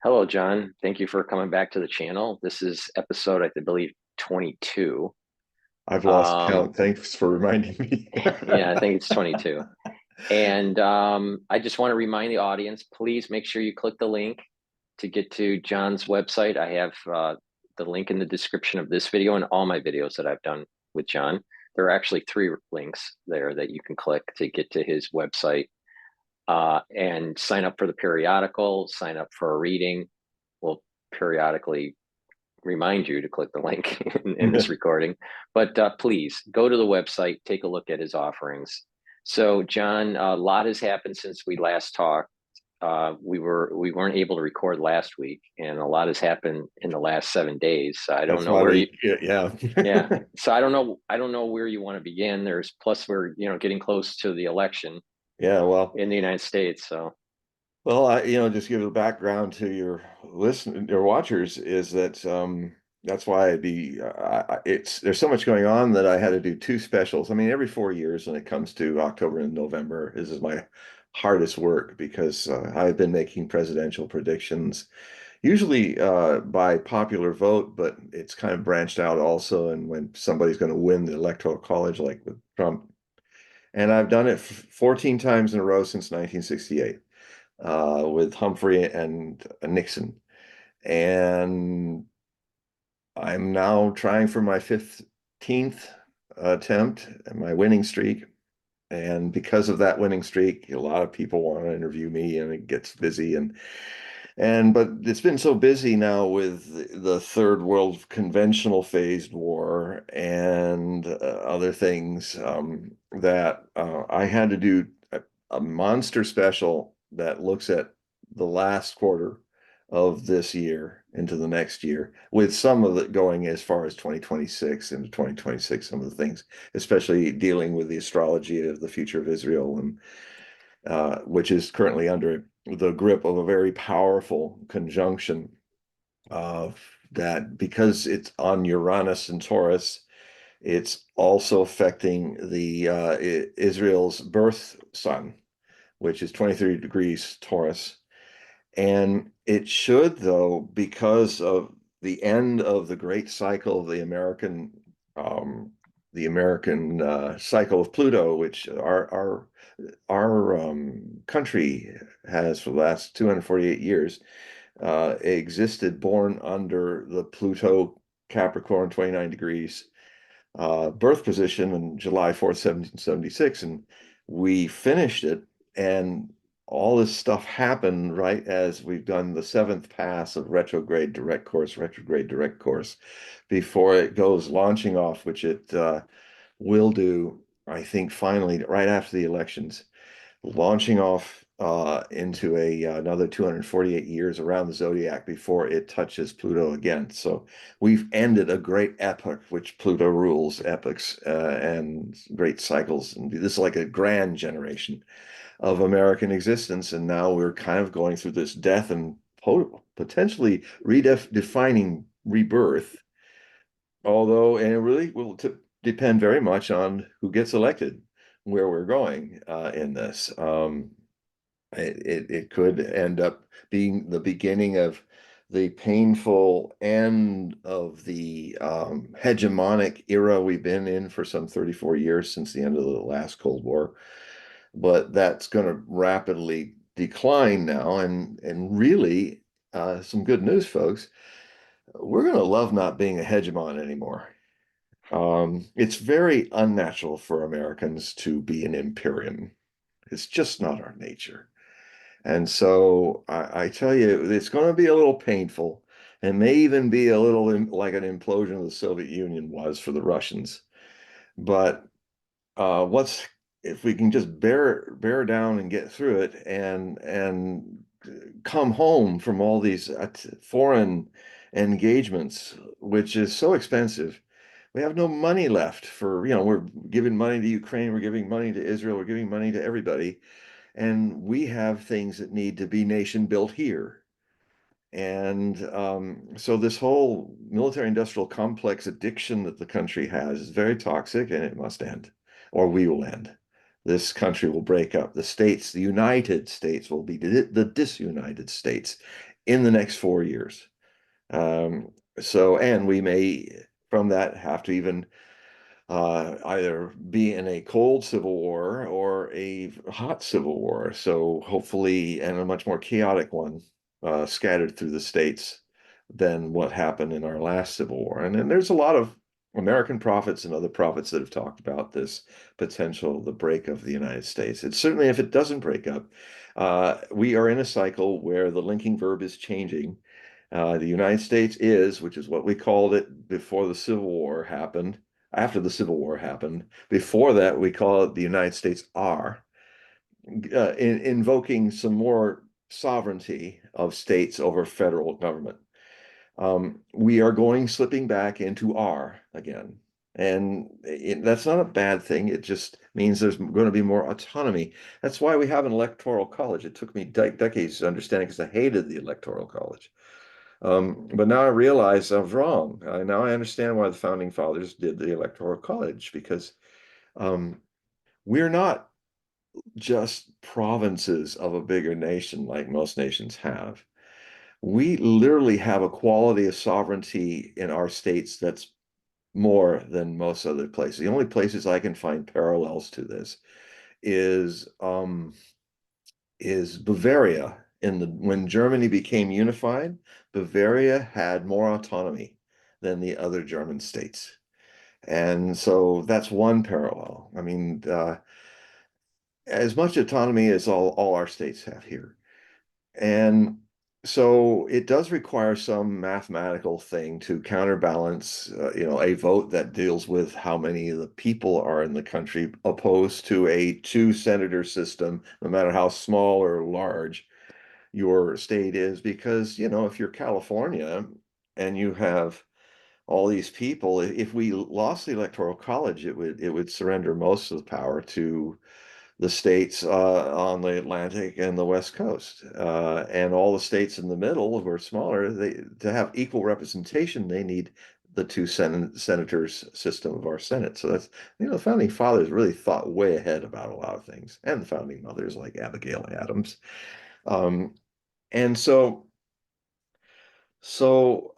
Hello, John. Thank you for coming back to the channel. This is episode, I believe, 22. I've lost Um, count. Thanks for reminding me. yeah, I think it's 22. And I just want to remind the audience, please make sure you click the link to get to John's website. I have the link in the description of this video and all my videos that I've done with John. There are actually three links there that you can click to get to his website and sign up for the periodical, sign up for a reading. We'll periodically remind you to click the link in this recording. But please go to the website, take a look at his offerings. So, John, a lot has happened since we last talked. We weren't able to record last week, and a lot has happened in the last 7 days. So I don't That's know why where you. we, yeah. Yeah. So I don't know where you want to begin. There's plus we're getting close to the election Yeah, well, in the United States. So just give a background to your watchers is that that's why there's so much going on that I had to do two specials. I mean, every 4 years when it comes to October and November, this is my hardest work because I've been making presidential predictions, usually by popular vote, but it's kind of branched out also. And when somebody's going to win the electoral college, like with Trump, and I've done it 14 times in a row since 1968 with Humphrey and Nixon. And I'm now trying for my 15th attempt at my winning streak. And because of that winning streak, a lot of people want to interview me and it gets busy. But it's been so busy now with the third world conventional phased war and other things that I had to do a monster special that looks at the last quarter of this year into the next year, with some of it going as far as 2026 into 2026, some of the things, especially dealing with the astrology of the future of Israel and which is currently under the grip of a very powerful conjunction of that because it's on Uranus and Taurus. It's also affecting the Israel's birth sun, which is 23 degrees Taurus. And it should, though, because of the end of the great cycle of um, the American cycle of Pluto, which our country has for the last 248 years, existed born under the Pluto Capricorn 29 degrees birth position on July 4th, 1776. And we finished it. And all this stuff happened right as we've done the seventh pass of retrograde direct course, before it goes launching off, which it will do, I think, finally, right after the elections, launching off into another 248 years around the zodiac before it touches Pluto again. So we've ended a great epoch, which Pluto rules epochs and great cycles. And this is like a grand generation of American existence. And now we're kind of going through this death and potentially redefining rebirth, although, and it really will depend very much on who gets elected, where we're going in this. It could end up being the beginning of the painful end of the hegemonic era we've been in for some 34 years since the end of the last Cold War. But that's going to rapidly decline now. And really, some good news, folks. We're going to love not being a hegemon anymore. It's very unnatural for Americans to be an imperium. It's just not our nature. And so I tell you, it's going to be a little painful and may even be a little like an implosion of the Soviet Union was for the Russians. But what's if we can just bear down and get through it and come home from all these foreign engagements, which is so expensive. We have no money left for, we're giving money to Ukraine, we're giving money to Israel, we're giving money to everybody. And we have things that need to be nation built here. And so this whole military industrial complex addiction that the country has is very toxic and it must end, or we will end. This country will break up. The United States will be the disunited states. in the next 4 years. And we may from that have to even either be in a cold civil war or a hot civil war. So hopefully, and a much more chaotic one, scattered through the states than what happened in our last civil war. And then there's a lot of American prophets and other prophets that have talked about this potential, the break of the United States. It's certainly, if it doesn't break up, we are in a cycle where the linking verb is changing. The United States is, which is what we called it before the Civil War happened, after the Civil War happened. Before that, we call it the United States are, invoking some more sovereignty of states over federal government. We are slipping back into are again. And that's not a bad thing. It just means there's going to be more autonomy. That's why we have an electoral college. It took me decades to understand because I hated the electoral college. But now I realize I was wrong. Now I understand why the founding fathers did the electoral college, because we're not just provinces of a bigger nation like most nations have. We literally have a quality of sovereignty in our states that's more than most other places. The only places I can find parallels to this is Bavaria. When Germany became unified, Bavaria had more autonomy than the other German states. And so that's one parallel. I mean, as much autonomy as all our states have here. And so it does require some mathematical thing to counterbalance, a vote that deals with how many of the people are in the country, opposed to a two-senator system, no matter how small or large your state is. Because, if you're California and you have all these people, if we lost the Electoral College, it would surrender most of the power to the states on the Atlantic and the West Coast, and all the states in the middle who are smaller. To have equal representation, they need the two senators system of our Senate. So that's, the founding fathers really thought way ahead about a lot of things, and the founding mothers like Abigail Adams. Um, and so, so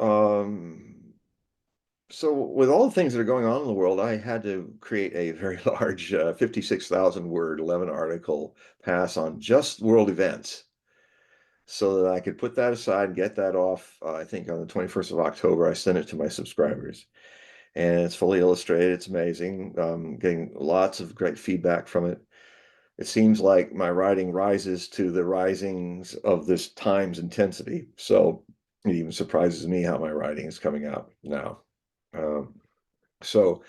with all the things that are going on in the world, I had to create a very large 56,000 word, 11 article pass on just world events, so that I could put that aside and get that off. I think on the 21st of October, I sent it to my subscribers, and it's fully illustrated. It's amazing. Getting lots of great feedback from it. It seems like my writing rises to the risings of this time's intensity. So it even surprises me how my writing is coming out now. Um, so,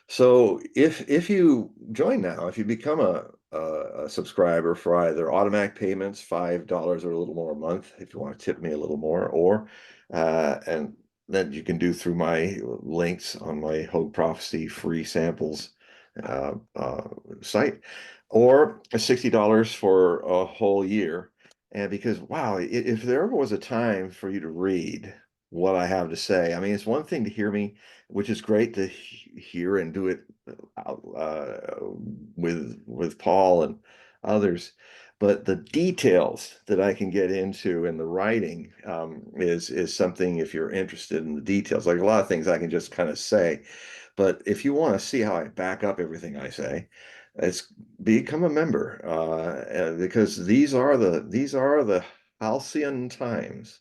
so if you join now, if you become a subscriber for either automatic payments, $5 or a little more a month, if you want to tip me a little more, or and then you can do through my links on my Hogue Prophecy free samples uh, uh, site, or $60 for a whole year. And because, wow, if there ever was a time for you to read what I have to say, I mean, it's one thing to hear me, which is great to hear and do it with Paul and others. But the details that I can get into in the writing is something, if you're interested in the details. Like a lot of things I can just kind of say, but if you want to see how I back up everything I say, it's become a member, because these are the halcyon times.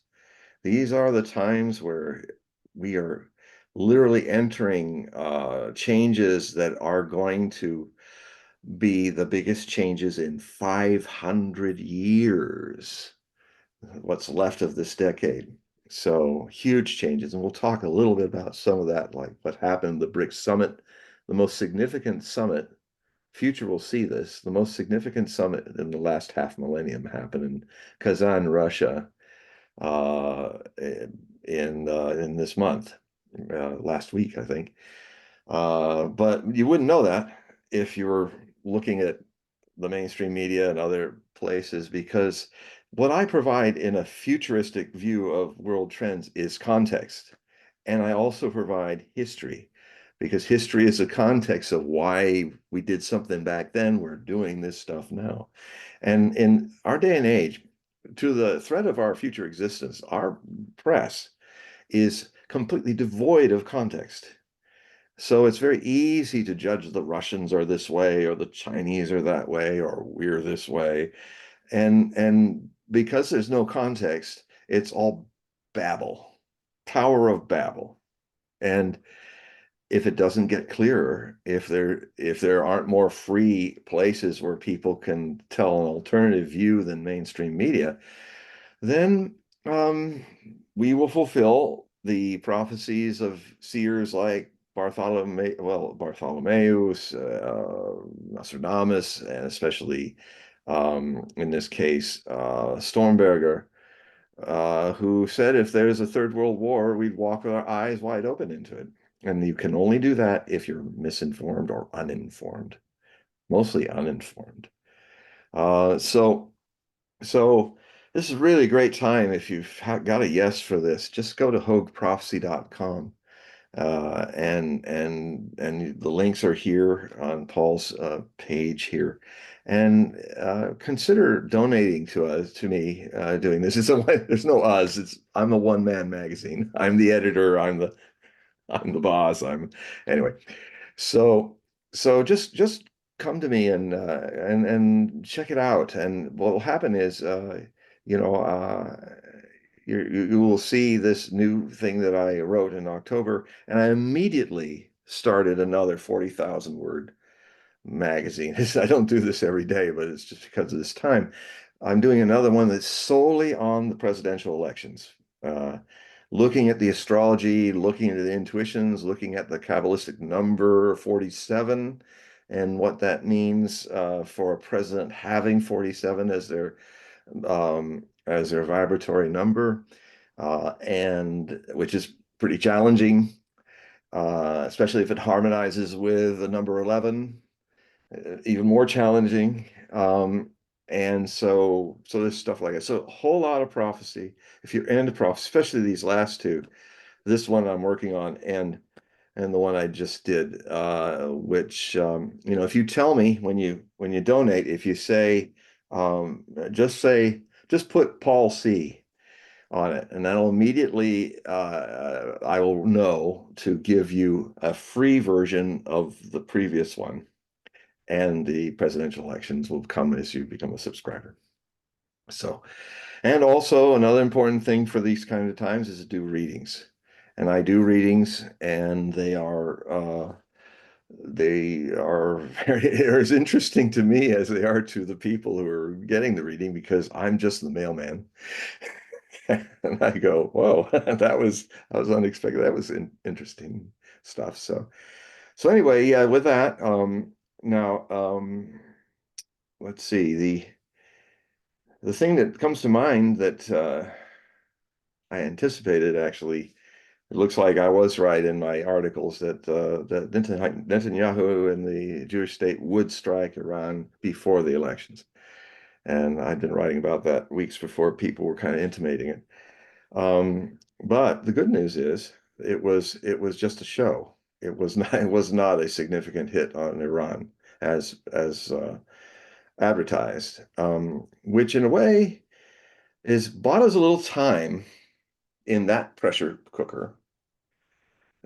These are the times where we are literally entering changes that are going to be the biggest changes in 500 years, what's left of this decade. So huge changes. And we'll talk a little bit about some of that, like what happened at the BRICS summit, the most significant summit. Future will see this. The most significant summit in the last half millennium happened in Kazan, Russia, uh, in this month, last week, I think. But you wouldn't know that if you were looking at the mainstream media and other places, because what I provide in a futuristic view of world trends is context. And I also provide history, because history is a context of why we did something back then. We're doing this stuff now. And in our day and age, to the threat of our future existence, our press is completely devoid of context. So it's very easy to judge the Russians are this way, or the Chinese are that way, or we're this way. And because there's no context, it's all babble, Tower of Babel. And if it doesn't get clearer, if there aren't more free places where people can tell an alternative view than mainstream media, then we will fulfill the prophecies of seers like Bartholomeus, Nostradamus, and especially in this case, Stormberger, who said if there's a third world war, we'd walk with our eyes wide open into it. And you can only do that if you're misinformed or uninformed, mostly uninformed. So this is really a great time. If you've got a yes for this, just go to hogueprophecy.com. And the links are here on Paul's page here, and consider donating to me doing this. There's no us. I'm a one-man magazine. I'm the editor. I'm the boss. Anyway. So just come to me and check it out. And what will happen is you know you will see this new thing that I wrote in October, and I immediately started another 40,000 word magazine. I don't do this every day, but it's just because of this time. I'm doing another one that's solely on the presidential elections, uh, looking at the astrology, looking at the intuitions, looking at the Kabbalistic number 47 and what that means for a president having 47 as their vibratory number, and which is pretty challenging, especially if it harmonizes with the number 11, even more challenging. And so there's stuff like that. So a whole lot of prophecy. If you're into prophecy, especially these last two, this one I'm working on and the one I just did, which if you tell me when you donate, if you just put Paul C on it, and that'll immediately I will know to give you a free version of the previous one, and the presidential elections will come as you become a subscriber. So, and also another important thing for these kind of times is to do readings. And I do readings, and they are they're as interesting to me as they are to the people who are getting the reading, because I'm just the mailman. And I go, whoa, that was unexpected. That was interesting stuff. So anyway, yeah, with that, now let's see, the thing that comes to mind that I anticipated, actually, it looks like I was right in my articles that Netanyahu and the Jewish state would strike Iran before the elections. And I'd been writing about that weeks before people were kind of intimating it. But the good news is it was just a show. It was not a significant hit on Iran as advertised, which in a way is bought us a little time in that pressure cooker.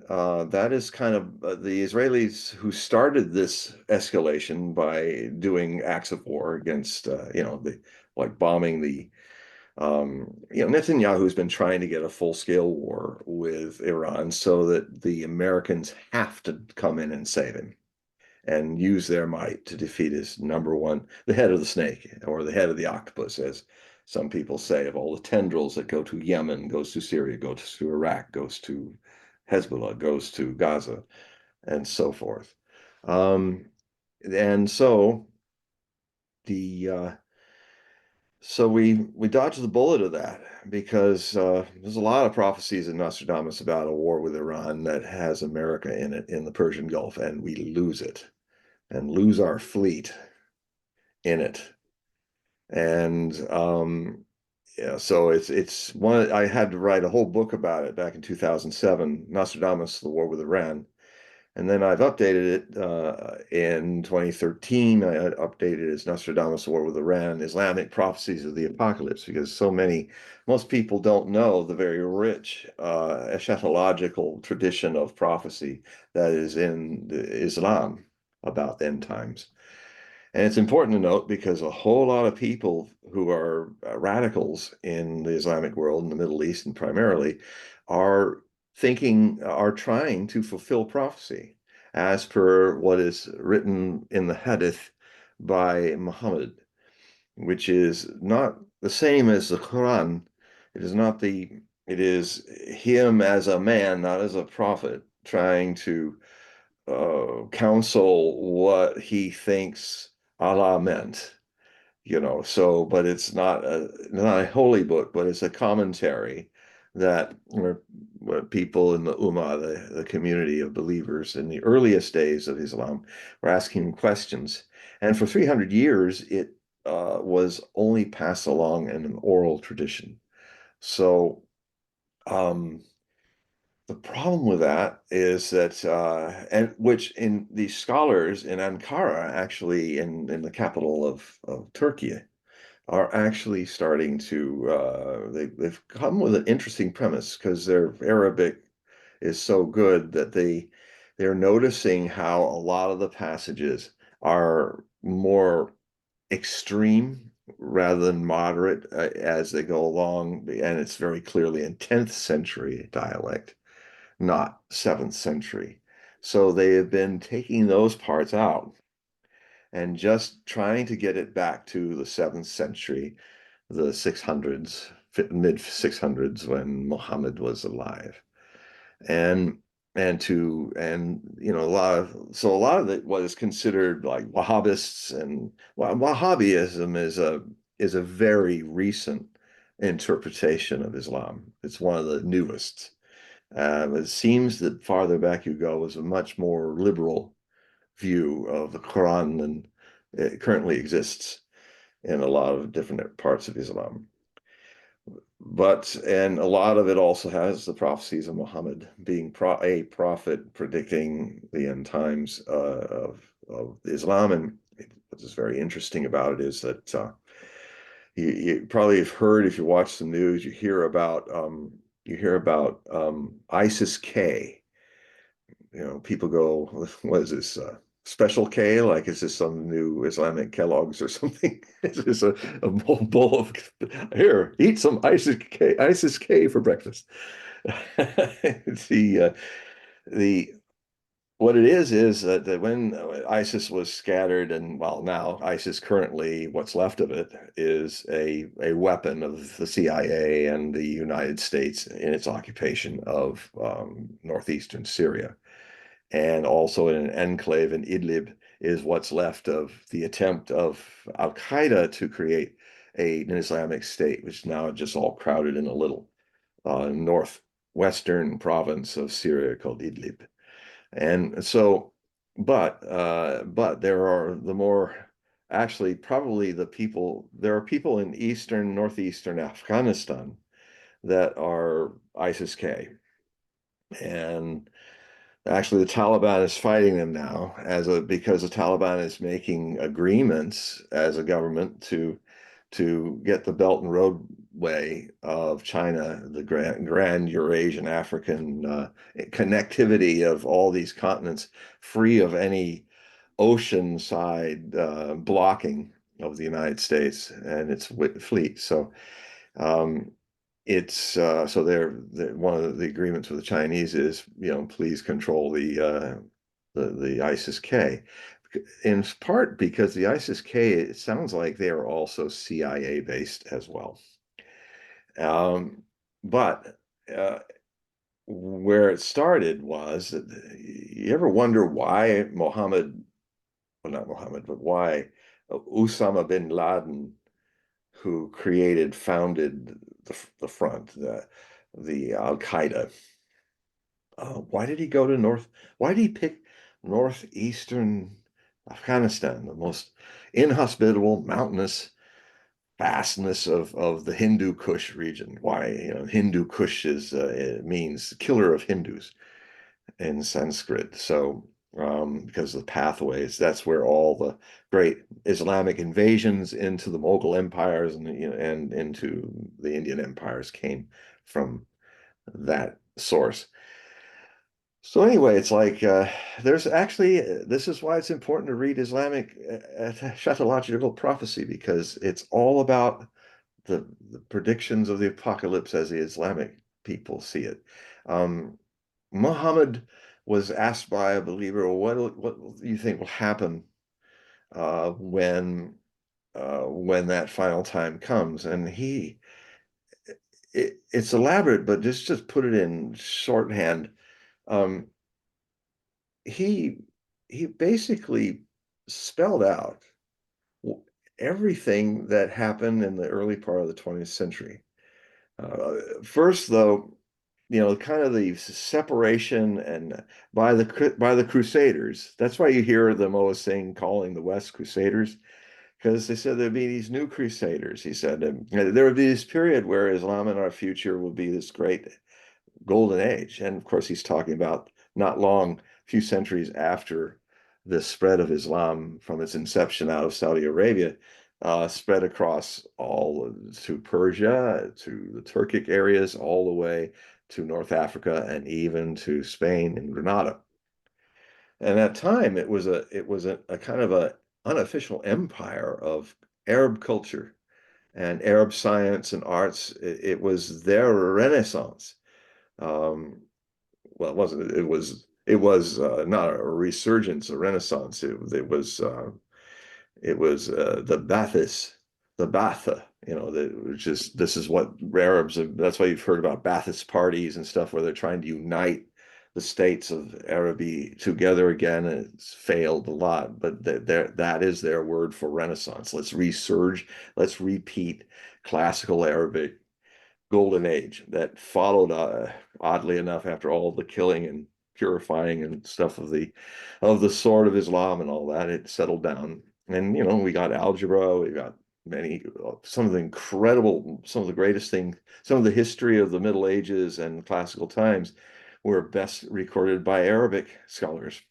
That is kind of the Israelis who started this escalation by doing acts of war against, like bombing Netanyahu's been trying to get a full-scale war with Iran so that the Americans have to come in and save him and use their might to defeat his number one, the head of the snake, or the head of the octopus, as some people say, of all the tendrils that go to Yemen, goes to Syria, goes to Iraq, goes to Hezbollah, goes to Gaza, and so forth. And the so we dodged the bullet of that, because there's a lot of prophecies in Nostradamus about a war with Iran that has America in it in the Persian Gulf, and we lose it and lose our fleet in it. And yeah, so it's one I had to write a whole book about it back in 2007, Nostradamus, the War with Iran. And then I've updated it in 2013. I updated it as Nostradamus' War with Iran, Islamic Prophecies of the Apocalypse, because most people don't know the very rich eschatological tradition of prophecy that is in Islam about end times. And it's important to note because a whole lot of people who are radicals in the Islamic world, in the Middle East, and primarily, are are trying to fulfill prophecy as per what is written in the Hadith by Muhammad, which is not the same as the Quran. It is not it is him as a man, not as a prophet, trying to counsel what he thinks Allah meant, So, but it's not a holy book, but it's a commentary that what people in the Ummah, the community of believers in the earliest days of Islam, were asking questions. And for 300 years, it was only passed along in an oral tradition. So, um, the problem with that is that, and which in these scholars in Ankara, actually in the capital of Turkey, are actually starting to, they've come with an interesting premise because their Arabic is so good that they're noticing how a lot of the passages are more extreme rather than moderate as they go along, and it's very clearly in 10th century dialect, not 7th century. So they have been taking those parts out and just trying to get it back to the 7th century, the 600s, mid 600s when Muhammad was alive. And a lot of it was considered like Wahhabists, and Wahhabism is a very recent interpretation of Islam. It's one of the newest. It seems that farther back you go is a much more liberal view of the Quran than it currently exists in a lot of different parts of Islam. And a lot of it also has the prophecies of Muhammad being a prophet predicting the end times of Islam. And what is very interesting about it is that you probably have heard, if you watch the news, you hear about ISIS K. People go, what is this? Special K? Like, is this some new Islamic Kellogg's or something? Is this a bowl of, here, eat some ISIS K for breakfast? The, the, what it is that when ISIS was scattered, and well, now ISIS currently, what's left of it is a weapon of the CIA and the United States in its occupation of northeastern Syria. And also in an enclave in Idlib is what's left of the attempt of Al-Qaeda to create an Islamic State, which is now just all crowded in a little northwestern province of Syria called Idlib. And so, but there are the more actually probably there are people in northeastern Afghanistan that are ISIS-K. And actually, the Taliban is fighting them now because the Taliban is making agreements as a government to get the Belt and Roadway of China, the grand Eurasian African connectivity of all these continents, free of any ocean side blocking of the United States and its fleet. So um, they're one of the agreements with the Chinese is, please control the ISIS-K, in part because the ISIS-K, it sounds like they are also CIA based as well. But where it started was that you ever wonder why not Muhammad, but why Osama bin Laden, who founded the front, the Al-Qaeda. Why did he go to why did he pick northeastern Afghanistan, the most inhospitable, mountainous vastness of the Hindu Kush region? Why, Hindu Kush it means killer of Hindus. in Sanskrit. So because of the pathways, that's where all the great Islamic invasions into the Mughal empires and and into the Indian empires came from that source. So anyway, it's like there's actually this is why it's important to read Islamic eschatological prophecy, because it's all about the predictions of the apocalypse as the Islamic people see it. Um, Muhammad was asked by a believer, what do you think will happen uh, when when that final time comes? And it's elaborate, but just put it in shorthand. Um, he he basically spelled out everything that happened in the early part of the 20th century. First, though, kind of the separation and by the Crusaders. That's why you hear them always saying, calling the West Crusaders, because they said there'd be these new Crusaders. He said there would be this period where Islam in our future will be this great golden age. And of course, he's talking about not long, a few centuries after the spread of Islam from its inception out of Saudi Arabia, spread across all to Persia, to the Turkic areas, all the way to North Africa, and even to Spain and Granada. And at that time, it was a kind of a unofficial empire of Arab culture and Arab science and arts. It was their Renaissance. Um, well, it wasn't. It was not a resurgence, a renaissance. It was the Ba'atha. Which is this is what Arabs. That's why you've heard about Ba'athist parties and stuff, where they're trying to unite the states of Araby together again, and it's failed a lot. But that is their word for Renaissance. Let's resurge. Let's repeat classical Arabic golden age that followed, oddly enough, after all the killing and purifying and stuff of the sword of Islam and all that. It settled down, and we got algebra, we got many some of the incredible, some of the greatest things, some of the history of the Middle Ages and classical times were best recorded by Arabic scholars.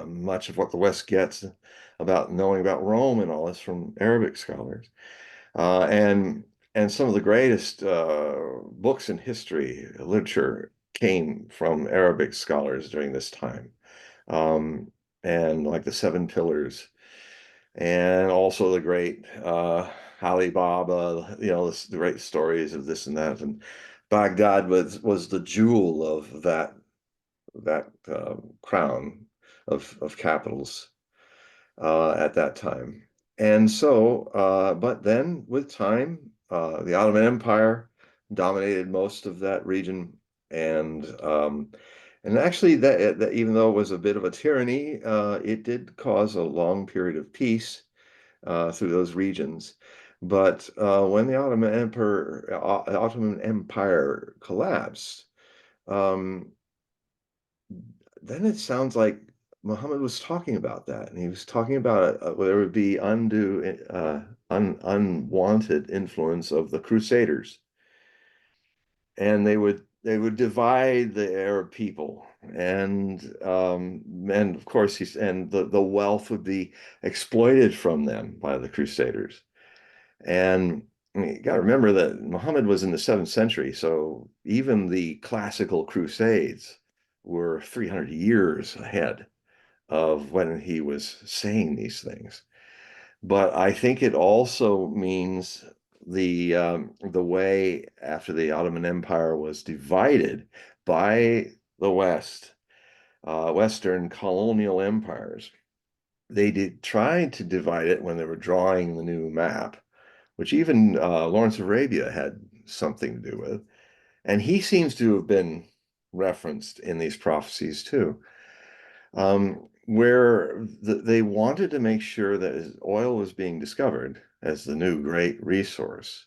Much of what the West gets about knowing about Rome and all this from Arabic scholars. And some of the greatest books in history, literature came from Arabic scholars during this time. Um, and like the Seven Pillars, and also the great Ali Baba, the great stories of this and that. And Baghdad was the jewel of that crown of capitals at that time. And so, but then with time, the Ottoman Empire dominated most of that region, and actually that even though it was a bit of a tyranny, it did cause a long period of peace through those regions. But when the Ottoman Empire collapsed, um, then it sounds like Muhammad was talking about that, and he was talking about there would be unwanted influence of the Crusaders, and they would divide the Arab people, and of course and the wealth would be exploited from them by the Crusaders. And I mean, you got to remember that Muhammad was in the 7th century, so even the classical Crusades were 300 years ahead of when he was saying these things. But I think it also means the way after the Ottoman Empire was divided by the West, Western colonial empires. They did try to divide it when they were drawing the new map, which even Lawrence of Arabia had something to do with. And he seems to have been referenced in these prophecies too, where they wanted to make sure that as oil was being discovered as the new great resource,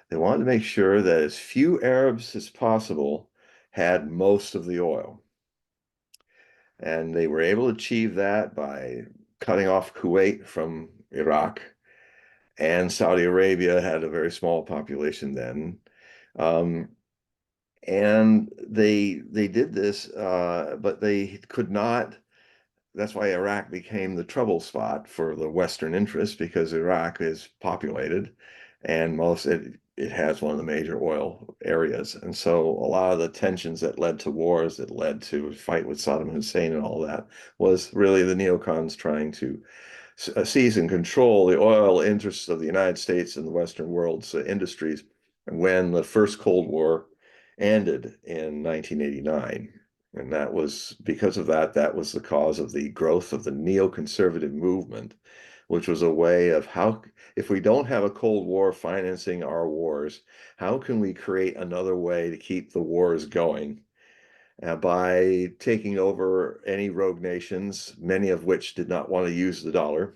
they wanted to make sure that as few Arabs as possible had most of the oil. And they were able to achieve that by cutting off Kuwait from Iraq. And Saudi Arabia had a very small population then. Um, And they did this, but they could not. That's why Iraq became the trouble spot for the Western interests, because Iraq is populated, and it has one of the major oil areas. And so a lot of the tensions that led to wars, that led to a fight with Saddam Hussein and all that, was really the neocons trying to seize and control the oil interests of the United States and the Western world's industries when the first Cold War ended in 1989. And that was because of that, that was the cause of the growth of the neoconservative movement, which was a way of how, if we don't have a Cold War financing our wars, how can we create another way to keep the wars going? By taking over any rogue nations, many of which did not want to use the dollar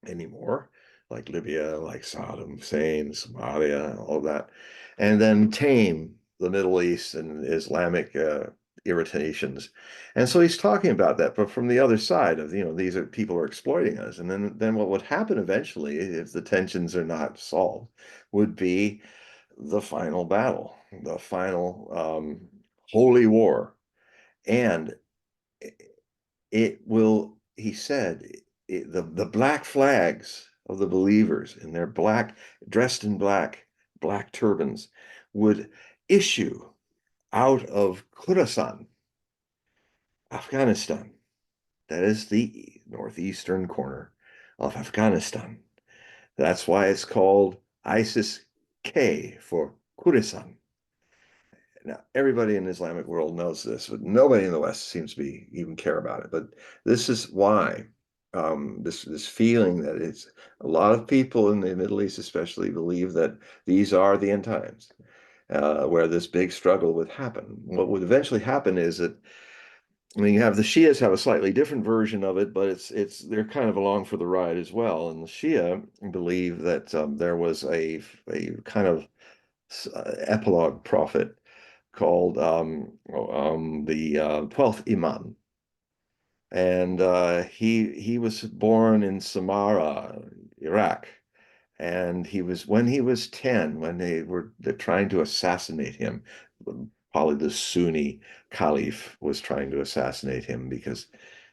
anymore, like Libya, like Saddam Hussein, Somalia, all of that, and then tame the Middle East and Islamic irritations. And so he's talking about that, but from the other side of, these are people are exploiting us. And then what would happen eventually, if the tensions are not solved, would be the final battle, the final holy war. And it will, he said, the black flags of the believers in their black, dressed in black turbans, would issue out of Khorasan, Afghanistan. That is the northeastern corner of Afghanistan. That's why it's called ISIS K for Khorasan. Now, everybody in the Islamic world knows this, but nobody in the West seems to be even care about it. But this is why this feeling that it's a lot of people in the Middle East, especially, believe that these are the end times, where this big struggle would happen. What would eventually happen is that, I mean, you have the Shias have a slightly different version of it, but they're kind of along for the ride as well. And the Shia believe that there was a kind of epilogue prophet called the 12th Imam. And he was born in Samarra, Iraq. And when he was 10, when they're trying to assassinate him, probably the Sunni Caliph was trying to assassinate him because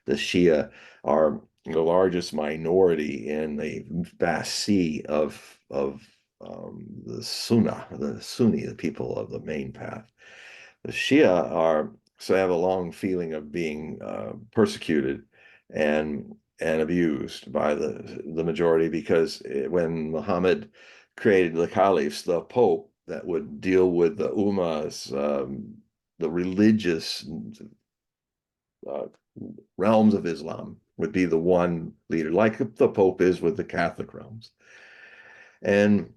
the Shia are the largest minority in the vast sea of the Sunni, the people of the main path. The Shia are so have a long feeling of being persecuted and abused by the majority, because when Muhammad created the caliphs, the Pope that would deal with the Ummah's the religious uh, realms of Islam would be the one leader, like the Pope is with the Catholic realms. And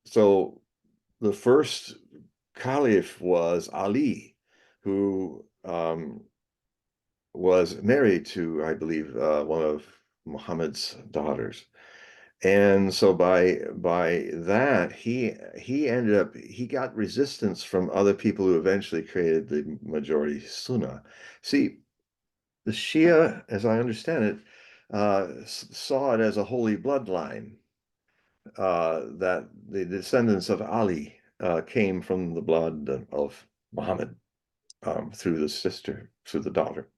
so the first caliph was Ali, who was married to, I believe, one of Muhammad's daughters. And so by that, he got resistance from other people who eventually created the majority Sunnah. See, the Shia, as I understand it, saw it as a holy bloodline, that the descendants of Ali came from the blood of Muhammad, through the sister, through the daughter.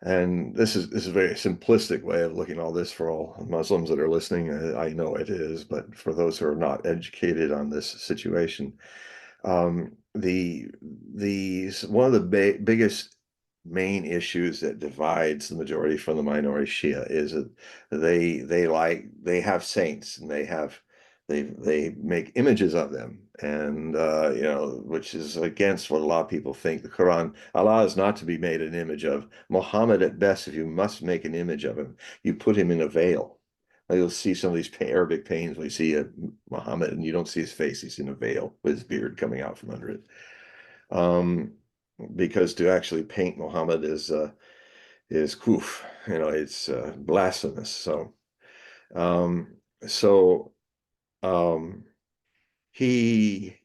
And this is a very simplistic way of looking at all this for all Muslims that are listening. I know it is, but for those who are not educated on this situation, the one of the biggest main issues that divides the majority from the minority Shia is that they have saints, and they make images of them, and which is against what a lot of people think. The Quran, Allah is not to be made an image of. Muhammad, at best, if you must make an image of him, you put him in a veil. Like, you'll see some of these Arabic paintings when you see a Muhammad and you don't see his face; he's in a veil with his beard coming out from under it. Um, because to actually paint Muhammad is kuf, it's blasphemous. Um, so um, he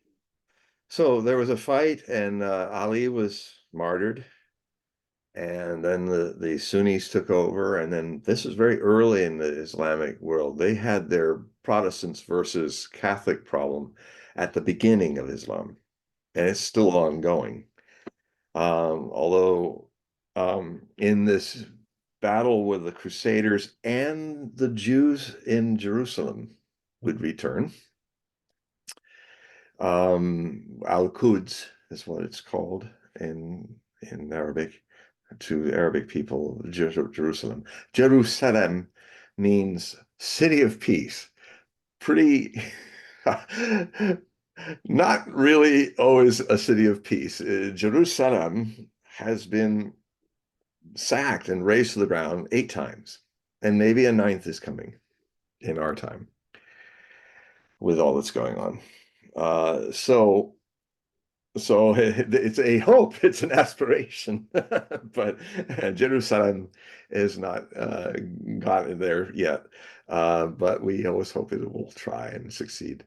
so there was a fight, and Ali was martyred, and then the Sunnis took over. And then this is very early in the Islamic world. They had their Protestants versus Catholic problem at the beginning of Islam, and it's still ongoing. Although in this battle with the Crusaders and the Jews in Jerusalem would return. Al-Quds is what it's called in Arabic, to Arabic people, Jerusalem. Jerusalem means city of peace. Pretty, not really always a city of peace. Jerusalem has been sacked and razed to the ground 8 times, and maybe a ninth is coming in our time with all that's going on. So it's a hope, it's an aspiration, but Jerusalem is not gotten there yet. But we always hope it will try and succeed.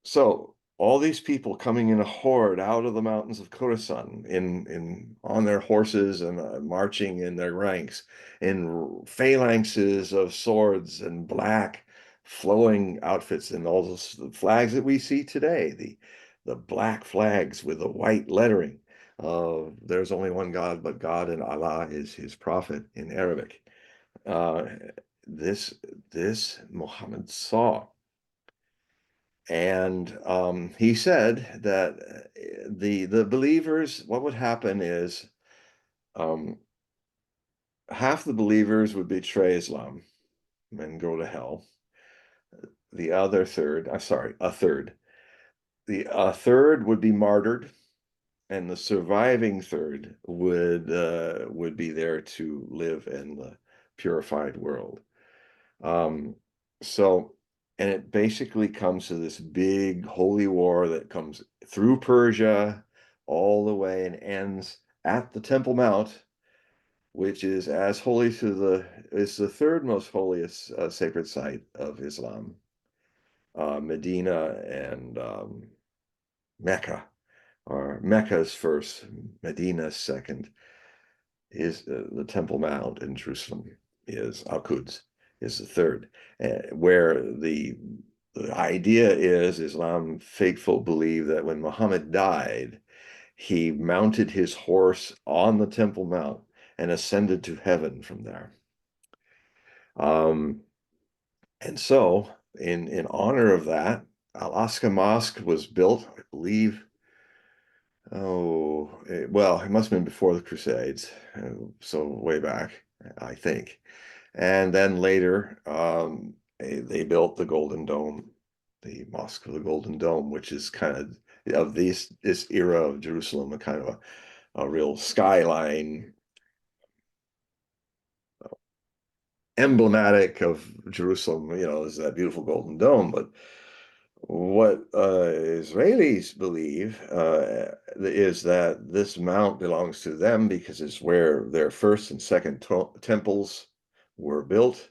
So all these people coming in a horde out of the mountains of Khorasan in on their horses and marching in their ranks in phalanxes of swords and black flowing outfits and all those flags that we see today, the black flags with the white lettering of there's only one God but God, and Allah is his prophet in Arabic. Uh, this Muhammad saw. And he said that the believers, what would happen is um, half the believers would betray Islam and go to hell. The other third, I'm sorry, a third. A third would be martyred, and the surviving third would be there to live in the purified world. Um, so, and it basically comes to this big holy war that comes through Persia all the way and ends at the Temple Mount, which is as holy to is the third most holiest sacred site of Islam. Medina and Mecca, or Mecca's first, Medina's second, is the Temple Mount in Jerusalem, is Al-Quds is the third, where the idea is Islam faithful believe that when Muhammad died, he mounted his horse on the Temple Mount and ascended to heaven from there. Um, and so, in honor of that, Al-Aqsa Mosque was built, I believe. Oh, well, it must have been before the Crusades, so way back, I think. And then later, they built the Golden Dome, the Mosque of the Golden Dome, which is kind of this era of Jerusalem, a kind of a real skyline, emblematic of Jerusalem. Is that beautiful Golden Dome. But what Israelis believe is that this mount belongs to them because it's where their first and second temples were built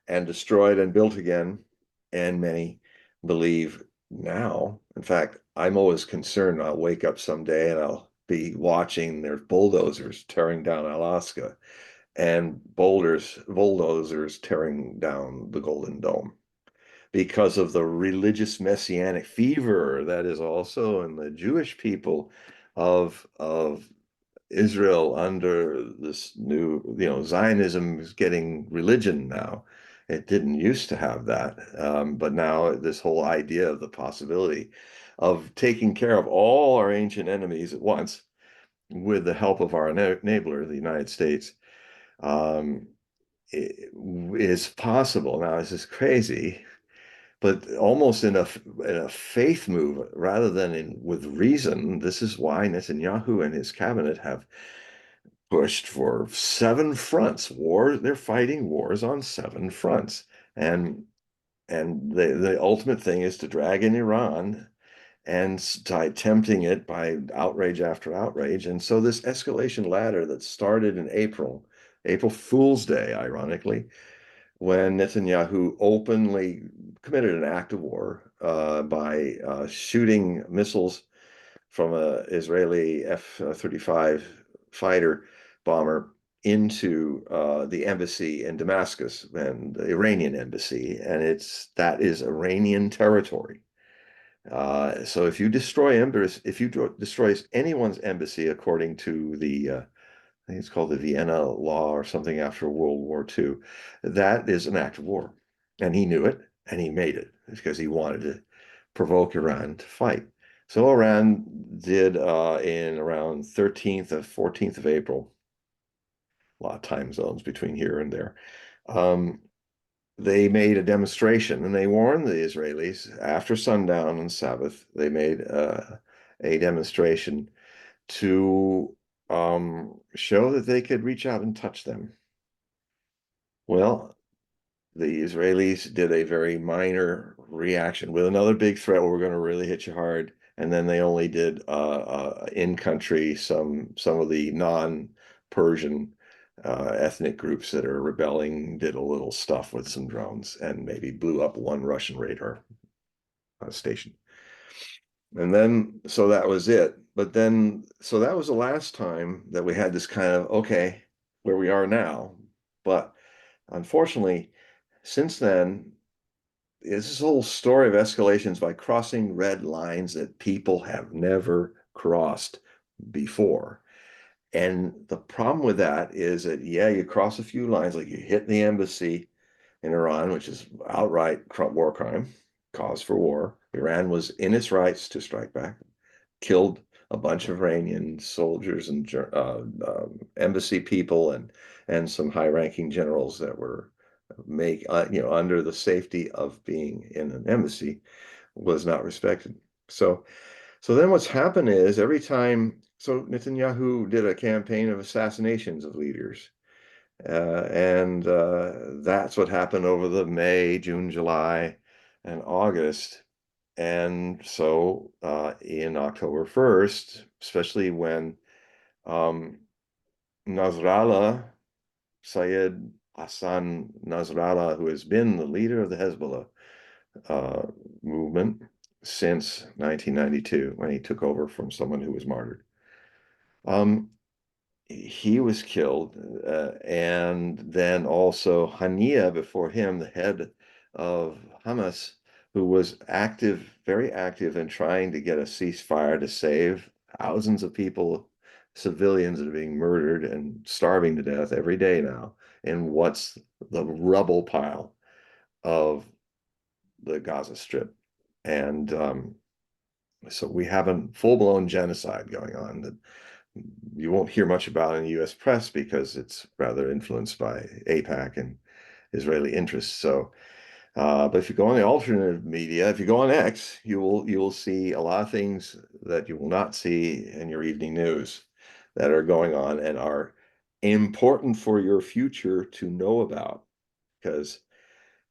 and destroyed and built again. And many believe now, in fact, I'm always concerned I'll wake up someday and I'll be watching their bulldozers tearing down Alaska and bulldozers tearing down the Golden Dome because of the religious messianic fever that is also in the Jewish people of Israel under this new, Zionism is getting religion now. It didn't used to have that, but now this whole idea of the possibility of taking care of all our ancient enemies at once with the help of our neighbor, the United States, um, is possible. Now, this is crazy, but almost in a faith move rather than with reason. This is why Netanyahu and his cabinet have pushed for 7 fronts. They're fighting wars on 7 fronts. And the ultimate thing is to drag in Iran and tempting it by outrage after outrage. And so this escalation ladder that started in April Fool's Day, ironically, when Netanyahu openly committed an act of war by shooting missiles from an Israeli F-35 fighter bomber into the embassy in Damascus and the Iranian embassy, and that is Iranian territory. So if you destroy if you destroys anyone's embassy, according to the I think it's called the Vienna Law or something after World War II, that is an act of war. And he knew it and he made it because he wanted to provoke Iran to fight. So Iran did in around 13th of 14th of April, a lot of time zones between here and there. Um, they made a demonstration and they warned the Israelis after sundown on Sabbath. They made a demonstration to show that they could reach out and touch them. Well, the Israelis did a very minor reaction with another big threat. Well, we're going to really hit you hard. And then they only did in country some of the non-Persian ethnic groups that are rebelling did a little stuff with some drones and maybe blew up one Russian radar station. And then, so that was it. But then, so that was the last time that we had this kind of, okay, where we are now. But unfortunately, since then, it's this whole story of escalations by crossing red lines that people have never crossed before. And the problem with that is that, yeah, you cross a few lines, like you hit the embassy in Iran, which is outright war crime, cause for war. Iran was in its rights to strike back, killed a bunch of Iranian soldiers and embassy people and some high-ranking generals that were under the safety of being in an embassy was not respected. So then what's happened is every time, so Netanyahu did a campaign of assassinations of leaders. And that's what happened over the May, June, July, and August. And so in October 1st, especially when um, Nasrallah, Syed Hassan Nasrallah, who has been the leader of the Hezbollah uh, movement since 1992, when he took over from someone who was martyred. Um, he was killed, and then also Hania before him, the head of Hamas, who was active, very active in trying to get a ceasefire to save thousands of people, civilians that are being murdered and starving to death every day now in what's the rubble pile of the Gaza Strip. And so we have a full-blown genocide going on that you won't hear much about in the U.S. press because it's rather influenced by AIPAC and Israeli interests. So, but if you go on the alternative media, if you go on X, you will see a lot of things that you will not see in your evening news that are going on and are important for your future to know about because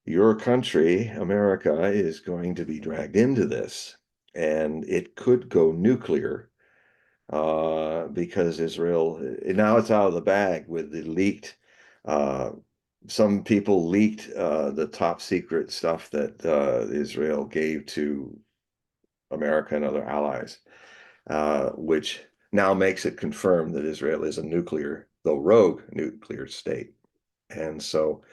your country, America, is going to be dragged into this, and it could go nuclear because Israel now it's out of the bag with the leaked. Uh, some people leaked the top secret stuff that Israel gave to America and other allies, which now makes it confirmed that Israel is a nuclear, though rogue nuclear state. And so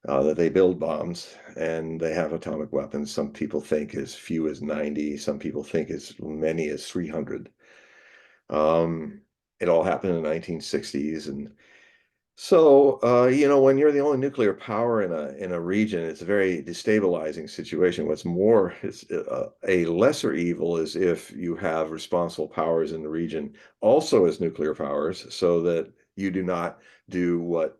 that they build bombs and they have atomic weapons. Some people think as few as 90, some people think as many as 300. Um, it all happened in the 1960s. And so, when you're the only nuclear power in a region, it's a very destabilizing situation. What's more, it's a lesser evil is if you have responsible powers in the region also as nuclear powers, so that you do not do what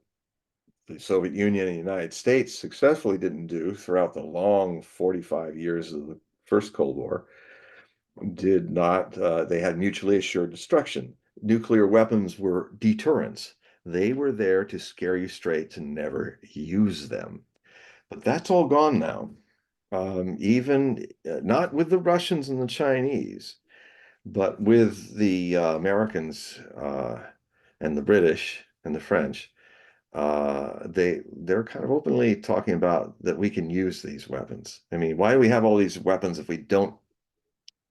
the Soviet Union and the United States successfully didn't do throughout the long 45 years of the first Cold War, did not, they had mutually assured destruction. Nuclear weapons were deterrents. They were there to scare you straight to never use them. But that's all gone now. Even not with the Russians and the Chinese, but with the Americans and the British and the French. They're kind of openly talking about that we can use these weapons. I mean, why do we have all these weapons if we don't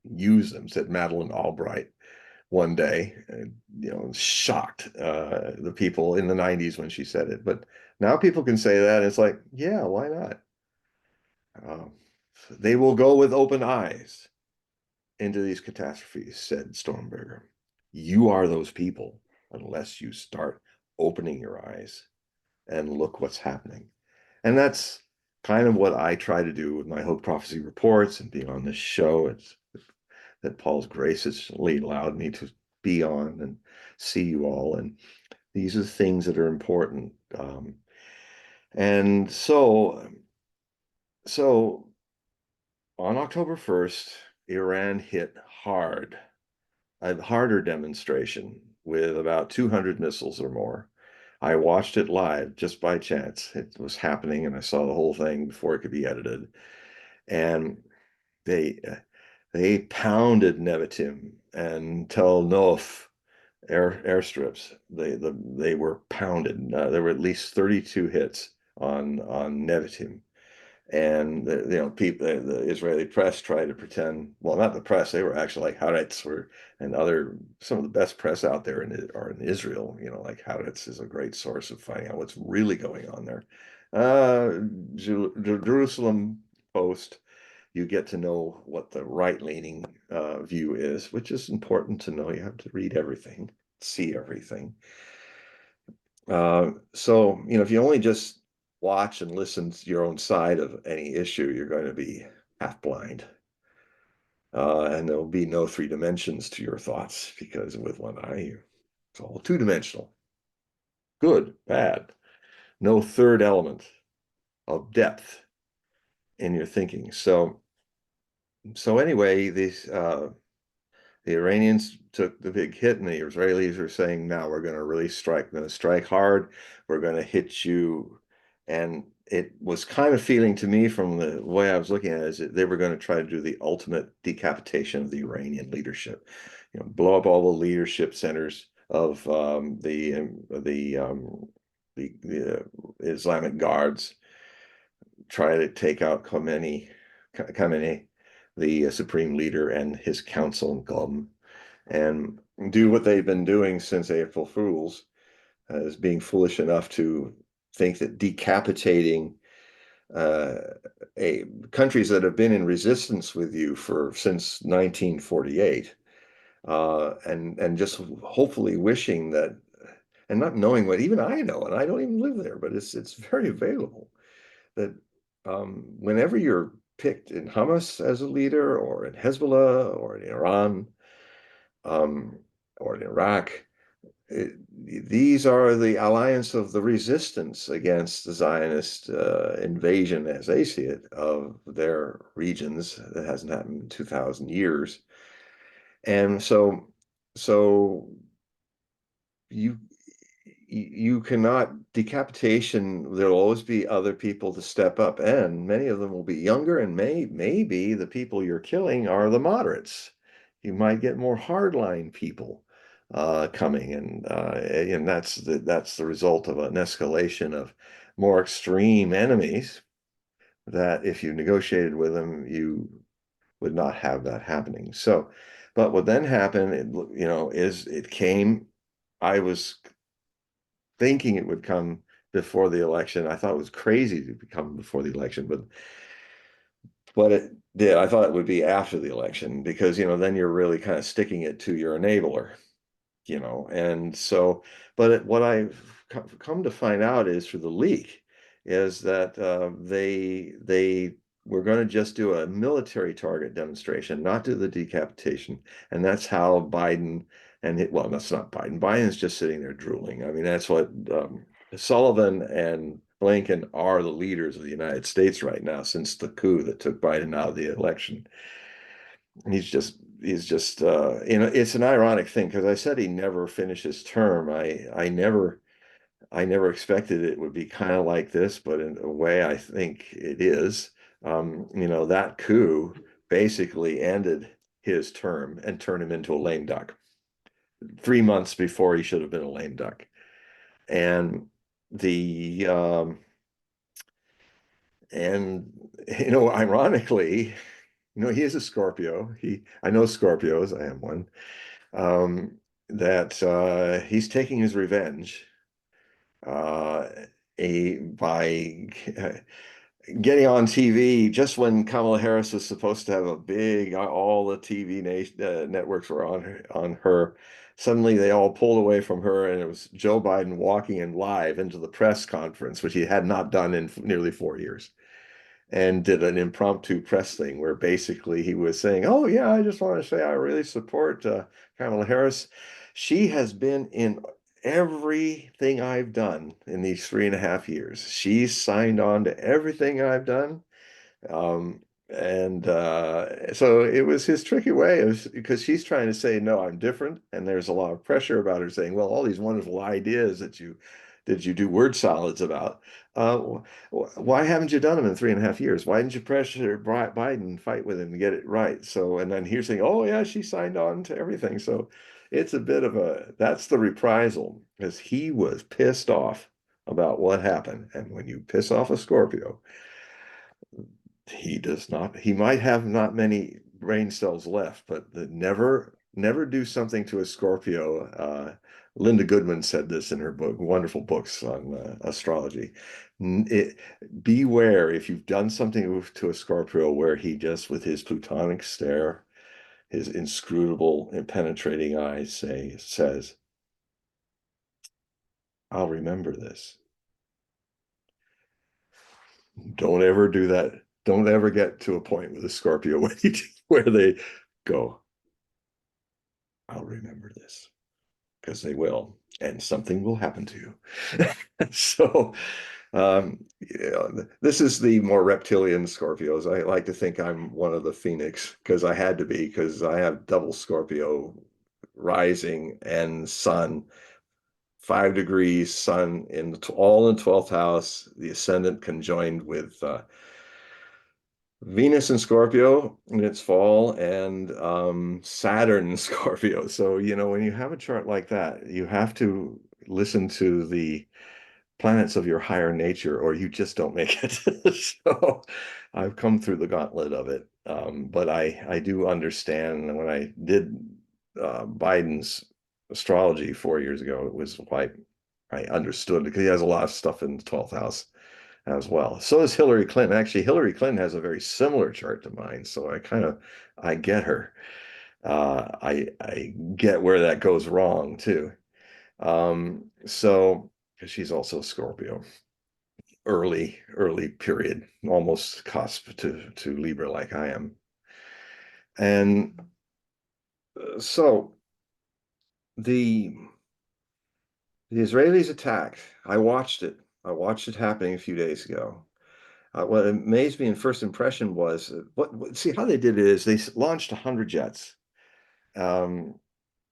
use them? Said Madeleine Albright one day, shocked the people in the 90s when she said it. But now people can say that. And it's like, yeah, why not? Uh, They will go with open eyes into these catastrophes, said Stormberger. You are those people unless you start opening your eyes and look what's happening. And that's kind of what I try to do with my Hogue Prophecy reports and being on this show. It's that Paul's graciously allowed me to be on and see you all. And these are the things that are important. And so on October 1st, Iran hit hard, a harder demonstration with about 200 missiles or more. I watched it live just by chance. It was happening, and I saw the whole thing before it could be edited. And they they pounded Nevatim and Tel Nof airstrips. They were pounded. There were at least 32 hits on Nevatim. And people, the Israeli press tried to pretend. Well, not the press; they were actually like Haaretz and other some of the best press out there are in Israel. Like Haaretz is a great source of finding out what's really going on there. Jerusalem Post, you get to know what the right-leaning view is, which is important to know. You have to read everything, see everything. So, if you only just watch and listen to your own side of any issue, you're going to be half blind. And there will be no three dimensions to your thoughts because with one eye, it's all two-dimensional. Good, bad. No third element of depth in your thinking. So anyway, the Iranians took the big hit, and the Israelis are saying, now we're going to really strike. We're going to strike hard. We're going to hit you. And it was kind of feeling to me from the way I was looking at it, is that they were going to try to do the ultimate decapitation of the Iranian leadership. Blow up all the leadership centers of the Islamic guards, try to take out Khamenei, the supreme leader, and his council Gum, and do what they've been doing since April Fools, as being foolish enough to think that decapitating countries that have been in resistance with you since 1948, and just hopefully wishing that, and not knowing what even I know, and I don't even live there, but it's very available, that whenever you're picked in Hamas as a leader, or in Hezbollah, or in Iran, or in Iraq, these are the alliance of the resistance against the Zionist invasion, as they see it, of their regions. That hasn't happened in 2,000 years. And so you cannot, decapitation, there'll always be other people to step up, and many of them will be younger, and maybe the people you're killing are the moderates. You might get more hardline people coming, and that's the result of an escalation of more extreme enemies, that if you negotiated with them, you would not have that happening. So, but what then happened, is it came. I was thinking it would come before the election. I thought it was crazy to come before the election, but it did. I thought it would be after the election, because then you're really kind of sticking it to your enabler, and so, but what I've come to find out is, through the leak, is that they were going to just do a military target demonstration, not do the decapitation, and that's how Biden well, that's not Biden. Biden's just sitting there drooling. I mean, that's what Sullivan and Blinken are the leaders of the United States right now, since the coup that took Biden out of the election. And he's just it's an ironic thing, because I said he never finished his term. I never expected it would be kind of like this, but in a way I think it is. That coup basically ended his term and turned him into a lame duck 3 months before he should have been a lame duck. And the ironically, he is a Scorpio. I know Scorpios, I am one. That he's taking his revenge by getting on TV just when Kamala Harris was supposed to have a big, all the TV networks were on her. Suddenly, they all pulled away from her, and it was Joe Biden walking in live into the press conference, which he had not done in nearly 4 years, and did an impromptu press thing where basically he was saying, "Oh yeah, I just want to say I really support Kamala Harris. She has been in everything I've done in these 3.5 years. She's signed on to everything I've done." Um, and so it was his tricky way of, because she's trying to say, no, I'm different. And there's a lot of pressure about her saying, well, all these wonderful ideas that you did you do word solids about. Why haven't you done them in 3.5 years? Why didn't you pressure Biden, fight with him, and get it right? So, and then here's saying, oh yeah, she signed on to everything. So it's a bit of that's the reprisal, because he was pissed off about what happened. And when you piss off a Scorpio, he does not, he might have not many brain cells left, but never do something to a Scorpio. Linda Goodman said this in her book, wonderful books on astrology. It, beware if you've done something to a Scorpio where he just, with his plutonic stare, his inscrutable and penetrating eyes says, I'll remember this. Don't ever do that. Don't ever get to a point with a Scorpio where they go, I'll remember this, because they will, and something will happen to you. So, this is the more reptilian Scorpios. I like to think I'm one of the Phoenix, because I had to be, because I have double Scorpio rising and sun, 5 degrees, sun in all in 12th house, the ascendant conjoined with Venus in Scorpio in its fall, and Saturn in Scorpio. So, when you have a chart like that, you have to listen to the planets of your higher nature, or you just don't make it. So I've come through the gauntlet of it. But I do understand. When I did Biden's astrology 4 years ago, it was like I understood, because he has a lot of stuff in the 12th house as well. So is Hillary Clinton. Actually, Hillary Clinton has a very similar chart to mine, so I get her. I get where that goes wrong too. So because she's also Scorpio, early period, almost cusp to Libra like I am. And so the the Israelis attacked. I watched it. I watched it happening a few days ago. What amazed me in first impression was see how they did it is they launched 100 jets, um,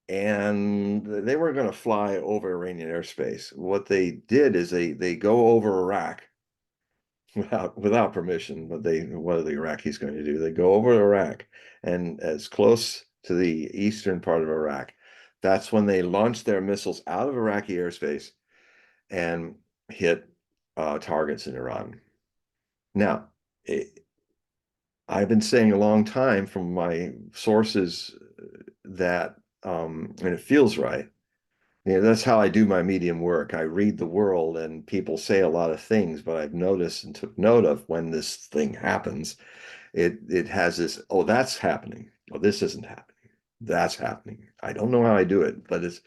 and they weren't going to fly over Iranian airspace. What they did is they go over Iraq without permission, but what are the Iraqis going to do? They go over Iraq, and as close to the eastern part of Iraq, that's when they launch their missiles out of Iraqi airspace and hit targets in Iran. Now, I've been saying a long time from my sources that, and it feels right. That's how I do my medium work. I read the world, and people say a lot of things, but I've noticed and took note of when this thing happens. It has this, oh, that's happening. Oh, this isn't happening. That's happening. I don't know how I do it, but it's,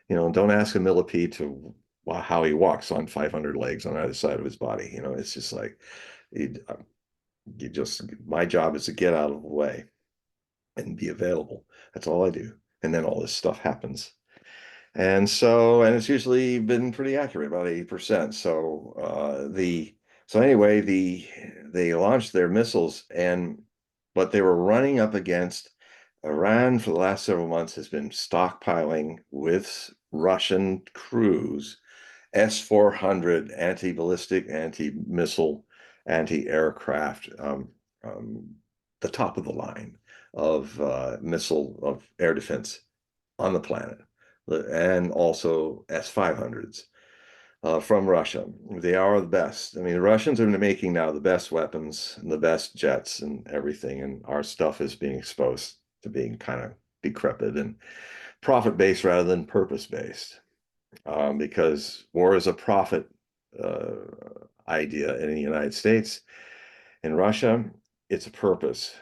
don't ask a millipede to how he walks on 500 legs on either side of his body. It's just like, my job is to get out of the way and be available. That's all I do. And then all this stuff happens. And it's usually been pretty accurate, about 80%. So anyway, they launched their missiles, but they were running up against Iran. For the last several months has been stockpiling with Russian crews S-400 anti-ballistic, anti-missile, anti-aircraft, the top of the line of missile of air defense on the planet, and also S-500s from Russia. They are the best. I mean, the Russians are making now the best weapons and the best jets and everything, and our stuff is being exposed to being kind of decrepit and profit-based rather than purpose-based, because war is a profit uh, idea in the United States. In Russia, it's a purpose.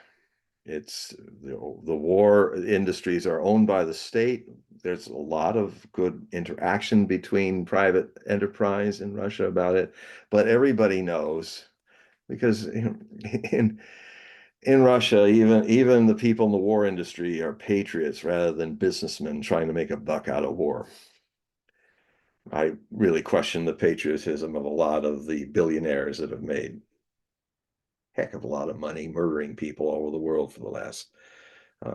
It's the war industries are owned by the state. There's a lot of good interaction between private enterprise in Russia about it, but everybody knows because in Russia, even the people in the war industry are patriots rather than businessmen trying to make a buck out of war. I really question the patriotism of a lot of the billionaires that have made heck of a lot of money murdering people all over the world for the last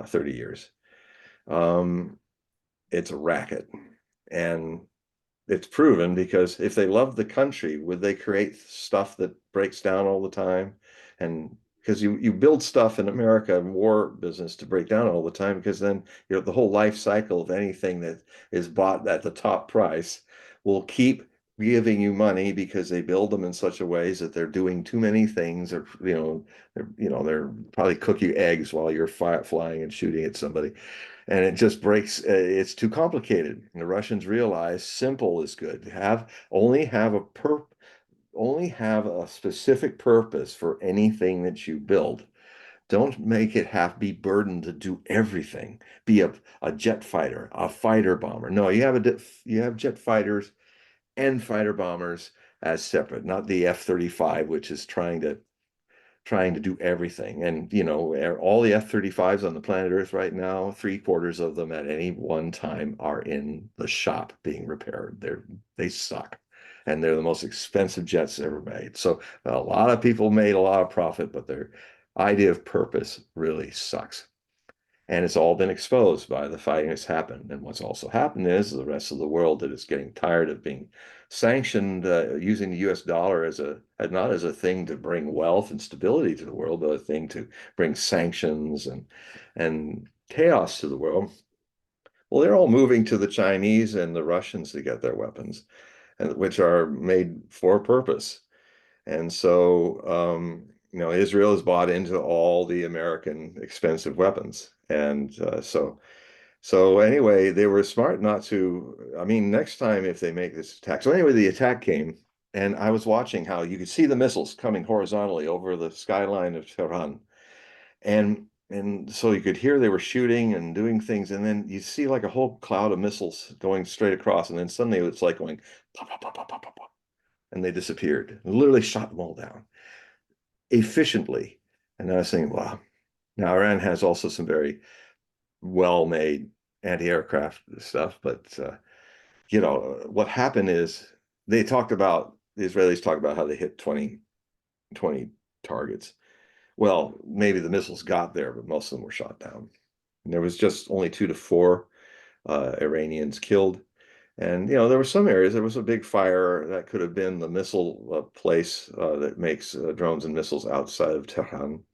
30 years. Um, it's a racket. And it's proven because if they love the country, would they create stuff that breaks down all the time? And because you build stuff in America and war business to break down all the time, because then the whole life cycle of anything that is bought at the top price will keep giving you money because they build them in such a ways that they're doing too many things, or they're probably cook you eggs while you're flying and shooting at somebody, and it just breaks. It's too complicated. And the Russians realize simple is good. Only have a specific purpose for anything that you build. Don't make it have be burdened to do everything. Be a jet fighter, a fighter bomber. No, you have jet fighters and fighter bombers as separate, not the F-35, which is trying to do everything. And, all the F-35s on the planet Earth right now, 3/4 of them at any one time are in the shop being repaired. They suck. And they're the most expensive jets ever made. So a lot of people made a lot of profit, but their idea of purpose really sucks. And it's all been exposed by the fighting that's happened. And what's also happened is the rest of the world that is getting tired of being sanctioned, using the US dollar not as a thing to bring wealth and stability to the world, but a thing to bring sanctions and chaos to the world. Well, they're all moving to the Chinese and the Russians to get their weapons, and which are made for a purpose. And so, Israel has bought into all the American expensive weapons. And so anyway, they were smart not to. I mean, next time if they make this attack. So anyway, the attack came, and I was watching how you could see the missiles coming horizontally over the skyline of Tehran. And so you could hear they were shooting and doing things, and then you see like a whole cloud of missiles going straight across, and then suddenly it's like going pop, pop, pop, pop, pop, pop, pop, and they disappeared. Literally shot them all down efficiently. And I was saying, wow. Now Iran has also some very well-made anti-aircraft stuff, but what happened is the Israelis talked about how they hit 20 targets. Well, maybe the missiles got there, but most of them were shot down. And there was just only 2 to 4 Iranians killed. And there were some areas. There was a big fire that could have been the missile place that makes drones and missiles outside of Tehran.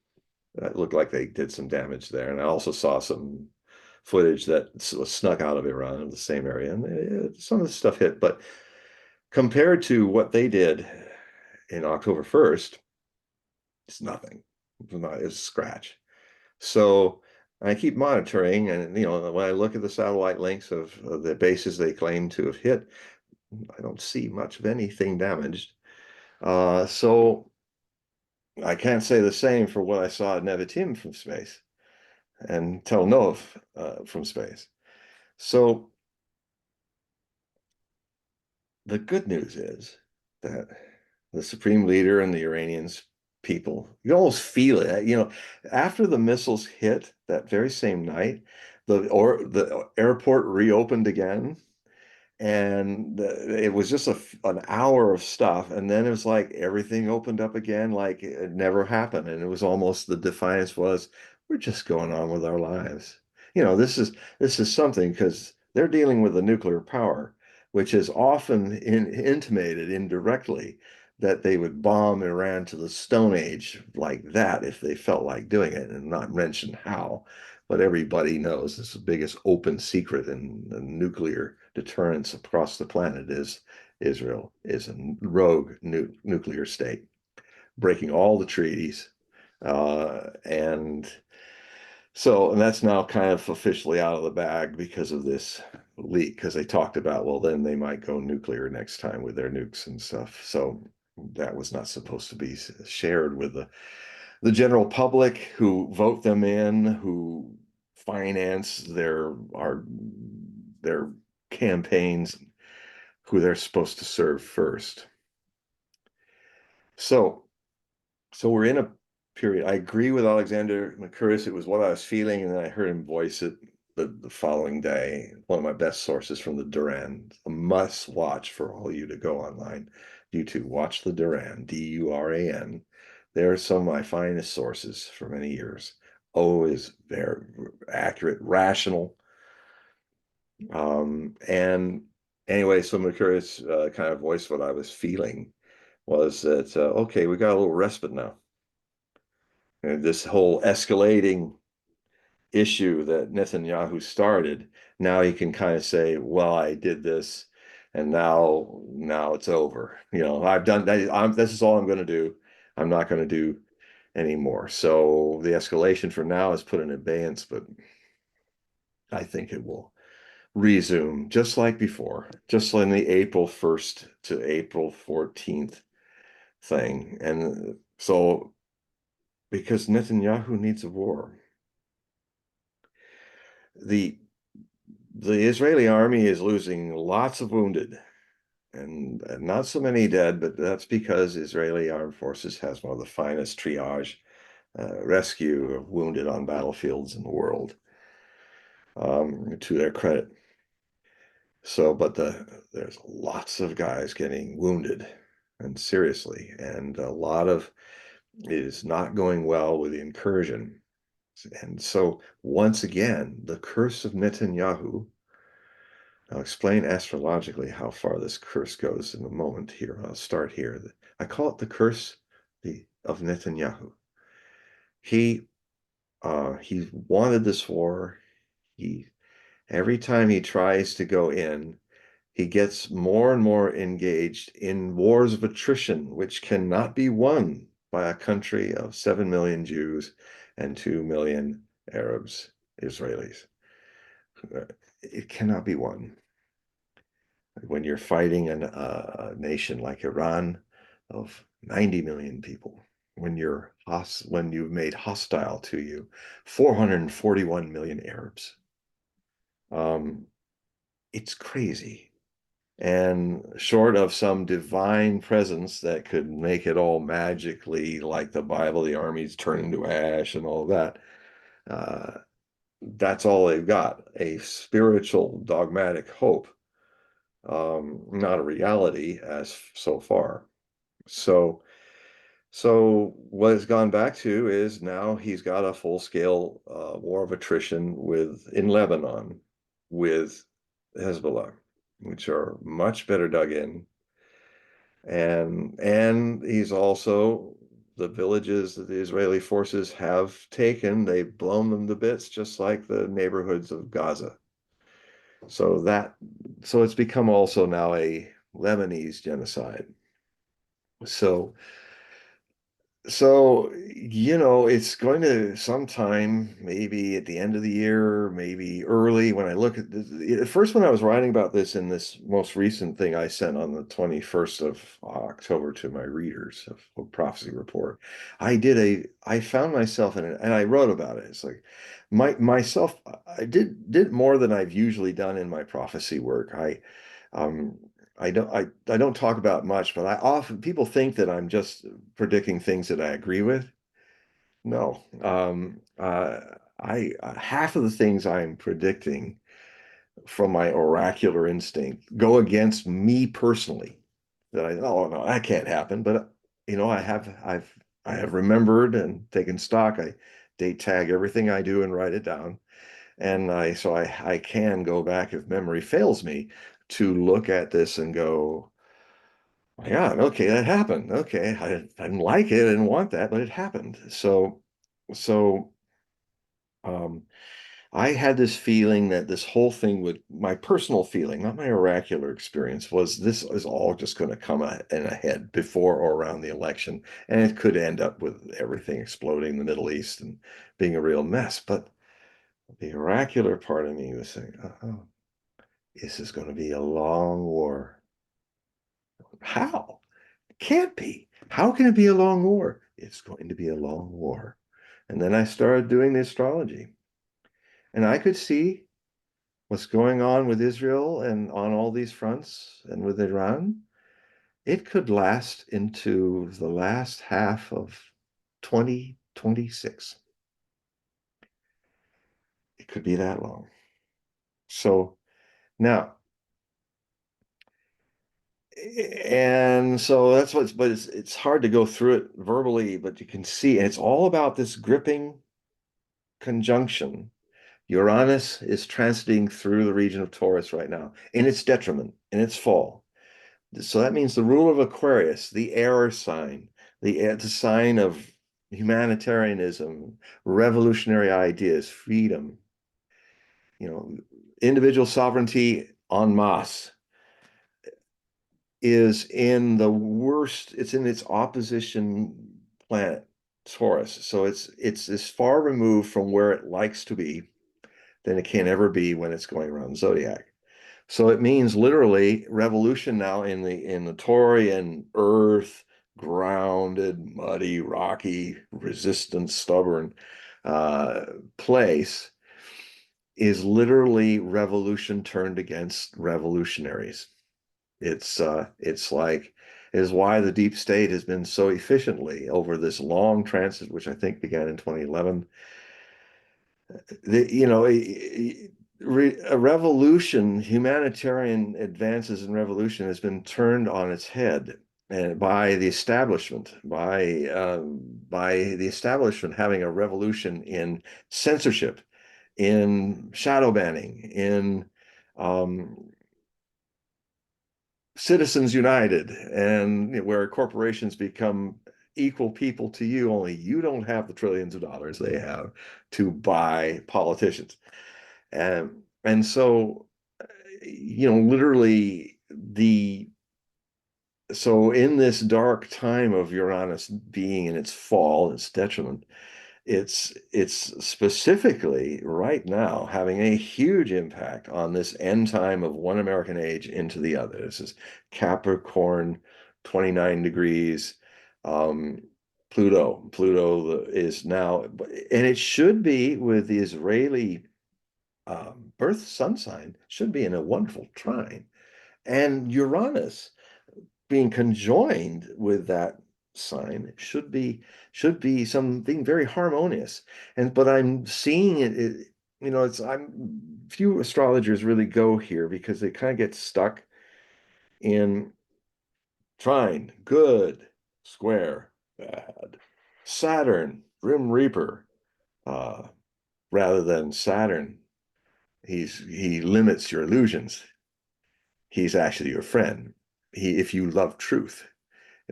It looked like they did some damage there. And I also saw some footage that was snuck out of Iran in the same area, and some of the stuff hit. But compared to what they did in October 1st, it's nothing. It's a scratch. So I keep monitoring, and when I look at the satellite links of the bases they claim to have hit, I don't see much of anything damaged. So I can't say the same for what I saw at Nevatim from space and Tel Nov from space. So the good news is that the supreme leader and the Iranians people, you almost feel it. After the missiles hit that very same night, the airport reopened again, and it was just an hour of stuff, and then it was like everything opened up again like it never happened, and it was almost the defiance was, we're just going on with our lives. This is something, because they're dealing with a nuclear power, which is often intimated indirectly that they would bomb Iran to the Stone Age like that if they felt like doing it, and not mention how. But everybody knows this is the biggest open secret in nuclear deterrence across the planet is Israel is a rogue nuclear state, breaking all the treaties. And that's now kind of officially out of the bag because of this leak, because they talked about, well, then they might go nuclear next time with their nukes and stuff. So that was not supposed to be shared with the general public who vote them in, who finance their campaigns, who they're supposed to serve first. So we're in a period. I agree with Alexander Mercouris. It was what I was feeling, and then I heard him voice it the following day. One of my best sources from the Duran, a must watch for all you to go online. YouTube, watch the Duran, Duran. They're some of my finest sources for many years. Always very accurate, rational. And anyway, so Mercouris kind of voiced what I was feeling was that, okay, we got a little respite now. And this whole escalating issue that Netanyahu started, now he can kind of say, well, I did this and now it's over. I've done that. This is all I'm going to do. I'm not going to do anymore. So the escalation for now is put in abeyance, but I think it will resume just like before, just like in the April 1st to April 14th thing. And so because Netanyahu needs a war. The the Israeli army is losing lots of wounded and not so many dead, but that's because Israeli armed forces has one of the finest triage rescue of wounded on battlefields in the world, to their credit. So, but there's lots of guys getting wounded and seriously, and a lot of it is not going well with the incursion. And so, once again, the curse of Netanyahu. I'll explain astrologically how far this curse goes in a moment here. I'll start here. I call it the curse of Netanyahu. He he wanted this war. He every time he tries to go in, he gets more and more engaged in wars of attrition, which cannot be won by a country of 7 million Jews and 2 million Arabs, Israelis. It cannot be won. When you're fighting a nation like Iran of 90 million people, when you've made hostile to you 441 million Arabs, it's crazy. And short of some divine presence that could make it all magically like the Bible, the armies turning to ash and all that, uh, that's all they've got, a spiritual dogmatic hope, not a reality as so far. So, so what it's gone back to is now he's got a full-scale war of attrition in Lebanon with Hezbollah, which are much better dug in, and he's also the villages that the Israeli forces have taken, they've blown them to bits, just like the neighborhoods of Gaza. So it's become also now a Lebanese genocide. So it's going to sometime, maybe at the end of the year, maybe early. When I look at this, at first, when I was writing about this in this most recent thing I sent on the 21st of October to my readers of Prophecy Report, I found myself in it, and I wrote about it. It's like myself, I did more than I've usually done in my prophecy work. Um, I don't talk about much, but I often people think that I'm just predicting things that I agree with. No, I half of the things I'm predicting from my oracular instinct go against me personally. Oh no, that can't happen. But I have remembered and taken stock. I date tag everything I do and write it down. And I can go back if memory fails me to look at this and go, yeah, okay, that happened. Okay, I didn't like it, I didn't want that, but it happened. So um, I had this feeling that this whole thing my personal feeling, not my oracular experience, was this is all just going to come in ahead before or around the election, and it could end up with everything exploding in the Middle East and being a real mess. But the oracular part of me was saying, oh, this is going to be a long war. How? Can't be. How can it be a long war? It's going to be a long war. And then I started doing the astrology. And I could see what's going on with Israel and on all these fronts and with Iran. It could last into the last half of 2026. It could be that long. So now, and so that's what's, but it's hard to go through it verbally, but you can see, and it's all about this gripping conjunction. Uranus is transiting through the region of Taurus right now in its detriment, in its fall. So that means the ruler of Aquarius, the air sign, the sign of humanitarianism, revolutionary ideas, freedom, individual sovereignty en masse, is in the worst, it's in its opposition planet, Taurus. So it's as far removed from where it likes to be than it can ever be when it's going around the zodiac. So it means literally revolution now in the Taurian earth, grounded, muddy, rocky, resistant, stubborn place is literally revolution turned against revolutionaries. It's like is why the deep state has been so efficiently over this long transit, which I think began in 2011. A revolution, humanitarian advances in revolution has been turned on its head and by the establishment, by the establishment having a revolution in censorship, in shadow banning, in Citizens United, and where corporations become equal people to you, only you don't have the trillions of dollars they have to buy politicians. And so, literally so in this dark time of Uranus being in its fall, its detriment, it's specifically right now having a huge impact on this end time of one American age into the other. This is Capricorn, 29 degrees. Pluto is now, and it should be with the Israeli birth sun sign, should be in a wonderful trine. And Uranus being conjoined with that sign should be something very harmonious. But I'm seeing it's I'm few astrologers really go here because they kind of get stuck in trine, good, square, bad, Saturn, grim reaper, uh, rather than Saturn. He limits your illusions. He's actually your friend. If you love truth.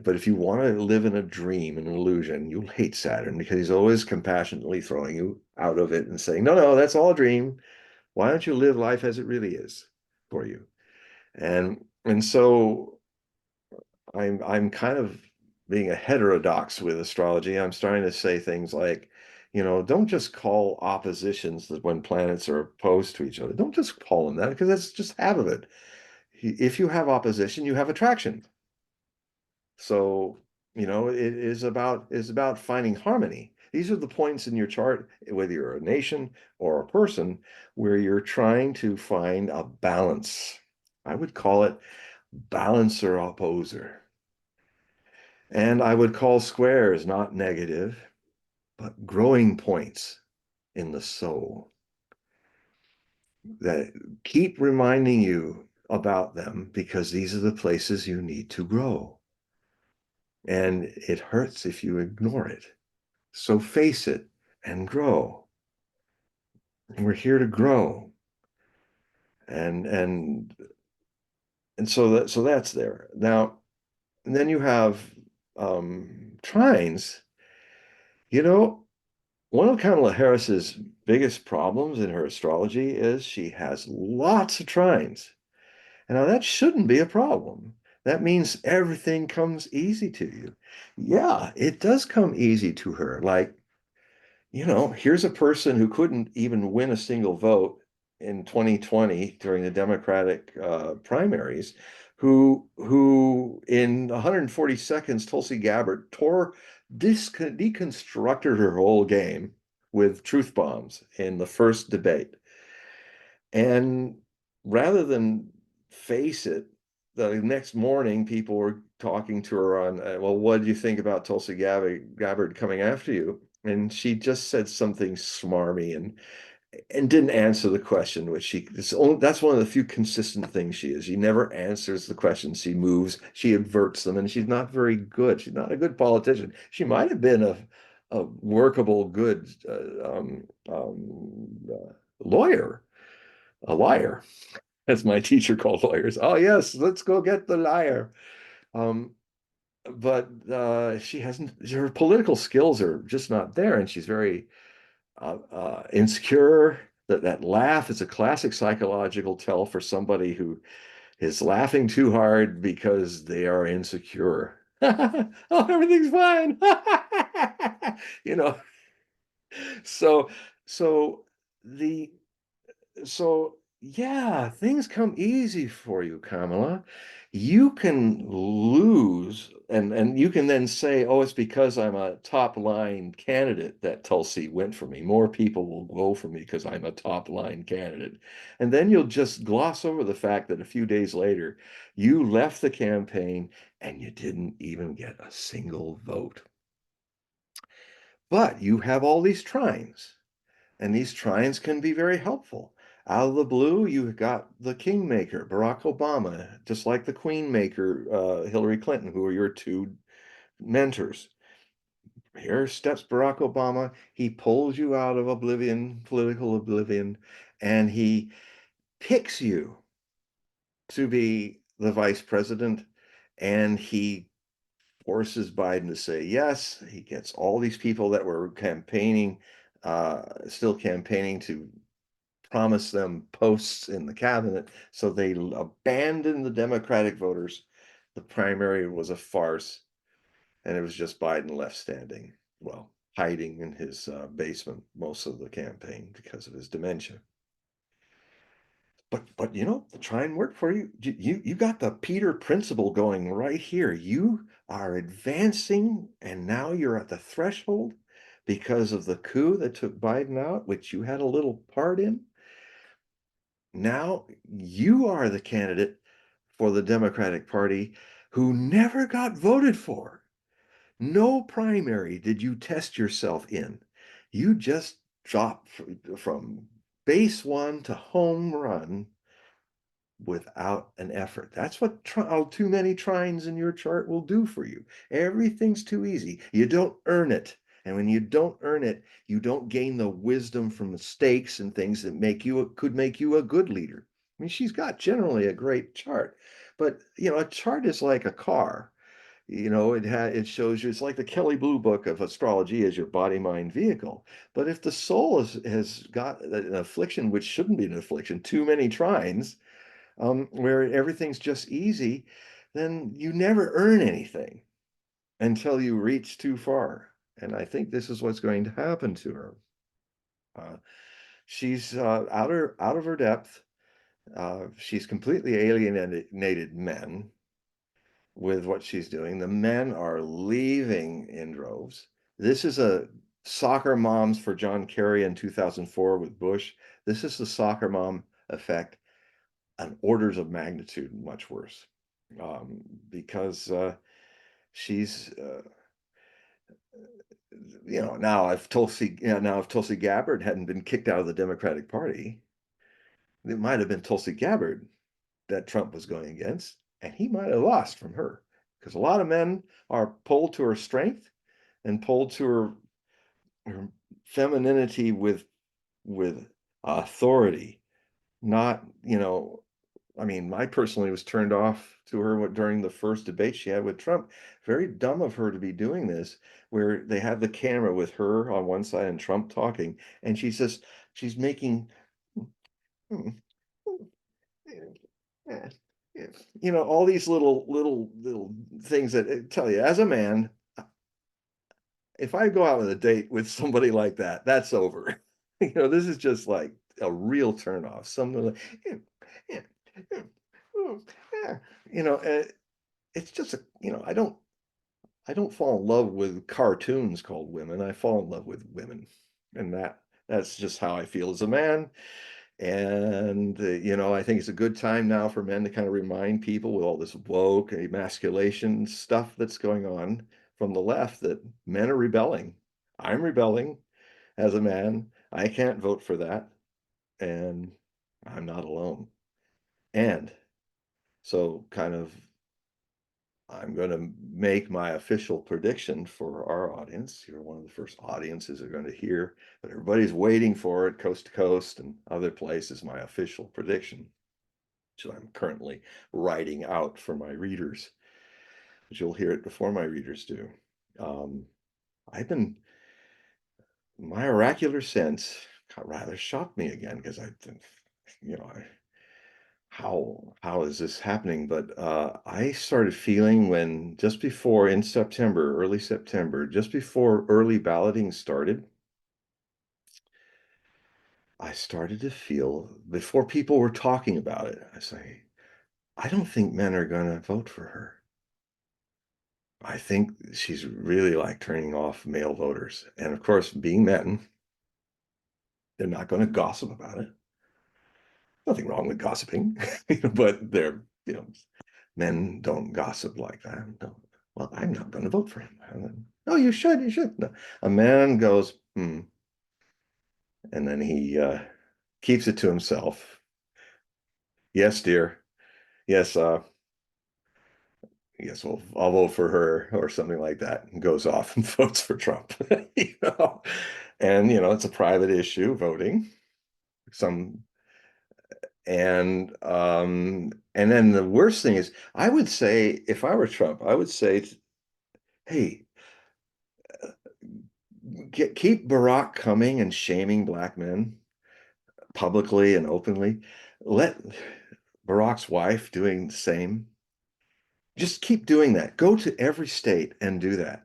But if you want to live in a dream, an illusion, you'll hate Saturn because he's always compassionately throwing you out of it and saying, no, no, that's all a dream. Why don't you live life as it really is for you? And so I'm kind of being a heterodox with astrology. I'm starting to say things like, don't just call oppositions that when planets are opposed to each other. Don't just call them that because that's just half of it. If you have opposition, you have attraction. So, it is about finding harmony. These are the points in your chart, whether you're a nation or a person, where you're trying to find a balance. I would call it balancer opposer. And I would call squares not negative, but growing points in the soul that keep reminding you about them because these are the places you need to grow. And it hurts if you ignore it. So face it and grow. And we're here to grow. And so that's there. Now, and then you have trines. One of Kamala Harris's biggest problems in her astrology is she has lots of trines. And now that shouldn't be a problem. That means everything comes easy to you. Yeah, it does come easy to her. Like, here's a person who couldn't even win a single vote in 2020 during the Democratic primaries, who in 140 seconds, Tulsi Gabbard deconstructed her whole game with truth bombs in the first debate. And rather than face it, the next morning people were talking to her on, well, what do you think about Tulsi Gabbard coming after you? And she just said something smarmy and didn't answer the question, which that's one of the few consistent things she is. She never answers the questions. She moves, she averts them, and she's not very good. She's not a good politician. She might have been a workable, good lawyer, a liar, as my teacher called lawyers. Oh yes, let's go get the liar. Um, but she hasn't. Her political skills are just not there, and she's very insecure. That laugh is a classic psychological tell for somebody who is laughing too hard because they are insecure. Oh, everything's fine. You know, so so the so yeah, things come easy for you, Kamala. You can lose, and you can then say, "Oh, it's because I'm a top line candidate that Tulsi went for me. More people will go for me because I'm a top line candidate." And then you'll just gloss over the fact that a few days later, you left the campaign and you didn't even get a single vote. But you have all these trines. And these trines can be very helpful. Out of the blue, you've got the kingmaker, Barack Obama, just like the queenmaker, Hillary Clinton, who are your two mentors. Here steps Barack Obama. He pulls you out of oblivion, political oblivion, and he picks you to be the vice president. And he forces Biden to say yes. He gets all these people that were campaigning, still campaigning, to promise them posts in the cabinet. So they abandoned the Democratic voters. The primary was a farce, and it was just Biden left standing, well, hiding in his basement most of the campaign because of his dementia. But the try and work for you. You got the Peter principle going right here. You are advancing, and now you're at the threshold because of the coup that took Biden out, which you had a little part in. Now you are the candidate for the Democratic Party who never got voted for. No primary did you test yourself in. You just dropped from base one to home run without an effort. That's what too many trines in your chart will do for you. Everything's too easy. You don't earn it. And when you don't earn it, you don't gain the wisdom from mistakes and things that could make you a good leader. I mean, she's got generally a great chart, but a chart is like a car. It shows you, it's like the Kelly Blue Book of astrology as your body mind vehicle. But if the soul has got an affliction which shouldn't be an affliction, too many trines, where everything's just easy, then you never earn anything until you reach too far. And I think this is what's going to happen to her. Uh, she's out of her depth. She's completely alienated men with what she's doing. The men are leaving in droves. This is a soccer moms for John Kerry in 2004 with Bush. This is the soccer mom effect, an orders of magnitude much worse, because she's now if Tulsi Gabbard hadn't been kicked out of the Democratic Party, it might have been Tulsi Gabbard that Trump was going against, and he might have lost from her, because a lot of men are pulled to her strength and pulled to her femininity with authority, not I mean, I personally was turned off to her during the first debate she had with Trump. Very dumb of her to be doing this, where they have the camera with her on one side and Trump talking, and she's making, all these little things that tell you, as a man, if I go out on a date with somebody like that, that's over. This is just like a real turnoff. Something like, yeah, yeah, yeah, you know, it's just I don't fall in love with cartoons called women. I fall in love with women, and that's just how I feel as a man. And I think it's a good time now for men to kind of remind people with all this woke emasculation stuff that's going on from the left that men are rebelling. I'm rebelling as a man. I can't vote for that, and I'm not alone. And so, kind of, I'm going to make my official prediction for our audience. You're one of the first audiences are going to hear, but everybody's waiting for it, coast to coast and other places. My official prediction, which I'm currently writing out for my readers, but you'll hear it before my readers do. Um, I've been, my oracular sense rather shocked me again because I think, you know, I, how is this happening? But I started feeling when just before in September, early September, just before early balloting started, I started to feel before people were talking about it, I say, I don't think men are going to vote for her. I think she's really like turning off male voters. And of course, being men, they're not going to gossip about it. Nothing wrong with gossiping, but they're, men don't gossip like that. No. Well, I'm not going to vote for him. No, you should. You should. No. A man goes, hmm, and then he keeps it to himself. Yes, dear. Yes, yes, well, I'll vote for her or something like that, and goes off and votes for Trump. you know, and it's a private issue, voting. Some and then the worst thing is, I would say, if I were Trump, I would say, hey, keep Barack coming and shaming black men publicly and openly. Let Barack's wife doing the same. Just keep doing that. Go to every state and do that.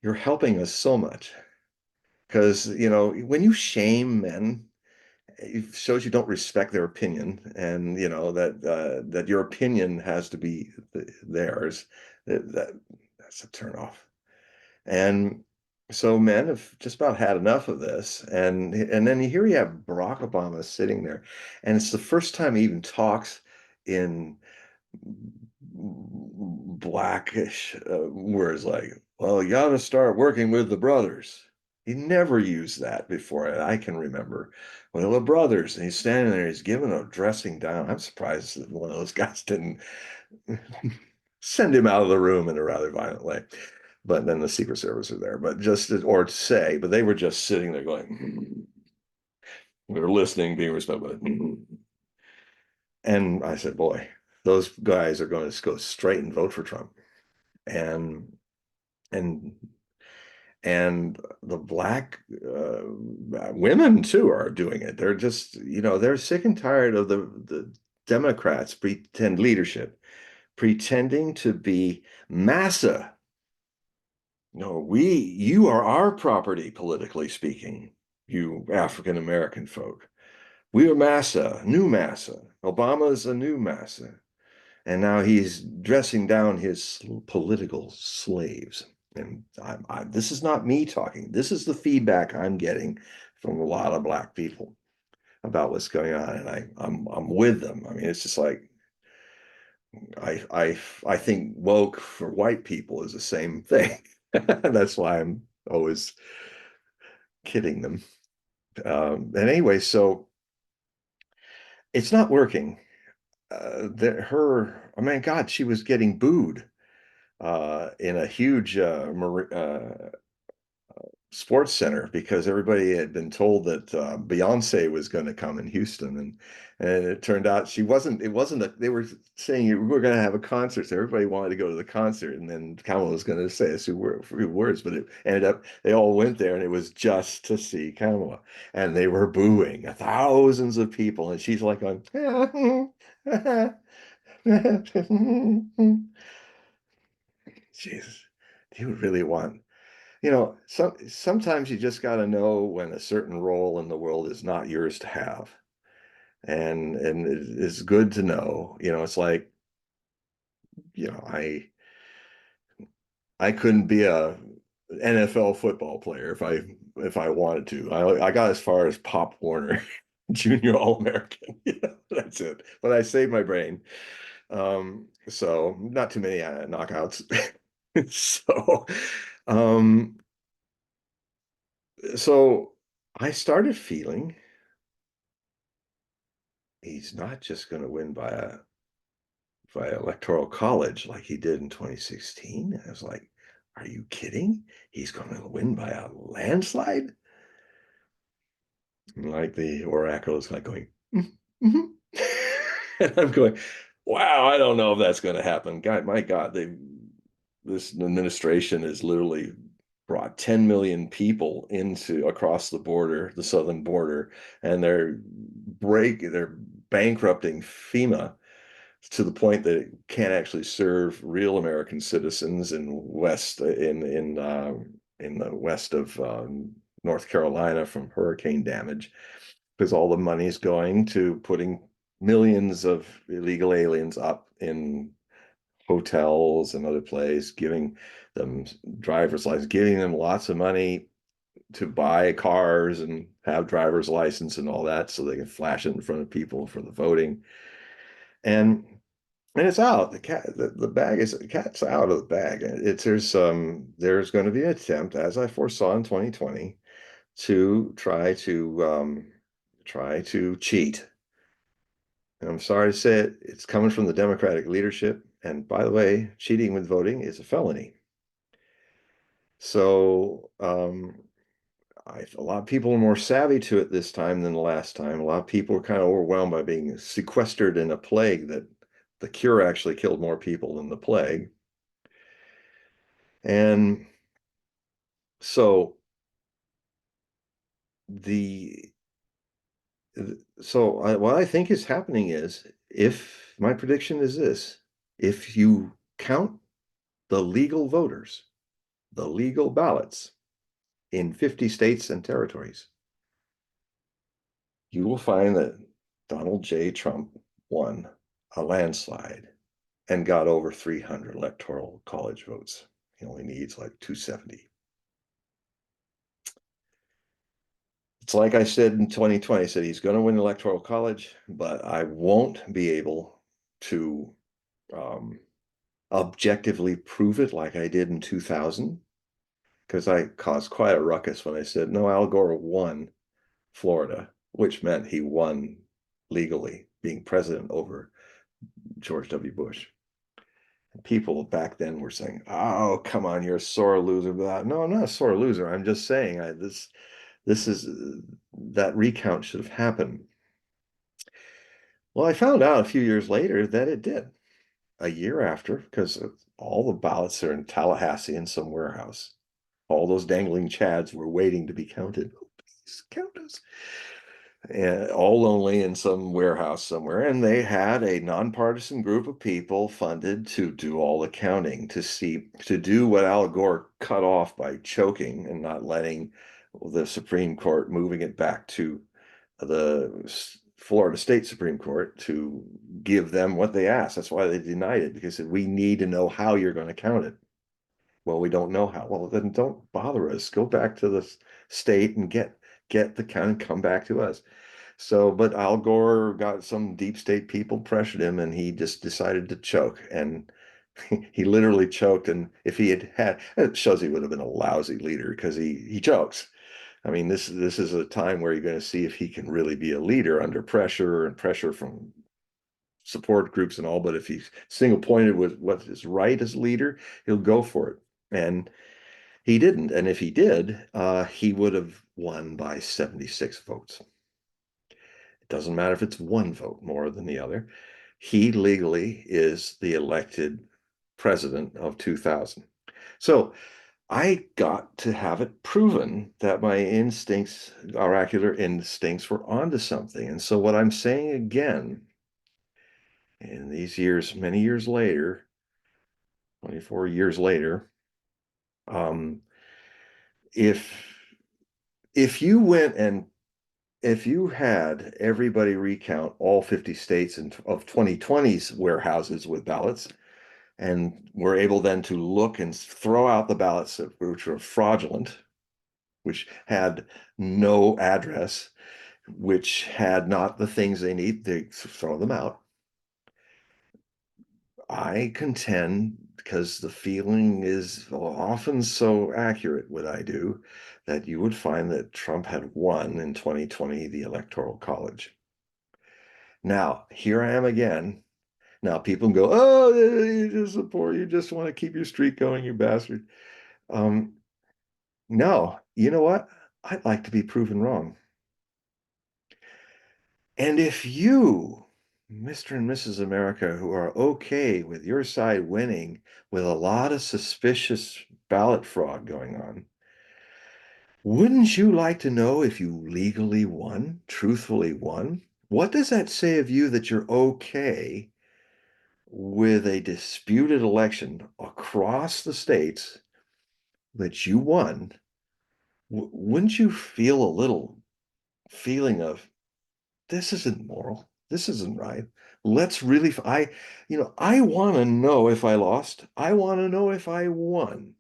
You're helping us so much because, when you shame men, it shows you don't respect their opinion, and that your opinion has to be theirs. That's a turnoff. And so men have just about had enough of this. And then here you have Barack Obama sitting there, and it's the first time he even talks in blackish words like, well, you got to start working with the brothers. He never used that before, and I can remember. Well, the brothers, and he's standing there, he's giving a dressing down. I'm surprised that one of those guys didn't send him out of the room in a rather violent way. But then the Secret Service are there, but or to say, but they were just sitting there going, they were listening, being respectful. And I said, boy, those guys are going to go straight and vote for Trump. And and and the black women too are doing it. They're just, they're sick and tired of the Democrats pretend leadership, pretending to be massa. No, you are our property, politically speaking, you African American folk. We are massa, new massa. Obama is a new massa. And now he's dressing down his political slaves. And this is not me talking. This is the feedback I'm getting from a lot of black people about what's going on, and I'm with them. I mean, it's just like I think woke for white people is the same thing. That's why I'm always kidding them. And anyway, so it's not working. I mean, God, she was getting booed in a huge sports center because everybody had been told that Beyonce was going to come in Houston, and it turned out she wasn't. It wasn't they were saying we're going to have a concert, so everybody wanted to go to the concert, and then Kamala was going to say a few words, but it ended up they all went there, and it was just to see Kamala, and they were booing thousands of people, and she's like on. Jesus, do you really want sometimes you just got to know when a certain role in the world is not yours to have, and it's good to know. It's like you know, I couldn't be a NFL football player if I wanted to. I got as far as Pop Warner, Junior All-American. That's it. But I saved my brain. So not too many knockouts. So, um, so I started feeling he's not just going to win by electoral college like he did in 2016. I was like, are you kidding? He's going to win by a landslide? And like the oracle is like going, mm-hmm. And I'm going, wow, I don't know if that's going to happen. God, my God, this administration has literally brought 10 million people into across the border, the southern border, and they're bankrupting FEMA to the point that it can't actually serve real American citizens in the west of North Carolina from hurricane damage, because all the money is going to putting millions of illegal aliens up in hotels and other places, giving them driver's license, giving them lots of money to buy cars and have driver's license and all that so they can flash it in front of people for the voting. And it's out. The bag is the cat's out of the bag. There's going to be an attempt, as I foresaw in 2020, to try to cheat. And I'm sorry to say it, it's coming from the Democratic leadership. And by the way, cheating with voting is a felony. So a lot of people are more savvy to it this time than the last time. A lot of people are kind of overwhelmed by being sequestered in a plague that the cure actually killed more people than the plague. And so the what I think is happening is, if my prediction is this, if you count the legal voters, the legal ballots in 50 states and territories, you will find that Donald J. Trump won a landslide and got over 300 electoral college votes. He only needs like 270. It's like I said in 2020, I said he's going to win the electoral college, but I won't be able to um, objectively prove it like I did in 2000, because I caused quite a ruckus when I said, no, Al Gore won Florida, which meant he won legally being president over George W. Bush. And people back then were saying, oh, come on, you're a sore loser. No, I'm not a sore loser. I'm just saying this is that recount should have happened. Well, I found out a few years later that it did. A year after, because all the ballots are in Tallahassee in some warehouse. All those dangling chads were waiting to be counted. Oh, please count us. And all lonely in some warehouse somewhere. And they had a nonpartisan group of people funded to do all the counting, to do what Al Gore cut off by choking and not letting the Supreme Court, moving it back to the Florida State Supreme Court to give them what they asked. That's why they denied it, because we need to know how you're going to count it. Well, we don't know how. Well, then don't bother us. Go back to the state and get the count and come back to us. So, but Al Gore got some deep state people pressured him, and he just decided to choke. And he literally choked. And if he had, it shows he would have been a lousy leader, because he chokes. I mean, this is a time where you're going to see if he can really be a leader under pressure, and pressure from support groups and all. But if he's single pointed with what is right as a leader, he'll go for it. And he didn't. And if he did, he would have won by 76 votes. It doesn't matter if it's one vote more than the other. He legally is the elected president of 2000. So I got to have it proven that my instincts, oracular instincts, were onto something. And so what I'm saying again, in these years, many years later, 24 years later, um, if you went and if you had everybody recount all 50 states of 2020's warehouses with ballots, and were able then to look and throw out the ballots which were fraudulent, which had no address, which had not the things they need, they throw them out. I contend, because the feeling is often so accurate, what I do, that you would find that Trump had won in 2020 the Electoral College. Now, here I am again. Now, people go, oh, you just support, you just want to keep your streak going, you bastard. Um, no, you know what? I'd like to be proven wrong. And if you, Mr. and Mrs. America, who are okay with your side winning with a lot of suspicious ballot fraud going on, wouldn't you like to know if you legally won, truthfully won? What does that say of you that you're okay with a disputed election across the states that you won? Wouldn't you feel a little feeling of, this isn't moral. This isn't right. Let's really, I want to know if I lost. I want to know if I won.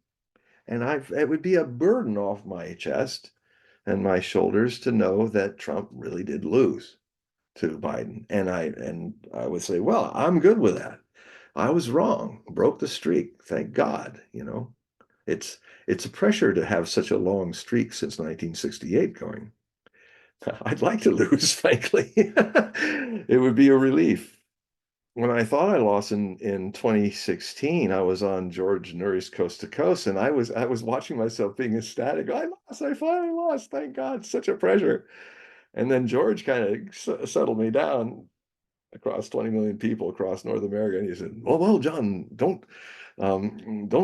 And it would be a burden off my chest and my shoulders to know that Trump really did lose to Biden. And I would say, well, I'm good with that. I was wrong, broke the streak. Thank God, It's it's a pressure to have such a long streak since 1968 going. I'd like to lose, frankly. It would be a relief. When I thought I lost in 2016, I was on George Noory's Coast to Coast, and I was watching myself being ecstatic. I lost, I finally lost. Thank God, such a pressure. And then George kind of settled me down across 20 million people across North America. And he said, well, John, don't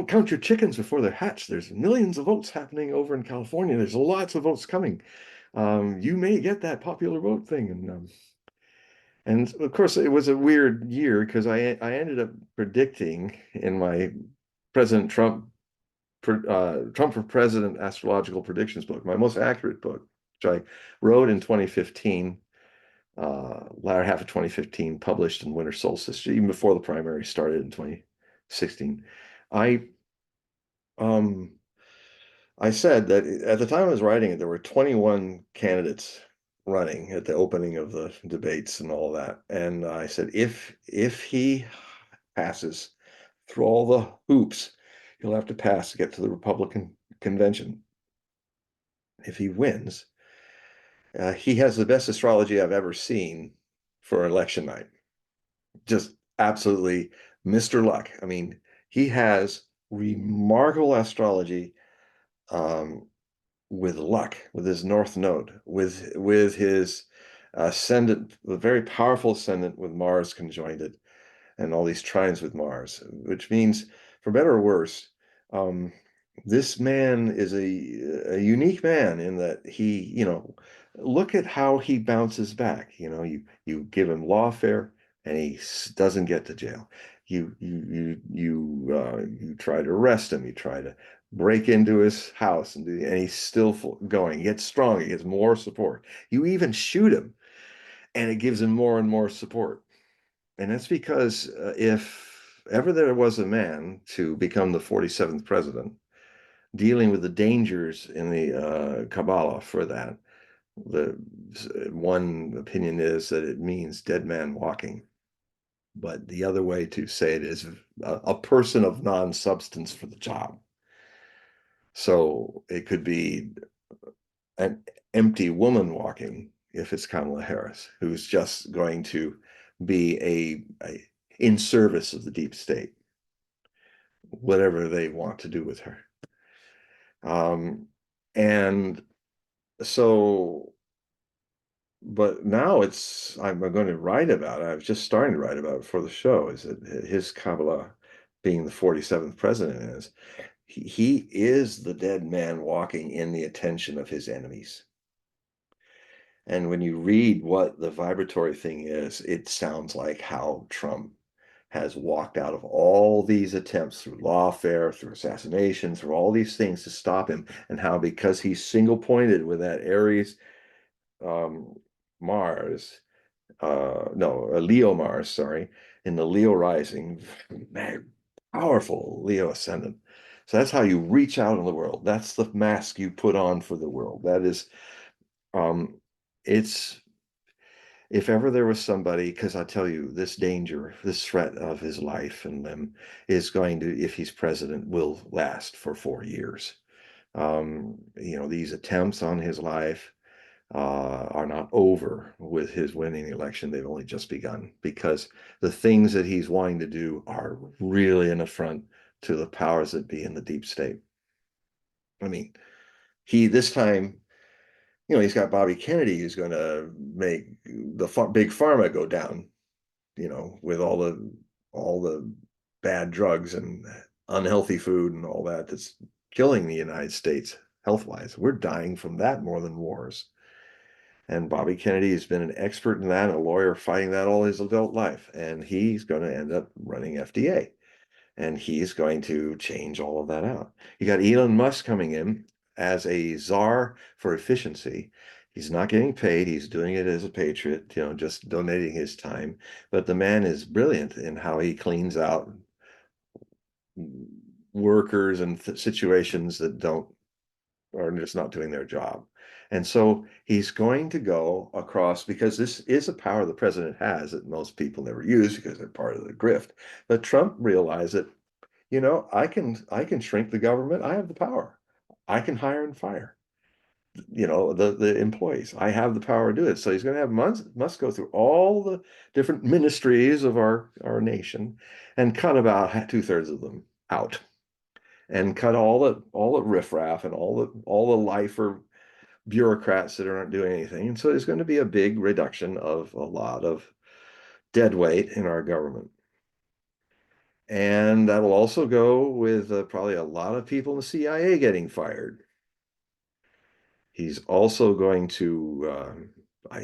count your chickens before they're hatched. There's millions of votes happening over in California. There's lots of votes coming. You may get that popular vote thing. And of course, it was a weird year because I ended up predicting in my President Trump Trump for President Astrological Predictions book, my most accurate book, which I wrote in 2015, latter half of 2015, published in winter solstice, even before the primary started in 2016. I um I said that at the time I was writing it, there were 21 candidates running at the opening of the debates and all that. And I said, if he passes through all the hoops he'll have to pass to get to the Republican convention. If he wins, he has the best astrology I've ever seen for election night. Just absolutely Mr. Luck. I mean, he has remarkable astrology. With luck, with his North Node, with his ascendant, the very powerful ascendant with Mars conjoined, and all these trines with Mars, which means, for better or worse, um, this man is a unique man in that look at how he bounces back. You give him lawfare and he doesn't get to jail. You try to arrest him. You try to break into his house and he's still going. He gets stronger. He gets more support. You even shoot him, and it gives him more and more support. And that's because if ever there was a man to become the 47th president, dealing with the dangers in the Kabbalah for that, the one opinion is that it means dead man walking. But the other way to say it is a person of non-substance for the job. So it could be an empty woman walking if it's Kamala Harris, who's just going to be in service of the deep state, whatever they want to do with her. And so, but now I'm going to write about it. I was just starting to write about it for the show, is that his Kabbalah being the 47th president he is the dead man walking in the attention of his enemies. And when you read what the vibratory thing is, it sounds like how Trump has walked out of all these attempts through lawfare, through assassination, through all these things to stop him, and how because he's single-pointed with that Aries Mars, no, Leo Mars, sorry, in the Leo rising, powerful Leo ascendant. So that's how you reach out in the world. That's the mask you put on for the world. That is, um, it's if ever there was somebody, because I tell you, this danger, this threat of his life and limb is going to, if he's president, will last for 4 years. These attempts on his life are not over with his winning the election. They've only just begun because the things that he's wanting to do are really an affront to the powers that be in the deep state. I mean, this time, he's got Bobby Kennedy who's going to make the big pharma go down, with all the bad drugs and unhealthy food and all that that's killing the United States health-wise. We're dying from that more than wars. And Bobby Kennedy has been an expert in that, a lawyer fighting that all his adult life. And he's going to end up running FDA. And he's going to change all of that out. You got Elon Musk coming in as a czar for efficiency. He's not getting paid. He's doing it as a patriot, just donating his time. But the man is brilliant in how he cleans out workers and situations that don't are just not doing their job. And so he's going to go across because this is a power the president has that most people never use because they're part of the grift. But Trump realized that, I can shrink the government. I have the power. I can hire and fire, the employees. I have the power to do it. So he's going to have must go through all the different ministries of our nation and cut about 2/3 of them out and cut all the riffraff and all the lifer bureaucrats that aren't doing anything. And so there's going to be a big reduction of a lot of dead weight in our government. And that will also go with probably a lot of people in the CIA getting fired. He's also going to,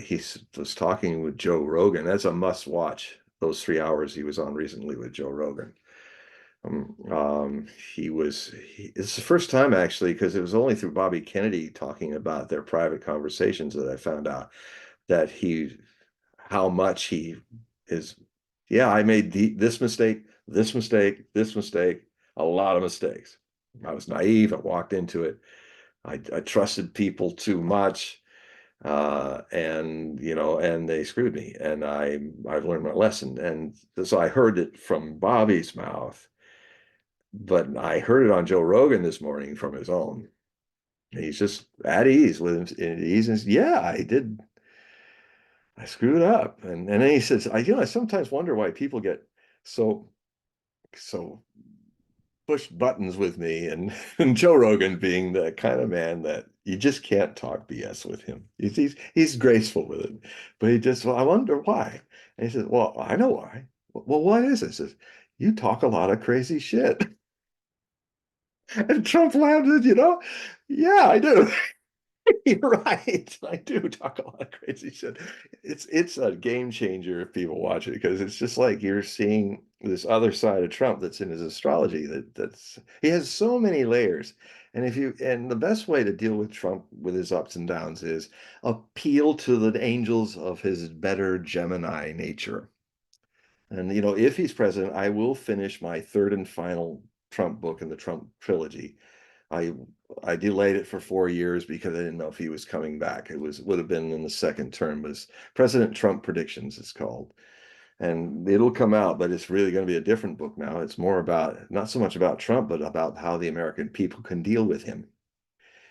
he was talking with Joe Rogan. That's a must watch, those 3 hours he was on recently with Joe Rogan. It's the first time actually, because it was only through Bobby Kennedy talking about their private conversations that I found out that how much he is. Yeah, I made this mistake, this mistake, this mistake, a lot of mistakes. I was naive. I walked into it. I trusted people too much, and they screwed me. And I've learned my lesson. And so I heard it from Bobby's mouth, but I heard it on Joe Rogan this morning from his own. He's just at ease with him. At ease, and yeah, I did. I screwed up. And then he says, I sometimes wonder why people get so push buttons with me, and Joe Rogan being the kind of man that you just can't talk BS with him. He's graceful with it, but well, I wonder why. And he says, well, I know why. Well, what is it? He says, you talk a lot of crazy shit. And Trump laughed, yeah, I do. You're right. I do talk a lot of crazy shit. It's a game changer if people watch it because it's just like you're seeing this other side of Trump that's in his astrology that's he has so many layers. And the best way to deal with Trump with his ups and downs is appeal to the angels of his better Gemini nature. And if he's president, I will finish my third and final Trump book in the Trump trilogy. I I delayed it for 4 years because I didn't know if he was coming back. Would have been in the second term. Was President Trump Predictions, it's called. And it'll come out, but it's really going to be a different book now. It's more about not so much about Trump, but about how the American people can deal with him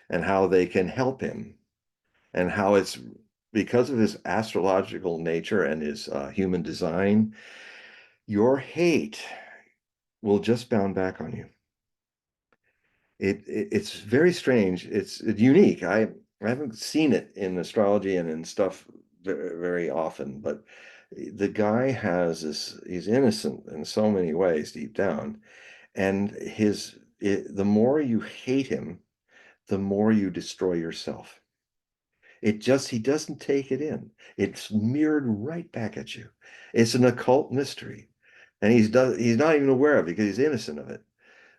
and how they can help him and how it's because of his astrological nature and his human design, your hate will just bound back on you. It's very strange. It's unique. I haven't seen it in astrology and in stuff very, very often, but the guy has this, he's innocent in so many ways deep down. And the more you hate him, the more you destroy yourself. He doesn't take it in. It's mirrored right back at you. It's an occult mystery. And he's not even aware of it because he's innocent of it.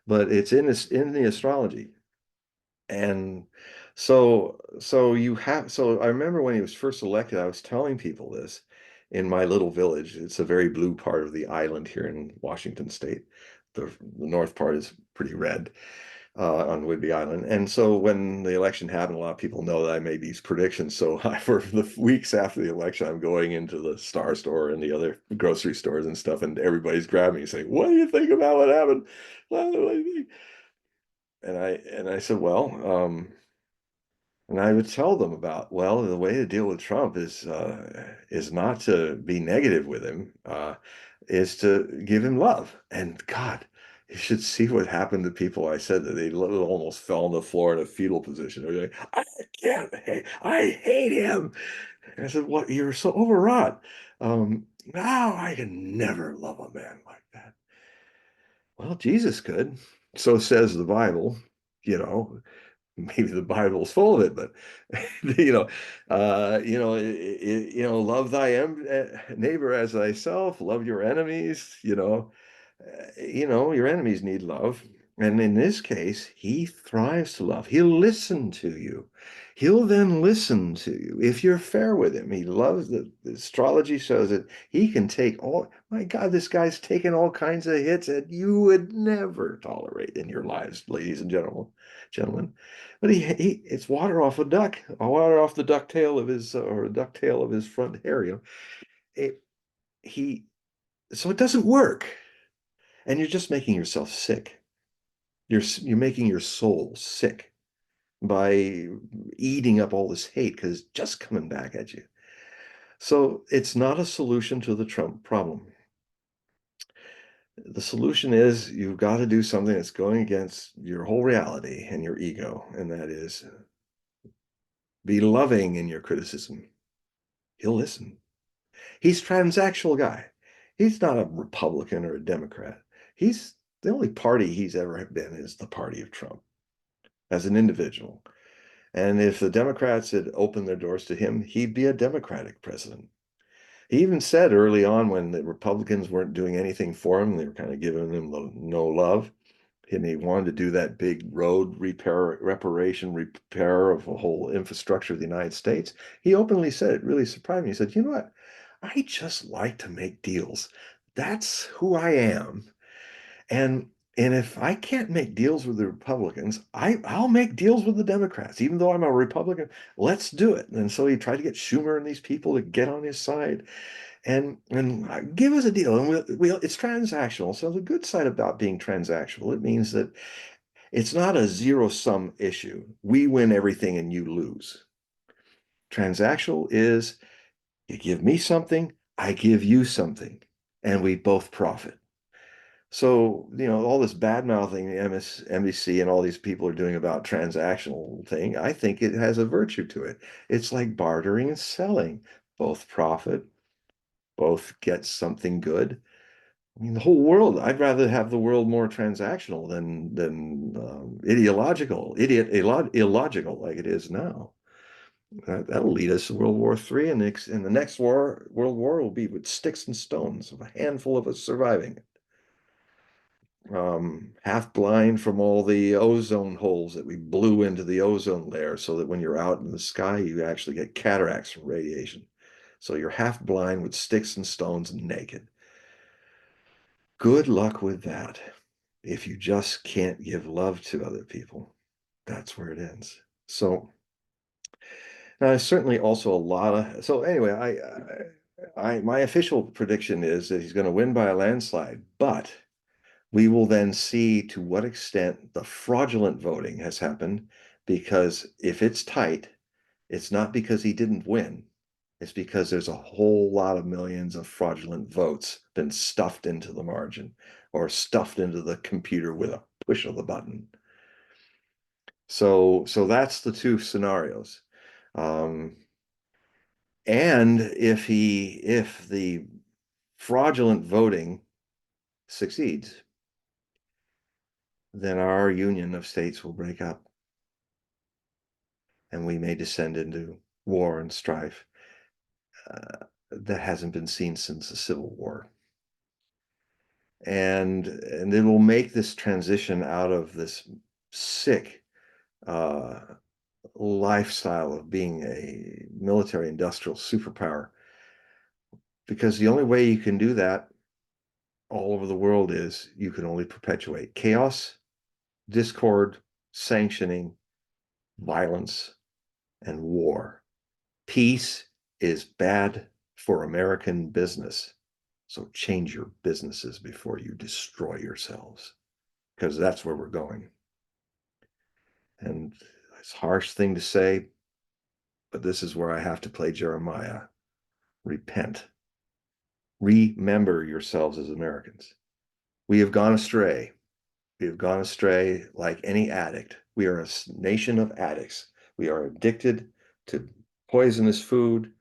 But it's in the astrology. And so I remember when he was first elected, I was telling people this in my little village. It's a very blue part of the island here in Washington State. the north part is pretty red on Whidbey Island. And so when the election happened, a lot of people know that I made these predictions. So for the weeks after the election, I'm going into the Star Store and the other grocery stores and stuff, and everybody's grabbing me saying, "What do you think about what happened?" And I said, well, and I would tell them about, well, the way to deal with Trump is not to be negative with him, is to give him love. And God, you should see what happened to people. I said that they almost fell on the floor in a fetal position. They're like, I can't, I hate him. And I said, what? You're so overwrought. Now I can never love a man like that. Well, Jesus could. So says the Bible, you know. Maybe the Bible's full of it, but love thy neighbor as thyself, love your enemies, your enemies need love. And in this case, he thrives to love. He'll listen to you. He'll then listen to you if you're fair with him. He loves the astrology shows that he can take my God, this guy's taken all kinds of hits that you would never tolerate in your lives, ladies and gentlemen. But it's water off a duck, water off the ducktail of his or a ducktail of his front hair, It, he so it doesn't work. And you're just making yourself sick. You're making your soul sick by eating up all this hate because it's just coming back at you. So it's not a solution to the Trump problem. The solution is you've got to do something that's going against your whole reality and your ego, and that is be loving in your criticism. He'll listen. He's a transactional guy. He's not a Republican or a Democrat. He's the only party he's ever been is the party of Trump as an individual. And if the Democrats had opened their doors to him, he'd be a Democratic president. He even said early on when the Republicans weren't doing anything for him, they were kind of giving him no love, and he wanted to do that big road repair of the whole infrastructure of the United States. He openly said, it really surprised me. He said, you know what? I just like to make deals. That's who I am. And if I can't make deals with the Republicans, I'll make deals with the Democrats, even though I'm a Republican. Let's do it. And so he tried to get Schumer and these people to get on his side and give us a deal. And it's transactional. So the good side about being transactional, it means that it's not a zero-sum issue. We win everything and you lose. Transactional is you give me something, I give you something, and we both profit. So, all this bad mouthing MSNBC and all these people are doing about transactional thing, I think it has a virtue to it. It's like bartering and selling. Both profit, both get something good. I mean, the whole world, I'd rather have the world more transactional than illogical like it is now. That'll lead us to World War III, and the next World War will be with sticks and stones, of a handful of us surviving. Half blind from all the ozone holes that we blew into the ozone layer so that when you're out in the sky, you actually get cataracts from radiation. So you're half blind with sticks and stones and naked. Good luck with that. If you just can't give love to other people, that's where it ends. So now there's certainly also a lot of, so anyway, my official prediction is that he's going to win by a landslide, but we will then see to what extent the fraudulent voting has happened, because if it's tight, it's not because he didn't win. It's because there's a whole lot of millions of fraudulent votes been stuffed into the margin or stuffed into the computer with a push of the button. So that's the two scenarios. And if the fraudulent voting succeeds, then our union of states will break up and we may descend into war and strife that hasn't been seen since the Civil War. And it will make this transition out of this sick lifestyle of being a military industrial superpower, because the only way you can do that all over the world is you can only perpetuate chaos, discord, sanctioning, violence, and war. Peace is bad for American business. So change your businesses before you destroy yourselves, because that's where we're going. And it's a harsh thing to say, but this is where I have to play Jeremiah. Repent. Remember yourselves as Americans. We have gone astray. We have gone astray like any addict. We are a nation of addicts. We are addicted to poisonous food,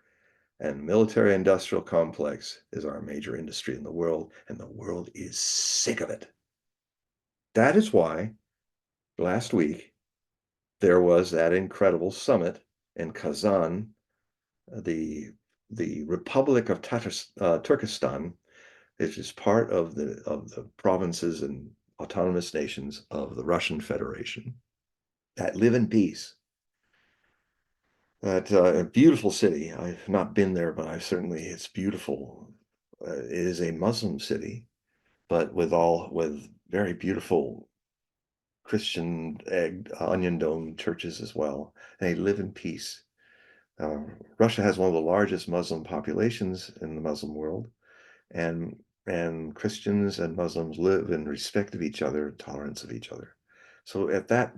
and military industrial complex is our major industry in the world, and the world is sick of it. That is why last week there was that incredible summit in Kazan, the Republic of Turkestan, which is part of the provinces and autonomous nations of the Russian Federation that live in peace. That a beautiful city. I've not been there, but it's beautiful. It is a Muslim city, but with very beautiful Christian egg onion dome churches as well. They live in peace. Russia has one of the largest Muslim populations in the Muslim world, and Christians and Muslims live in respect of each other, tolerance of each other. So at that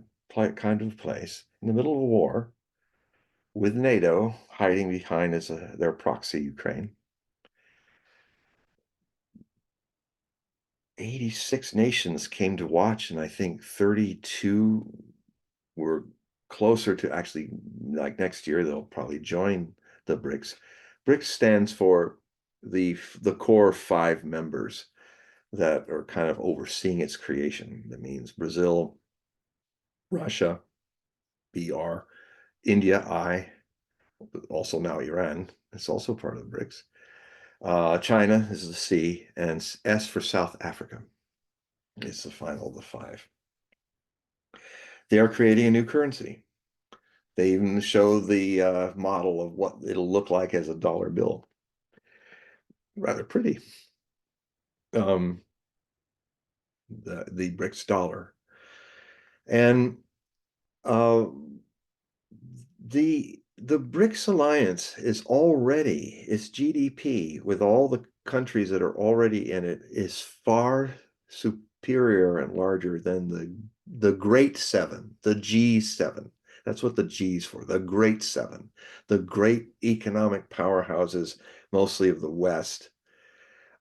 kind of place, in the middle of a war, with NATO hiding behind as their proxy Ukraine, 86 nations came to watch, and I think 32 were closer to actually, like next year, they'll probably join the BRICS. BRICS stands for the core 5 members that are kind of overseeing its creation. That means Brazil, Russia, BR, India, also now Iran. It's also part of the BRICS. China is the C, and S for South Africa. It's the final of the 5. They are creating a new currency. They even show the model of what it'll look like as a dollar bill. Rather pretty. The BRICS dollar. And the BRICS alliance is already, its GDP with all the countries that are already in it is far superior and larger than the Great Seven, the G7. That's what the G's for, the Great Seven, the great economic powerhouses, mostly of the West.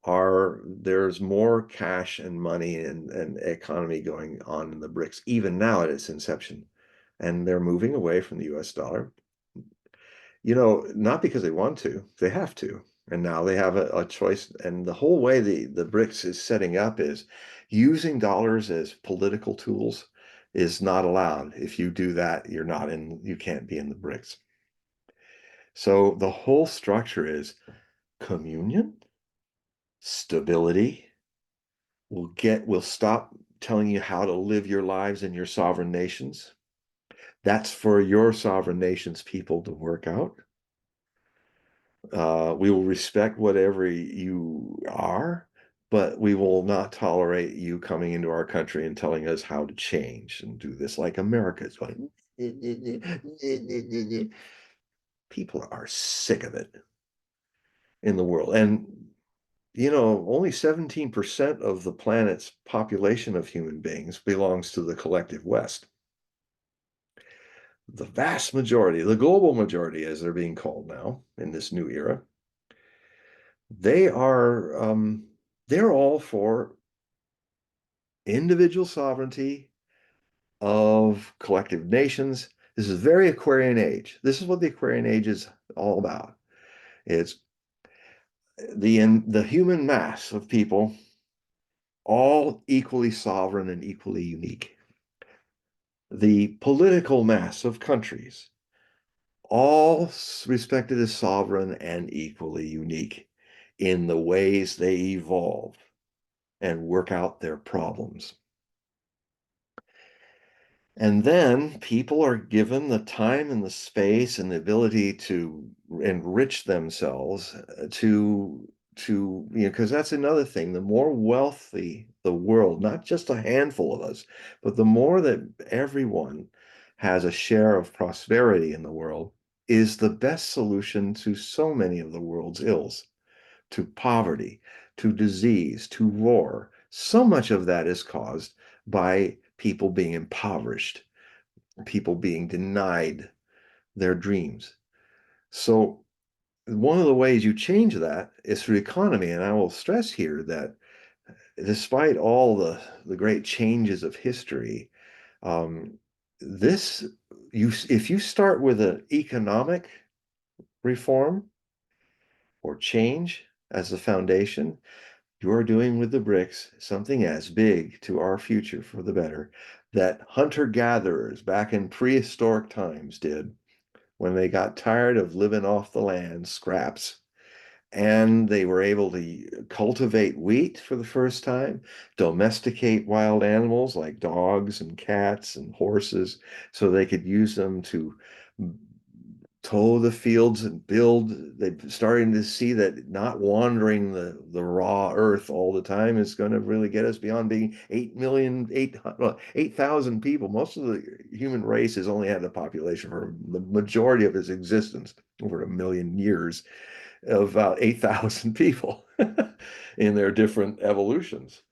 There's more cash and money and economy going on in the BRICS, even now at its inception. And they're moving away from the US dollar. Not because they want to, they have to. And now they have a choice. And the whole way the BRICS is setting up is using dollars as political tools is not allowed. If you do that, you can't be in the BRICS. So the whole structure is communion, stability. We'll stop telling you how to live your lives in your sovereign nations. That's for your sovereign nations people to work out. We will respect whatever you are, but we will not tolerate you coming into our country and telling us how to change and do this like America is going. People are sick of it in the world. And, only 17% of the planet's population of human beings belongs to the collective West. The vast majority, the global majority, as they're being called now in this new era, they're all for individual sovereignty of collective nations. This is very Aquarian age. This is what the Aquarian age is all about. It's the human mass of people, all equally sovereign and equally unique. The political mass of countries, all respected as sovereign and equally unique in the ways they evolve and work out their problems. And then people are given the time and the space and the ability to enrich themselves to because that's another thing. The more wealthy the world, not just a handful of us, but the more that everyone has a share of prosperity in the world, is the best solution to so many of the world's ills, to poverty, to disease, to war. So much of that is caused by people being impoverished, people being denied their dreams. So one of the ways you change that is through economy. And I will stress here that despite all the great changes of history, um, this if you start with an economic reform or change as the foundation, you are doing with the bricks something as big to our future for the better that hunter-gatherers back in prehistoric times did when they got tired of living off the land scraps, and they were able to cultivate wheat for the first time, domesticate wild animals like dogs and cats and horses, so they could use them to tow the fields and build. They're starting to see that not wandering the raw earth all the time is going to really get us beyond being 8,000 people. Most of the human race has only had a population for the majority of its existence, over 1,000,000 years, of about 8,000 people in their different evolutions.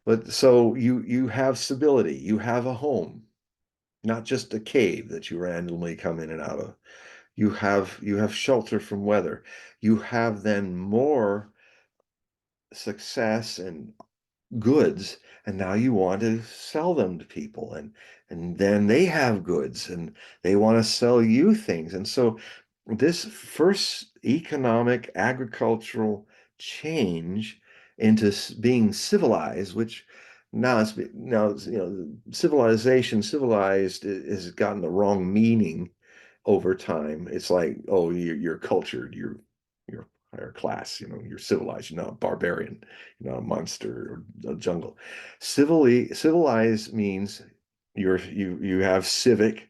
But so you have stability, you have a home, not just a cave that you randomly come in and out of. You have shelter from weather. You have then more success and goods, and now you want to sell them to people, and then they have goods and they want to sell you things. And so this first economic agricultural change into being civilized, which civilization, civilized has gotten the wrong meaning over time. It's like, oh, you're cultured, you're higher class, you're civilized, you're not a barbarian, you're not a monster or a jungle. Civilized means you have civic,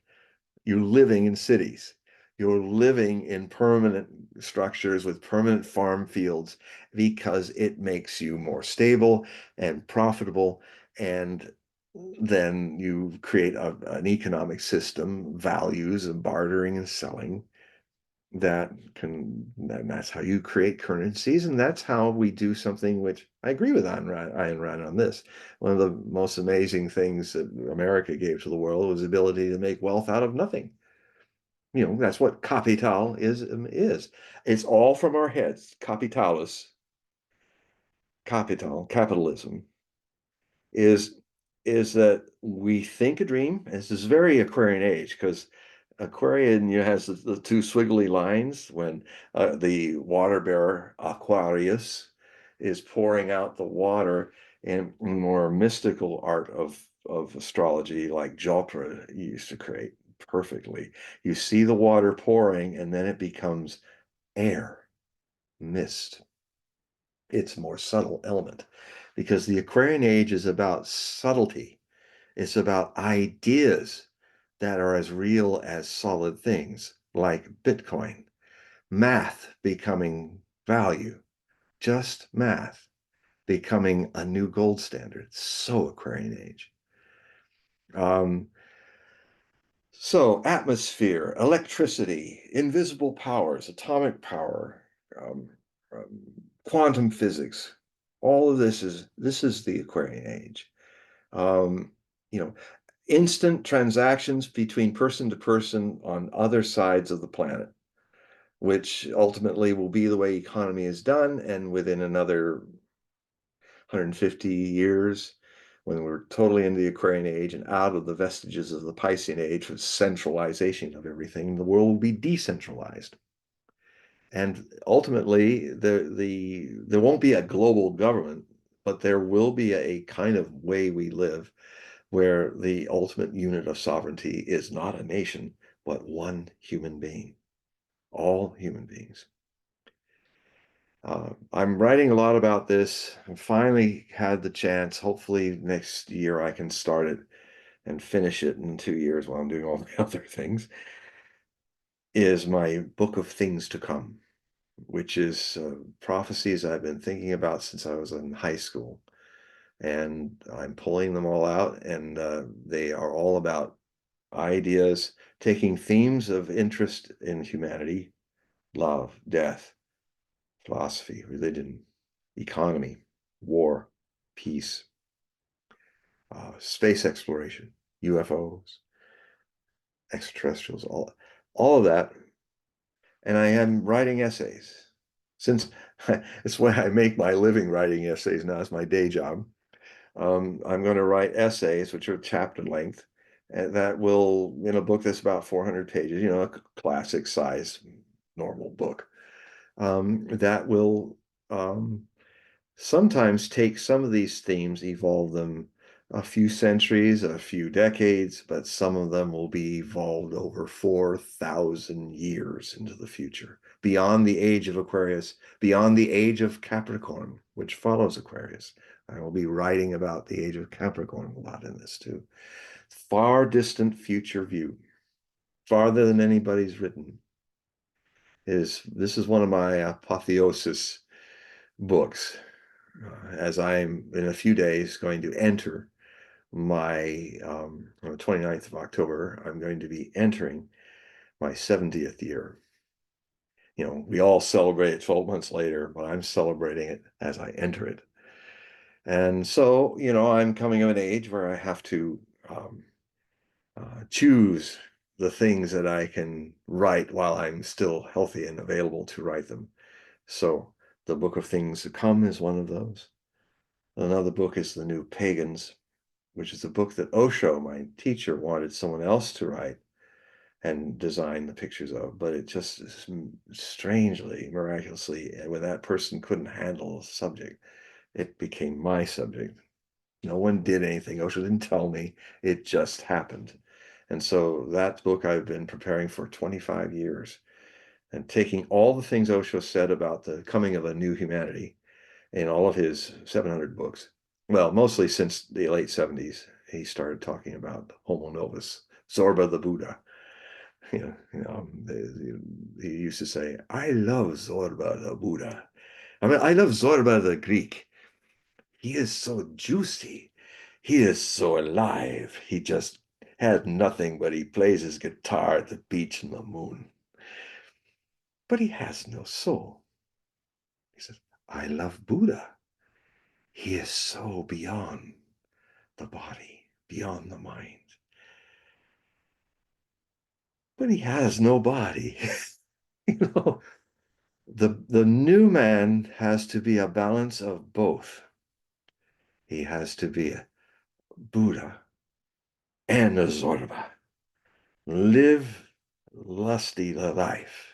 you're living in cities. You're living in permanent structures with permanent farm fields because it makes you more stable and profitable. And then you create an economic system, values of bartering and selling and that's how you create currencies. And that's how we do something which I agree with Ayn Rand on this. One of the most amazing things that America gave to the world was the ability to make wealth out of nothing. That's what capital is. It's all from our heads. Capitalism is is that we think a dream. This is very Aquarian age, because Aquarian has the two swiggly lines when the water bearer Aquarius is pouring out the water, and more mystical art of astrology like GETTR used to create perfectly. You see the water pouring, and then it becomes air, mist. It's a more subtle element, because the Aquarian age is about subtlety. It's about ideas that are as real as solid things, like Bitcoin, math becoming value, just math becoming a new gold standard. So Aquarian age. So atmosphere, electricity, invisible powers, atomic power, um, um, quantum physics, all of this is the Aquarian age. Um, you know, instant transactions between person to person on other sides of the planet, which ultimately will be the way economy is done. And within another 150 years, when we're totally into the Aquarian age and out of the vestiges of the Piscean age with centralization of everything, the world will be decentralized. And ultimately, there won't be a global government, but there will be a kind of way we live where the ultimate unit of sovereignty is not a nation, but one human being, all human beings. I'm writing a lot about this. I finally had the chance. Hopefully next year I can start it and finish it in 2 years while I'm doing all the other things, is my book of things to come. which is prophecies I've been thinking about since I was in high school. And I'm pulling them all out, and they are all about ideas, taking themes of interest in humanity, love, death, philosophy, religion, economy, war, peace, space exploration, UFOs, extraterrestrials, all of that. And I am writing essays. Since it's why I make my living writing essays now as my day job. I'm going to write essays, which are chapter length, and that will, in a book that's about 400 pages, a classic size, normal book, that will sometimes take some of these themes, evolve them a few centuries, a few decades, but some of them will be evolved over 4,000 years into the future, beyond the age of Aquarius, beyond the age of Capricorn, which follows Aquarius. I will be writing about the age of Capricorn a lot in this too. Far distant future view, farther than anybody's written. This is one of my apotheosis books, as I'm in a few days going to enter my on the 29th of October, I'm going to be entering my 70th year. We all celebrate it 12 months later, but I'm celebrating it as I enter it. And so, I'm coming of an age where I have to choose the things that I can write while I'm still healthy and available to write them. So the Book of Things to Come is one of those. Another book is The New Pagans, which is a book that Osho, my teacher, wanted someone else to write and design the pictures of, but it just strangely, miraculously, when that person couldn't handle the subject, it became my subject. No one did anything. Osho didn't tell me. It just happened. And so that book I've been preparing for 25 years and taking all the things Osho said about the coming of a new humanity in all of his 700 books. Well, mostly since the late 70s, he started talking about Homo novus, Zorba the Buddha. He used to say, I love Zorba the Buddha. I mean, I love Zorba the Greek. He is so juicy. He is so alive. He just has nothing, but he plays his guitar at the beach in the moon. But he has no soul. He says, I love Buddha. He is so beyond the body, beyond the mind. But he has no body. you know, the new man has to be a balance of both. He has to be a Buddha and a Zorba. Live lusty the life.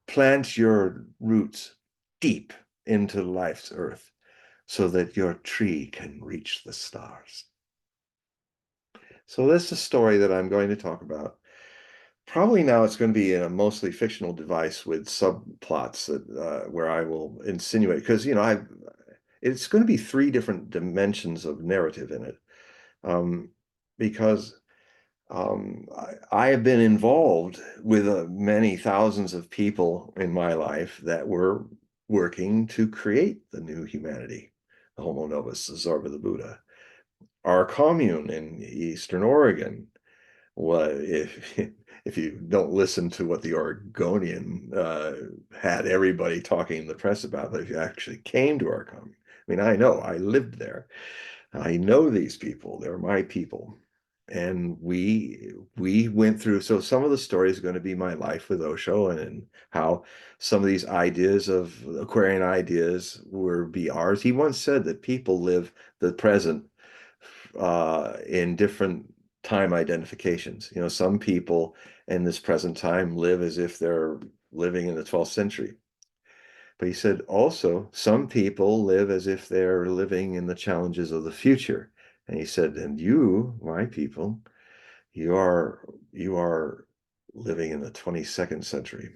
Plant your roots deep into life's earth so that your tree can reach the stars. So that's the story that I'm going to talk about. Probably now it's going to be in a mostly fictional device with subplots that where I will insinuate, because it's going to be three different dimensions of narrative in it, um, because I have been involved with many thousands of people in my life that were working to create the new humanity, the Homo novus, the Zorba the Buddha. Our commune in Eastern Oregon, what if you don't listen to what the Oregonian had everybody talking in the press about, but if you actually came to our commune, I mean, I know, I lived there. I know these people. They're my people. And we went through, so some of the story is going to be my life with Osho and how some of these ideas of Aquarian ideas were be ours. He once said that people live the present in different time identifications. Some people in this present time live as if they're living in the 12th century. But he said also, some people live as if they're living in the challenges of the future. And he said, and you, my people, you are living in the 22nd century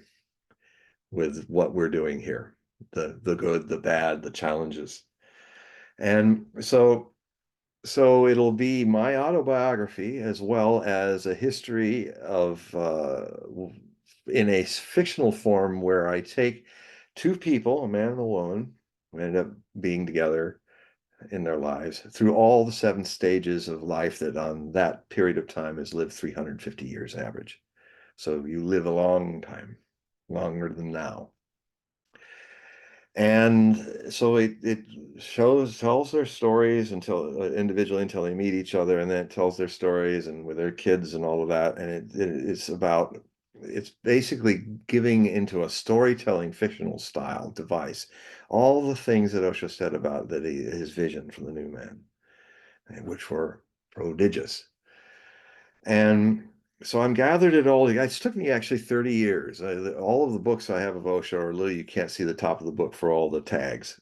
with what we're doing here, the good, the bad, the challenges. And so it'll be my autobiography as well as a history of in a fictional form where I take two people, a man and a woman, who end up being together in their lives through all the 7 stages of life that on that period of time is lived 350 years average. So you live a long time, longer than now. And so it tells their stories until individually until they meet each other, and then it tells their stories and with their kids and all of that. And it's basically giving into a storytelling fictional style device all the things that Osho said about his vision for the new man, which were prodigious. And so I'm gathered it all. It took me actually 30 years. All of the books I have of Osho are little, you can't see the top of the book for all the tags.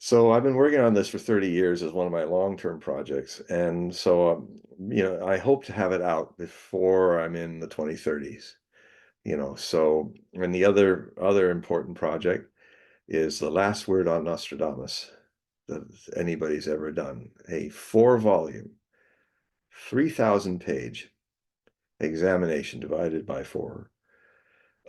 So I've been working on this for 30 years as one of my long-term projects. And so, I hope to have it out before I'm in the 2030s, so, and the other important project is the last word on Nostradamus that anybody's ever done, a 4-volume, 3,000-page examination divided by 4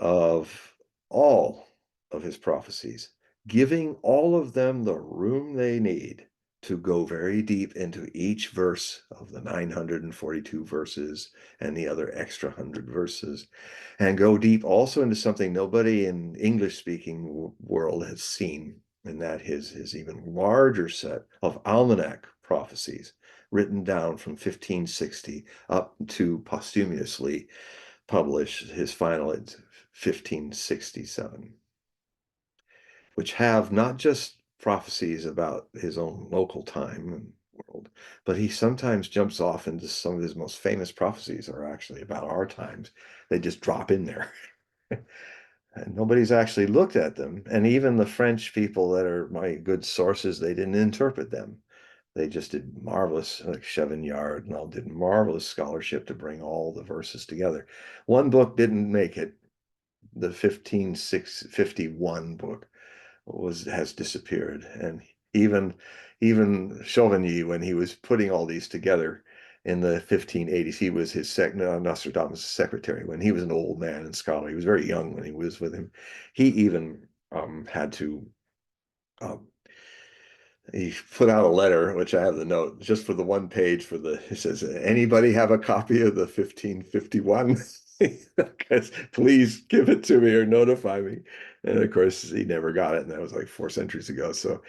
of all of his prophecies, giving all of them the room they need to go very deep into each verse of the 942 verses and the other extra 100 verses, and go deep also into something nobody in English-speaking world has seen, and that is his even larger set of almanac prophecies written down from 1560 up to posthumously published his final in 1567, which have not just prophecies about his own local time and world, but he sometimes jumps off into some of his most famous prophecies are actually about our times. They just drop in there. And nobody's actually looked at them. And even the French people that are my good sources, they didn't interpret them. They just did marvelous, like Chevignard and all did marvelous scholarship to bring all the verses together. One book didn't make it. The 15651 book has disappeared. And even Chauvigny, when he was putting all these together in the 1580s, he was Nostradamus' secretary when he was an old man and scholar. He was very young when he was with him. He even had to um, he put out a letter, which I have the note just for the one page for it says, anybody have a copy of the 1551? Please give it to me or notify me. And of course, he never got it. And that was like 4 centuries ago. So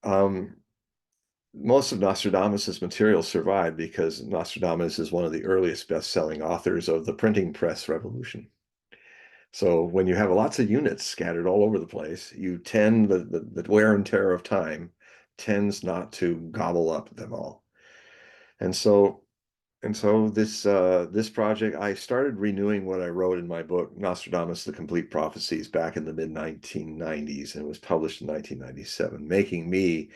um, most of Nostradamus's material survived because Nostradamus is one of the earliest best-selling authors of the printing press revolution. So when you have lots of units scattered all over the place, you tend the wear and tear of time tends not to gobble up them all. And so this project, I started renewing what I wrote in my book, Nostradamus, The Complete Prophecies, back in the mid-1990s, and it was published in 1997, making me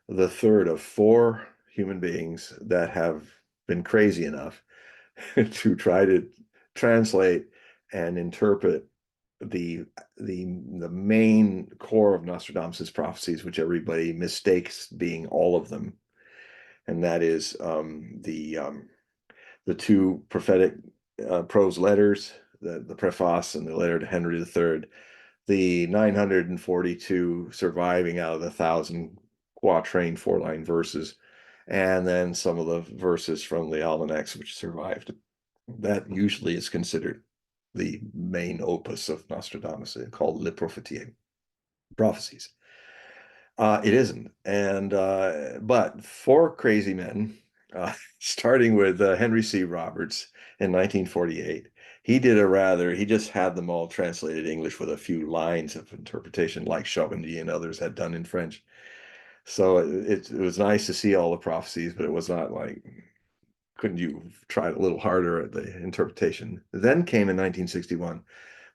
the third of 4 human beings that have been crazy enough to try to translate and interpret the main core of Nostradamus's prophecies, which everybody mistakes being all of them, and that is the 2 prophetic prose letters, the preface and the letter to Henry III, the 942 surviving out of the 1,000 quatrain 4-line verses, and then some of the verses from the almanacs which survived. That usually is considered the main opus of Nostradamus, called Le Prophéties, prophecies. It isn't, and but 4 crazy men, starting with Henry C. Roberts in 1948. He just had them all translated English with a few lines of interpretation, like Chauvigny and others had done in French. So it was nice to see all the prophecies, but it was not like, couldn't you try a little harder at the interpretation? Then came in 1961,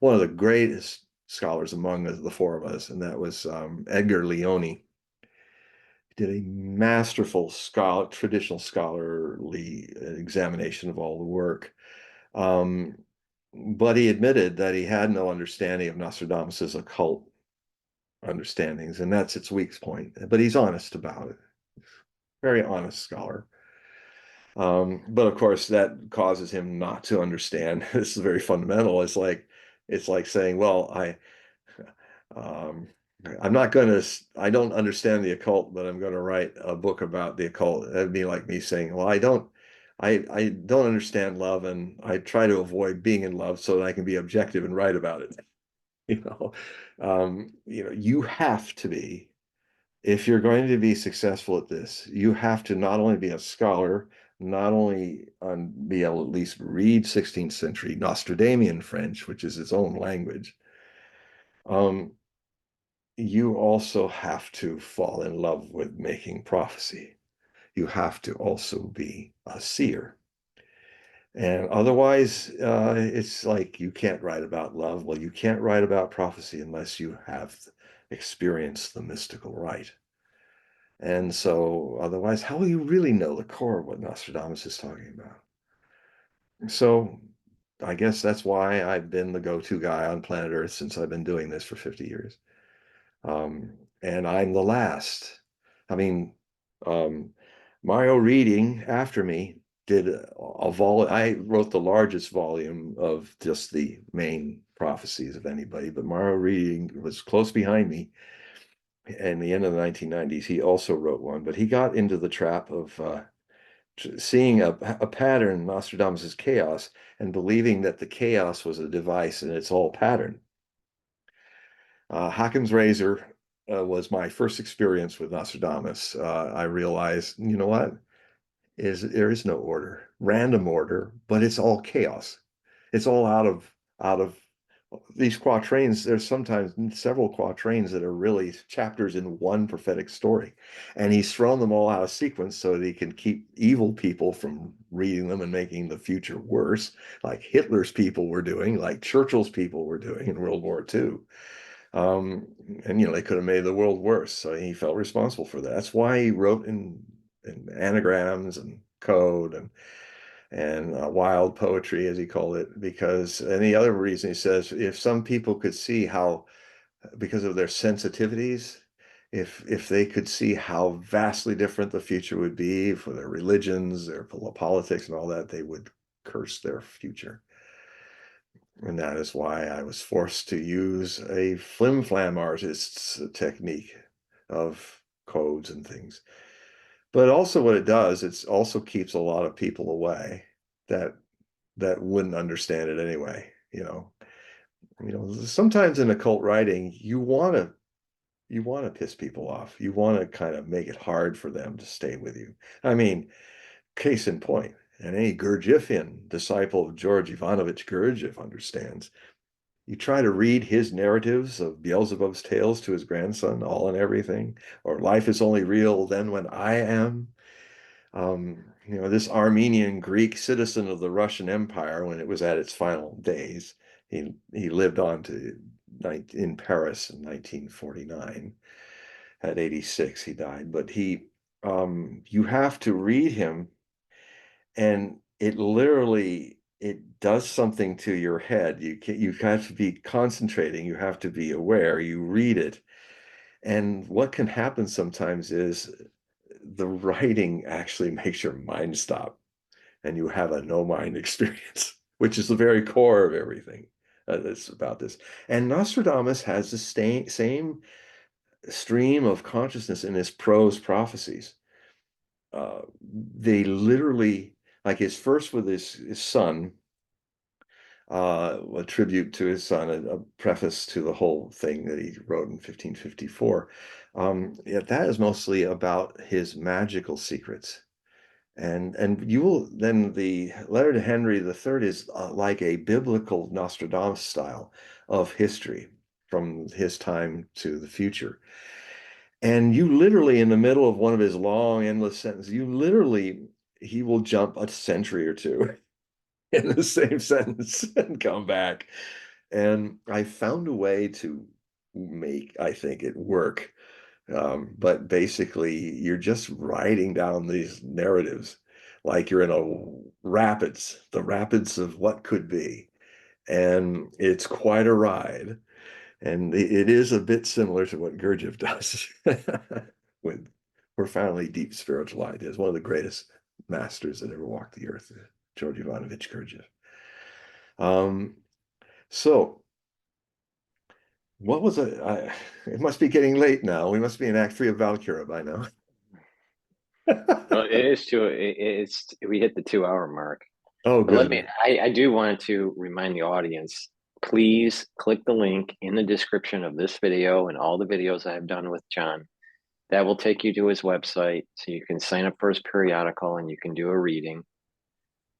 one of the greatest scholars among the 4 of us, and that was Edgar Leone. Did a masterful traditional scholarly examination of all the work. Um, but he admitted that he had no understanding of Nostradamus's occult understandings, and that's its weak point. But he's honest about it. Very honest scholar. But of course, that causes him not to understand. This is very fundamental. It's like saying, well, um, I'm not going to, I don't understand the occult, but I'm going to write a book about the occult. That'd be like me saying, well, I don't understand love, and I try to avoid being in love so that I can be objective and write about it. You know, you have to be, if you're going to be successful at this, you have to not only be a scholar, not only be able to at least read 16th century Nostradamian French, which is its own language. Um, you also have to fall in love with making prophecy. You have to also be a seer. And otherwise, it's like you can't write about love. Well, you can't write about prophecy unless you have experienced the mystical rite. And so otherwise, how will you really know the core of what Nostradamus is talking about? So I guess that's why I've been the go-to guy on planet Earth since I've been doing this for 50 years. And I'm the last. I mean, um, Mario Reading after me did a vol. I wrote the largest volume of just the main prophecies of anybody, but Mario Reading was close behind me. In the end of the 1990s, he also wrote one, but he got into the trap of seeing a pattern in Nostradamus's chaos and believing that the chaos was a device and it's all pattern. Hackham's razor was my first experience with Nostradamus. I realized, you know what? There is no order, random order, but it's all chaos. It's all out of these quatrains. There's sometimes several quatrains that are really chapters in one prophetic story, and he's thrown them all out of sequence so that he can keep evil people from reading them and making the future worse, like Hitler's people were doing, like Churchill's people were doing in World War II. Um, and they could have made the world worse. So he felt responsible for that. That's why he wrote in anagrams and code and wild poetry, as he called it. Because and the other reason he says, if some people could see how, because of their sensitivities, if they could see how vastly different the future would be for their religions, their politics, and all that, they would curse their future. And that is why I was forced to use a flim-flam artist's technique of codes and things. But also what it does, it also keeps a lot of people away that wouldn't understand it anyway. Sometimes in occult writing, you want to piss people off. You want to kind of make it hard for them to stay with you. I mean, case in point, and any Gurdjieffian disciple of George Ivanovich Gurdjieff understands. You try to read his narratives of Beelzebub's tales to his grandson, All and Everything, or Life is Only Real Then When I Am. This Armenian Greek citizen of the Russian Empire, when it was at its final days, he lived on to in Paris in 1949. At 86, he died. But you have to read him, and it does something to your head. You have to be concentrating. You have to be aware. You read it, and what can happen sometimes is the writing actually makes your mind stop, and you have a no mind experience, which is the very core of everything that's about this. And Nostradamus has the same stream of consciousness in his prose prophecies. They literally, like his first with his son, a tribute to his son, a preface to the whole thing that he wrote in 1554. Yeah, that is mostly about his magical secrets. And you will then the letter to Henry III is like a biblical Nostradamus style of history from his time to the future. And you literally, in the middle of one of his long, endless sentences, he will jump a century or two in the same sentence and come back. And I found a way to make, I think, it work. But basically, you're just writing down these narratives like you're in the rapids of what could be. And it's quite a ride. And it is a bit similar to what Gurdjieff does with profoundly deep spiritual ideas, one of the greatest masters that ever walked the earth, George Ivanovich Gurdjieff. Um, so what was it? It must be getting late now. We must be in Act 3 of Valkyra by now. Well, it is too. It's we hit the 2 hour mark. Oh, But let me. good. I do want to remind the audience. Please click the link in the description of this video and all the videos I've done with John. That will take you to his website, so you can sign up for his periodical and you can do a reading.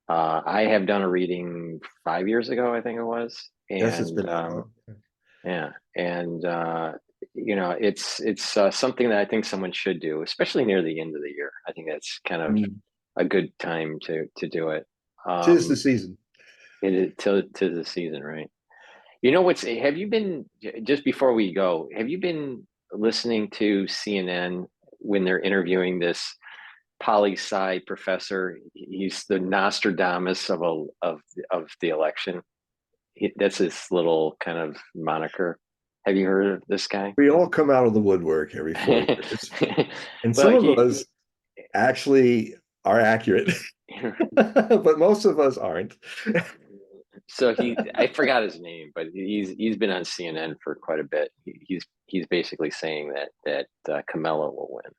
I have done a reading 5 years ago, I think it was, Yes, it's and been that long. yeah, and it's something that I think someone should do, especially near the end of the year. I think that's kind of Mm. a good time to do it. Tis the season. It to the season, right? You know what's? Have you been just before we go? Have you been listening to CNN when they're interviewing this poli-sci professor? He's the Nostradamus of the election. That's his little kind of moniker. Have you heard of this guy? We all come out of the woodwork every 4 years. And Well, some of us actually are accurate, but most of us aren't. so I forgot his name, but he's been on CNN for quite a bit. He's basically saying that Kamala will win.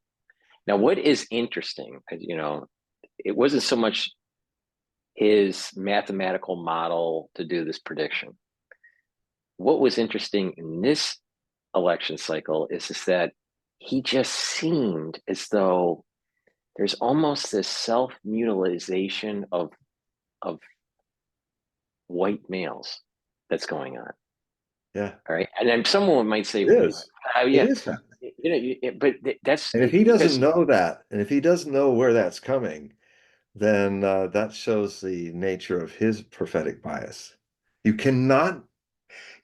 Now, what is interesting, it wasn't so much his mathematical model to do this prediction. What was interesting in this election cycle is that he just seemed as though there's almost this self-mutilization of white males that's going on. Yeah, All right, and then someone might say, it is. It yeah, is happening. but that's And if he doesn't because know that, and if he doesn't know where that's coming, then that shows the nature of his prophetic bias. You cannot,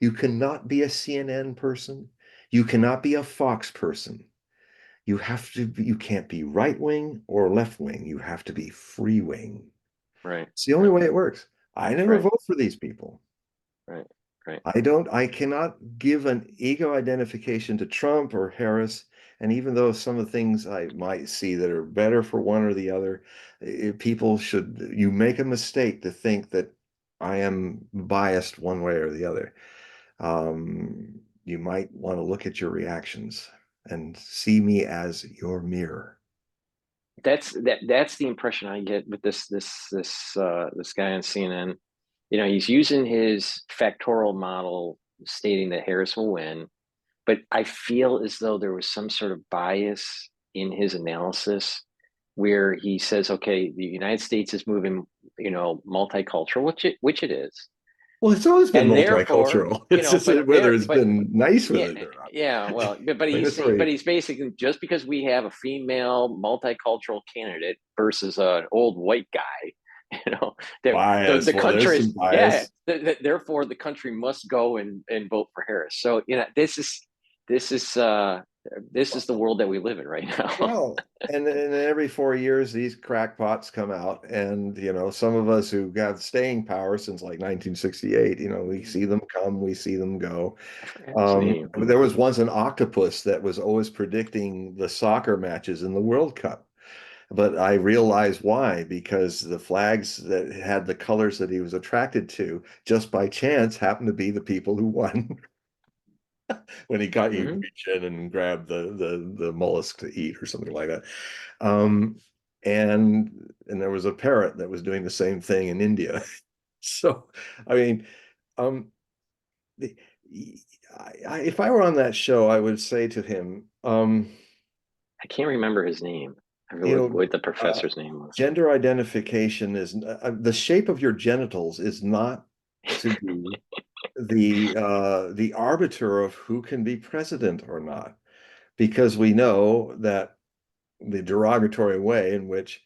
you cannot be a CNN person. You cannot be a Fox person. You have to be, you can't be right wing or left wing. You have to be free wing. right, It's the only right, way it works. I never right, vote for these people. right, right. I cannot give an ego identification to Trump or Harris. And even though some of the things I might see that are better for one or the other, people should, you make a mistake to think that I am biased one way or the other. You might want to look at your reactions and see me as your mirror. That's the impression I get with this guy on CNN. He's using his factorial model stating that Harris will win, but I feel as though there was some sort of bias in his analysis where he says, okay, the United States is moving, multicultural, which it is. Well, it's always been And therefore, multicultural. It's just but whether there, it's but been nice with yeah, it or not. yeah, well, but I mean, he's it's saying, but very he's basically, just because we have a female multicultural candidate versus an old white guy, the biased. Well, there's country, some yeah, bias. therefore the country must go and vote for Harris. So this is uh this is the world that we live in right now. Well, and every 4 years, these crackpots come out, and some of us who got staying power since like 1968, we see them come, we see them go. I forgot his name. There was once an octopus that was always predicting the soccer matches in the World Cup. But I realized why, because the flags that had the colors that he was attracted to, just by chance, happened to be the people who won. When he Hmm. reach in and grab the mollusk to eat or something like that. Um, and there was a parrot that was doing the same thing in India. So, I mean, um, the, if I were on that show, I would say to him, I can't remember his name. I you forget know, what the professor's name was. gender identification is the shape of your genitals is not to be the arbiter of who can be president or not, because we know that the derogatory way in which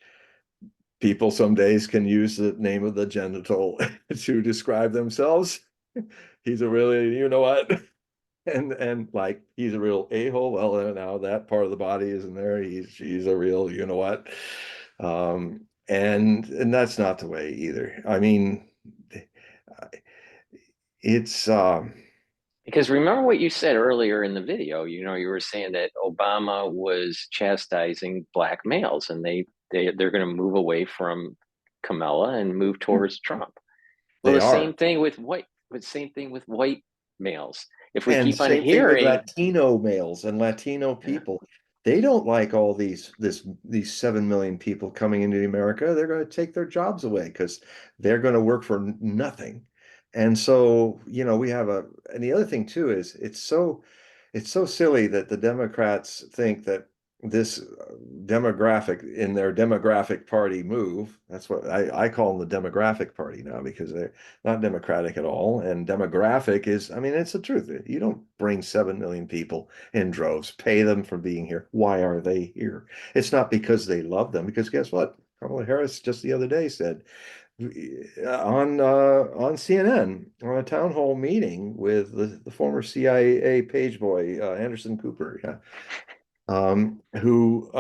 people some days can use the name of the genital to describe themselves. He's a really, you know what? And like he's a real a-hole. Well, now that part of the body isn't there. He's a real, you know what? And that's not the way either. I mean, it's Because remember what you said earlier in the video, you were saying that Obama was chastising black males, and They're going to move away from Kamala and move towards Trump. Well, They the are. same thing with white males. If we And keep on same thing with hearing, Latino males and Latino yeah, people. They don't like all these 7 million people coming into America. They're going to take their jobs away because they're going to work for nothing. And so, we have and the other thing too is it's so silly that the Democrats think that this demographic in their demographic party move, that's what I call them, the demographic party now, because they're not democratic at all. And demographic is, I mean, it's the truth. You don't bring 7 million people in droves, pay them for being here. Why are they here? It's not because they love them, because guess what? Kamala Harris just the other day said on CNN on a town hall meeting with the former CIA page boy Anderson Cooper, yeah, who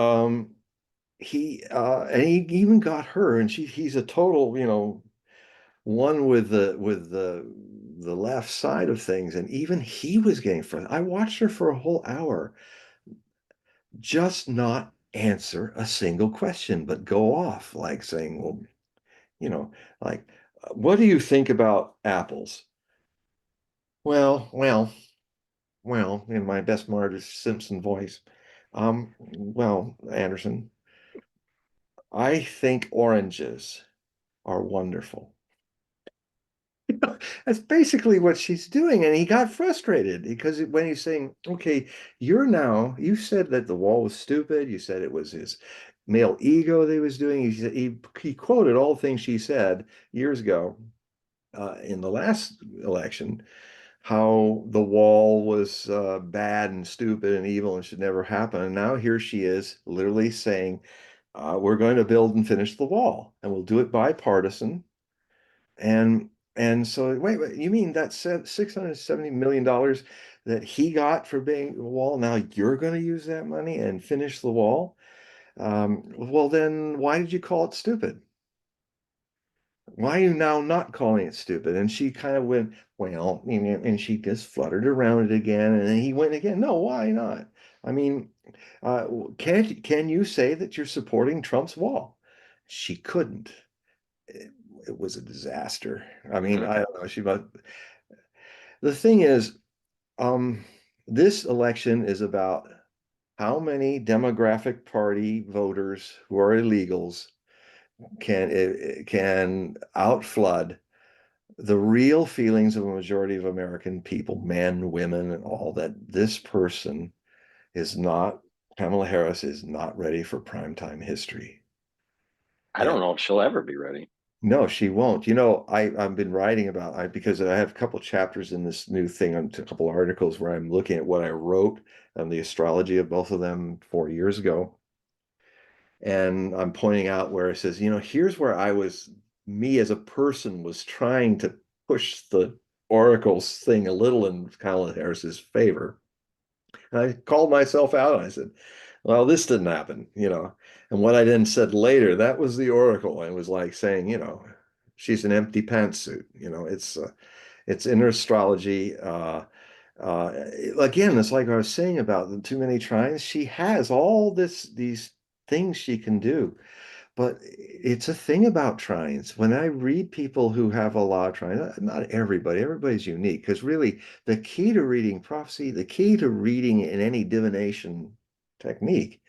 he and he even got her, and he's a total, one with the left side of things, and even he was getting frustrated. I watched her for a whole hour just not answer a single question, but go off like saying, well, you know, like, what do you think about apples? Well, in my best Marge Simpson voice. Well, Anderson, I think oranges are wonderful. That's basically what she's doing. And he got frustrated because when he's saying, okay, you said that the wall was stupid. You said it was his male ego that he was doing. He quoted all things she said years ago in the last election, how the wall was bad and stupid and evil and should never happen. And now here she is literally saying, we're going to build and finish the wall and we'll do it bipartisan. And so wait, you mean that $670 million that he got for being the wall? Now you're going to use that money and finish the wall? Well, then why did you call it stupid? Why are you now not calling it stupid? And she kind of went, well, and she just fluttered around it again. And then he went again. No, why not? I mean, uh, can you say that you're supporting Trump's wall? She couldn't. It was a disaster. I mean, mm, I don't know. The thing is, um, this election is about how many Demographic Party voters who are illegals can outflood the real feelings of a majority of American people, men, women, and all, that this person is not, Kamala Harris is not ready for primetime history. I And don't know if she'll ever be ready. no, she won't. I've been writing about because I have a couple chapters in this new thing on a couple articles where I'm looking at what I wrote on the astrology of both of them 4 years ago. And I'm pointing out where it says, here's where me as a person was trying to push the oracles thing a little in Kamala Harris's favor. And I called myself out and I said, well, this didn't happen. And what I then said later, that was the oracle. I was like saying, she's an empty pantsuit. It's inner astrology. Uh, Again, it's like I was saying about the too many trines. She has all these things she can do, but it's a thing about trines. When I read people who have a lot of trines, not everybody's unique, because really the key to reading prophecy, the key to reading in any divination technique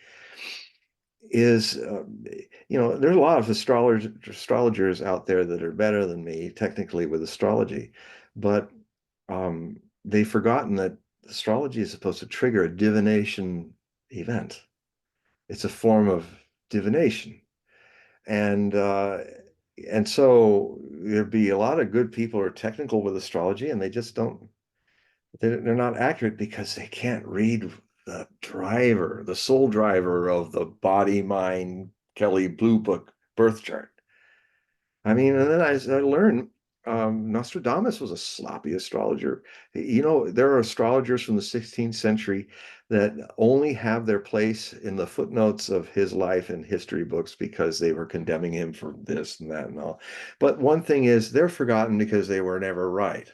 is, there's a lot of astrologers out there that are better than me technically with astrology, but they've forgotten that astrology is supposed to trigger a divination event. It's a form of divination. And so there'd be a lot of good people who are technical with astrology, and they just don't, they're not accurate because they can't read the soul driver of the body, mind, Kelly Blue Book birth chart. I mean, and then I learned Nostradamus was a sloppy astrologer. There are astrologers from the 16th century that only have their place in the footnotes of his life in history books because they were condemning him for this and that and all. But one thing is, they're forgotten because they were never right.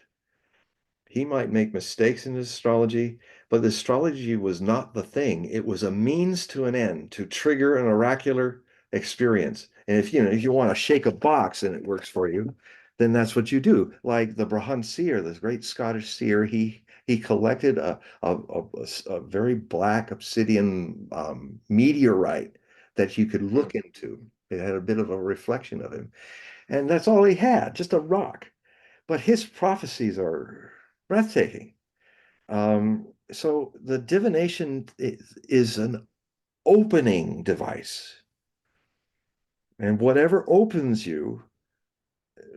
He might make mistakes in his astrology, but the astrology was not the thing. It was a means to an end to trigger an oracular experience. And if you want to shake a box and it works for you, then that's what you do. Like the Brahman seer, this great Scottish seer, he collected a very black obsidian meteorite that you could Hmm. look into. It had a bit of a reflection of him. And that's all he had, just a rock. But his prophecies are breathtaking. So the divination is an opening device. And whatever opens you,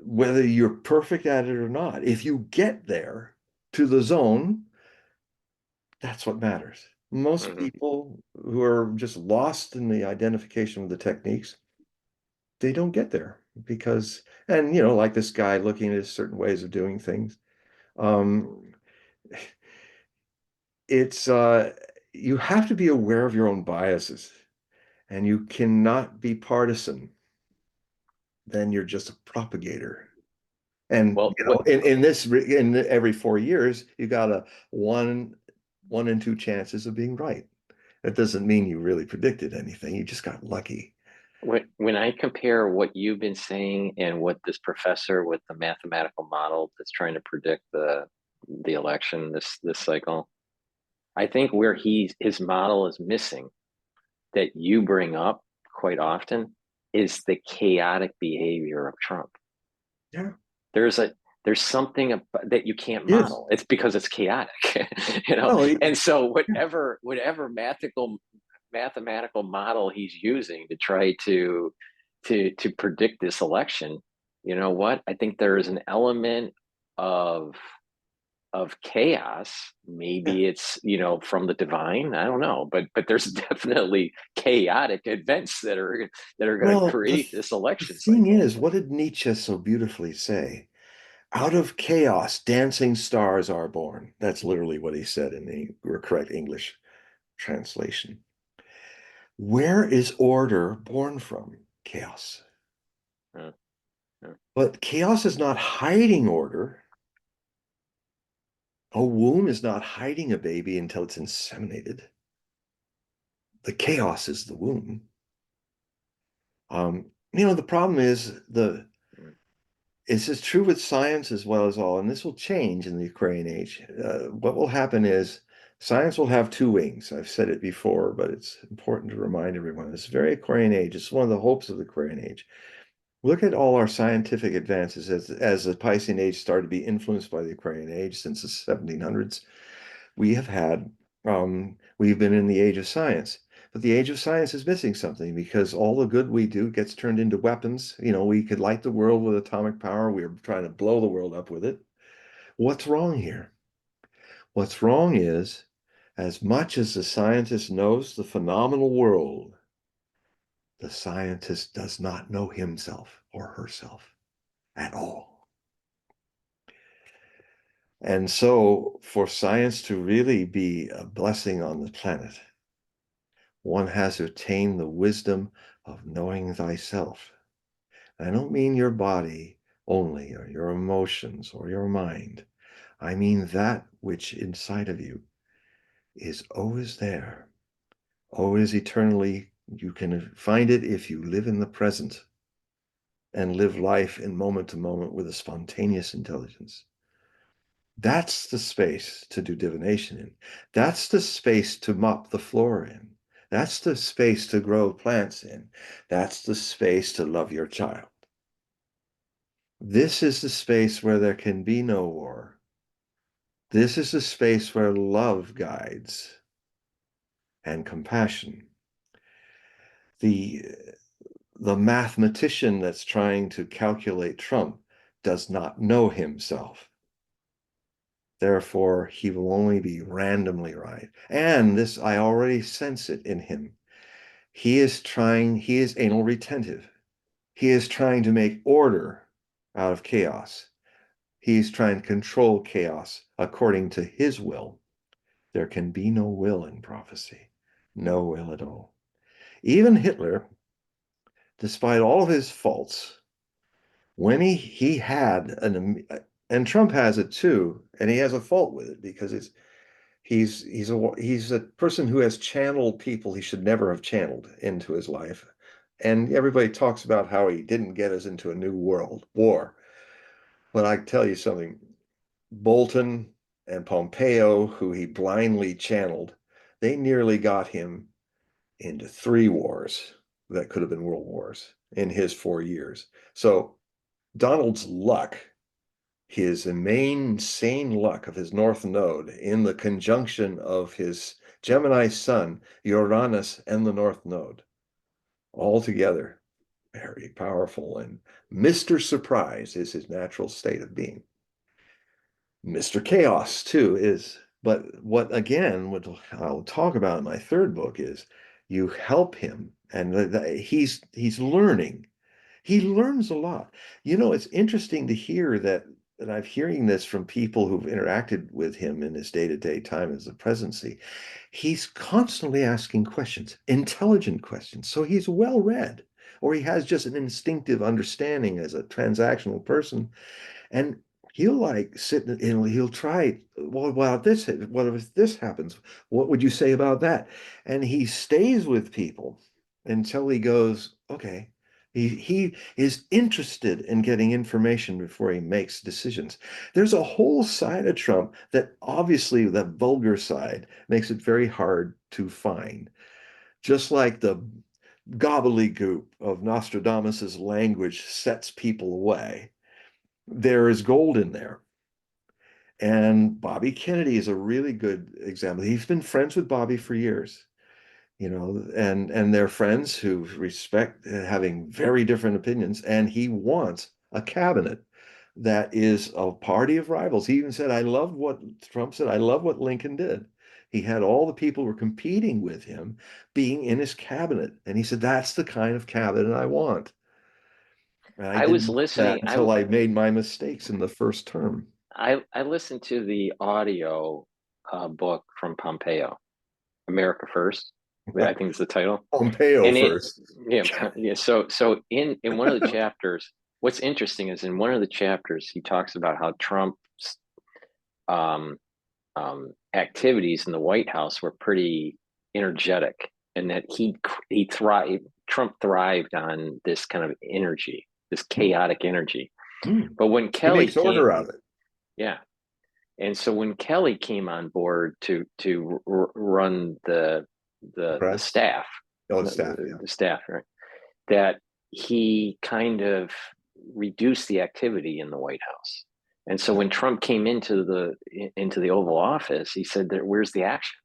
whether you're perfect at it or not, if you get there to the zone, that's what matters. Most Hmm. people who are just lost in the identification of the techniques, they don't get there because, and like this guy looking at certain ways of doing things, um, it's you have to be aware of your own biases, and you cannot be partisan. Then you're just a propagator. And Well, what in every 4 years, you got a one in two chances of being right. That doesn't mean you really predicted anything. You just got lucky. when I compare what you've been saying and what this professor with the mathematical model that's trying to predict the election this cycle, I think where his model is missing that you bring up quite often is the chaotic behavior of Trump. Yeah. There's a there's something that you can't Yes. model. It's because it's chaotic, you know. Well, And so yeah. whatever mathematical model he's using to try to predict this election, you know what? I think there is an element of chaos. Yeah. Maybe it's from the divine. I don't know, but there's definitely chaotic events that are going to Well, create this the election thing cycle. is, what did Nietzsche so beautifully say? Out of chaos, dancing stars are born. That's literally what he said in the correct English translation. Where is order born from? Chaos. Uh, uh, But chaos is not hiding order. A womb is not hiding a baby until it's inseminated. The chaos is the womb. The problem is this is true with science as well as all, and this will change in the Aquarian age. What will happen is science will have two wings. I've said it before, but it's important to remind everyone. This very Aquarian age. It's one of the hopes of the Aquarian age. Look at all our scientific advances as the Piscean age started to be influenced by the Aquarian age since the 1700s. We've been in the age of science. But the age of science is missing something because all the good we do gets turned into weapons. We could light the world with atomic power. We're trying to blow the world up with it. What's wrong here? What's wrong is, as much as the scientist knows the phenomenal world, the scientist does not know himself or herself at all. And so, for science to really be a blessing on the planet, one has to attain the wisdom of knowing thyself. I don't mean your body only, or your emotions, or your mind. I mean that which inside of you is always there, always eternally. You can find it if you live in the present and live life in moment to moment with a spontaneous intelligence. That's the space to do divination in. That's the space to mop the floor in. That's the space to grow plants in. That's the space to love your child. This is the space where there can be no war. This is the space where love guides and compassion. The, the mathematician that's trying to calculate Trump does not know himself. Therefore, he will only be randomly right. And this, I already sense it in him. He is anal retentive. He is trying to make order out of chaos. He's trying to control chaos according to his will. There can be no will in prophecy, no will at all. Even Hitler, despite all of his faults, when he had and Trump has it too, and he has a fault with it because he's a person who has channeled people he should never have channeled into his life. And everybody talks about how he didn't get us into a new world war. But I tell you something, Bolton and Pompeo, who he blindly channeled, they nearly got him into 3 wars that could have been world wars in his 4 years. So Donald's luck, his main sane luck of his North Node in the conjunction of his Gemini sun, Uranus, and the North Node, all together, very powerful. And Mr. Surprise is his natural state of being. Mr. Chaos too is, but what again, what I'll talk about in my third book is you help him, and he's learning. He learns a lot. You know, it's interesting to hear that I'm hearing this from people who've interacted with him in his day-to-day time as the presidency. He's constantly asking questions, intelligent questions. So he's well read, or he has just an instinctive understanding as a transactional person. And he'll like sit and he'll try, well, this, what if this happens? What would you say about that? And he stays with people until he goes, okay. He is interested in getting information before he makes decisions. There's a whole side of Trump that obviously the vulgar side makes it very hard to find. Just like the gobbledygook of Nostradamus's language sets people away, there is gold in there. And Bobby Kennedy is a really good example. He's been friends with Bobby for years, you know, and they're friends who respect having very different opinions. And he wants a cabinet that is a party of rivals. He even said, I love what Trump said, I love what Lincoln did. He had all the people who were competing with him being in his cabinet. And he said, that's the kind of cabinet I want. And I I was didn't know that listening. until I made my mistakes in the first term. I listened to the audio book from Pompeo, America First. I think is the title. Pompeo And it, first. yeah, yeah. So in one of the chapters, what's interesting is in one of the chapters he talks about how Trump's um, activities in the White House were pretty energetic, and that he thrived. Trump thrived on this kind of energy, this chaotic energy. Mm. But when He Kelly makes order came, out of it. yeah, and so when Kelly came on board to run The the press. staff, Oh, the staff, yeah. the staff, right, that he kind of reduced the activity in the White House. And so Yeah. when Trump came into the Oval Office, he said that where's the action?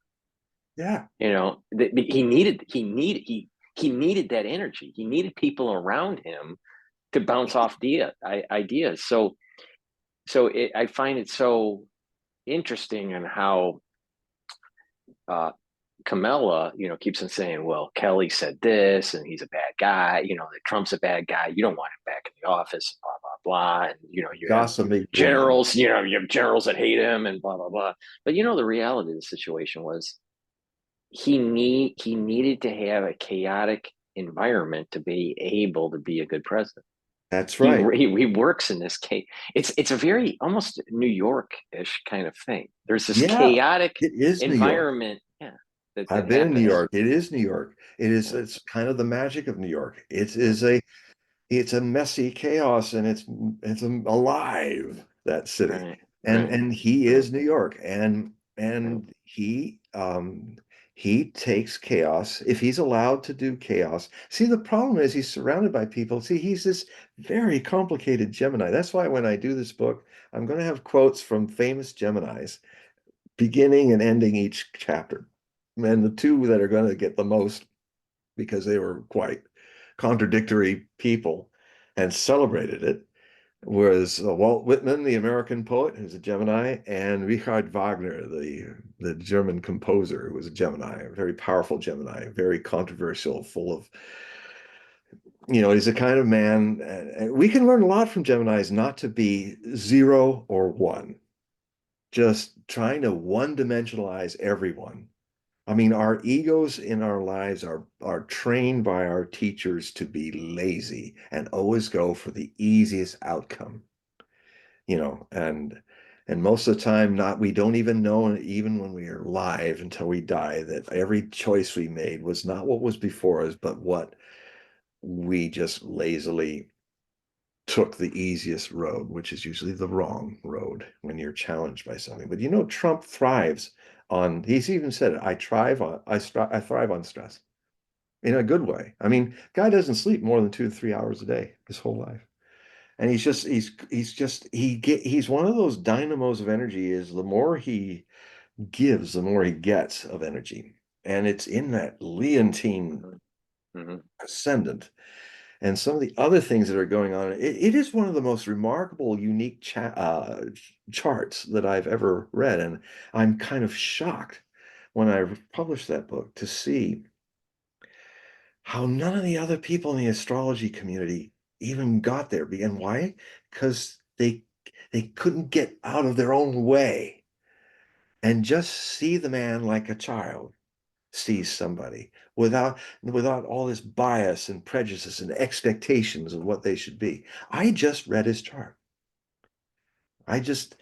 Yeah. You know, he needed that energy. He needed people around him to bounce off ideas. I find it so interesting and how uh, Kamala, keeps on saying, well, Kelly said this and he's a bad guy, that Trump's a bad guy. You don't want him back in the office, blah, blah, blah. And, you have Gossiping woman. generals, you have generals that hate him and blah, blah, blah. But, the reality of the situation was he needed to have a chaotic environment to be able to be a good president. That's He, right. he works in this case. It's a very almost New York-ish kind of thing. There's this Yeah. chaotic It is New York. environment, yeah, I've that been in New happens. York. It is New York. Yeah, It's kind of the magic of New York. It yeah, is it's a messy chaos and it's alive, that city. right, And right, and he right, is New York. And right. he takes chaos if he's allowed to do chaos. See, the problem is he's surrounded by people. See, he's this very complicated Gemini. That's why when I do this book, I'm going to have quotes from famous Geminis, beginning and ending each chapter. And the two that are going to get the most, because they were quite contradictory people and celebrated it, was Walt Whitman, the American poet, who's a Gemini, and Richard Wagner, the German composer, who was a Gemini, a very powerful Gemini, very controversial, full of, he's a kind of man. And we can learn a lot from Geminis not to be 0 or 1, just trying to one-dimensionalize everyone. I mean, our egos in our lives are trained by our teachers to be lazy and always go for the easiest outcome, and most of the time not we don't even know, even when we are alive until we die, that every choice we made was not what was before us, but what we just lazily took the easiest road, which is usually the wrong road when you're challenged by something. But you know, Trump thrives on, he's even said it, I thrive on stress in a good way. I mean, guy doesn't sleep more than 2 to 3 hours a day his whole life. And he's one of those dynamos of energy. Is the more he gives, the more he gets of energy. And it's in that Leontine Mm-hmm. ascendant and some of the other things that are going on. It is one of the most remarkable, unique charts that I've ever read. And I'm kind of shocked when I published that book to see how none of the other people in the astrology community even got there. And why? Because they couldn't get out of their own way and just see the man like a child sees somebody without all this bias and prejudices and expectations of what they should be. I just read his chart. I just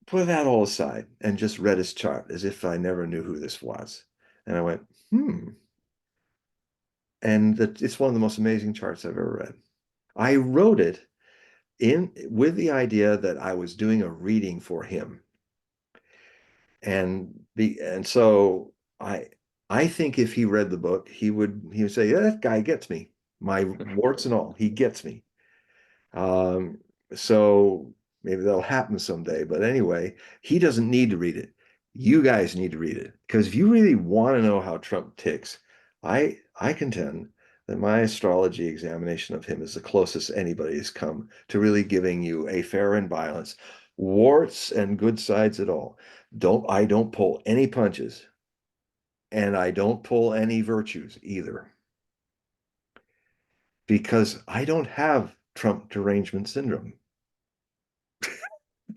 put that all aside and just read his chart as if I never knew who this was. And I went, and it's one of the most amazing charts I've ever read. I wrote it in with the idea that I was doing a reading for him. And so I think if he read the book, he would say, yeah, that guy gets me. My warts and all, he gets me. Um, so maybe that'll happen someday. But anyway, he doesn't need to read it. You guys need to read it. Because if you really want to know how Trump ticks, I contend that my astrology examination of him is the closest anybody has come to really giving you a fair and balanced, warts and good sides at all. I don't pull any punches, and I don't pull any virtues either, because I don't have Trump derangement syndrome.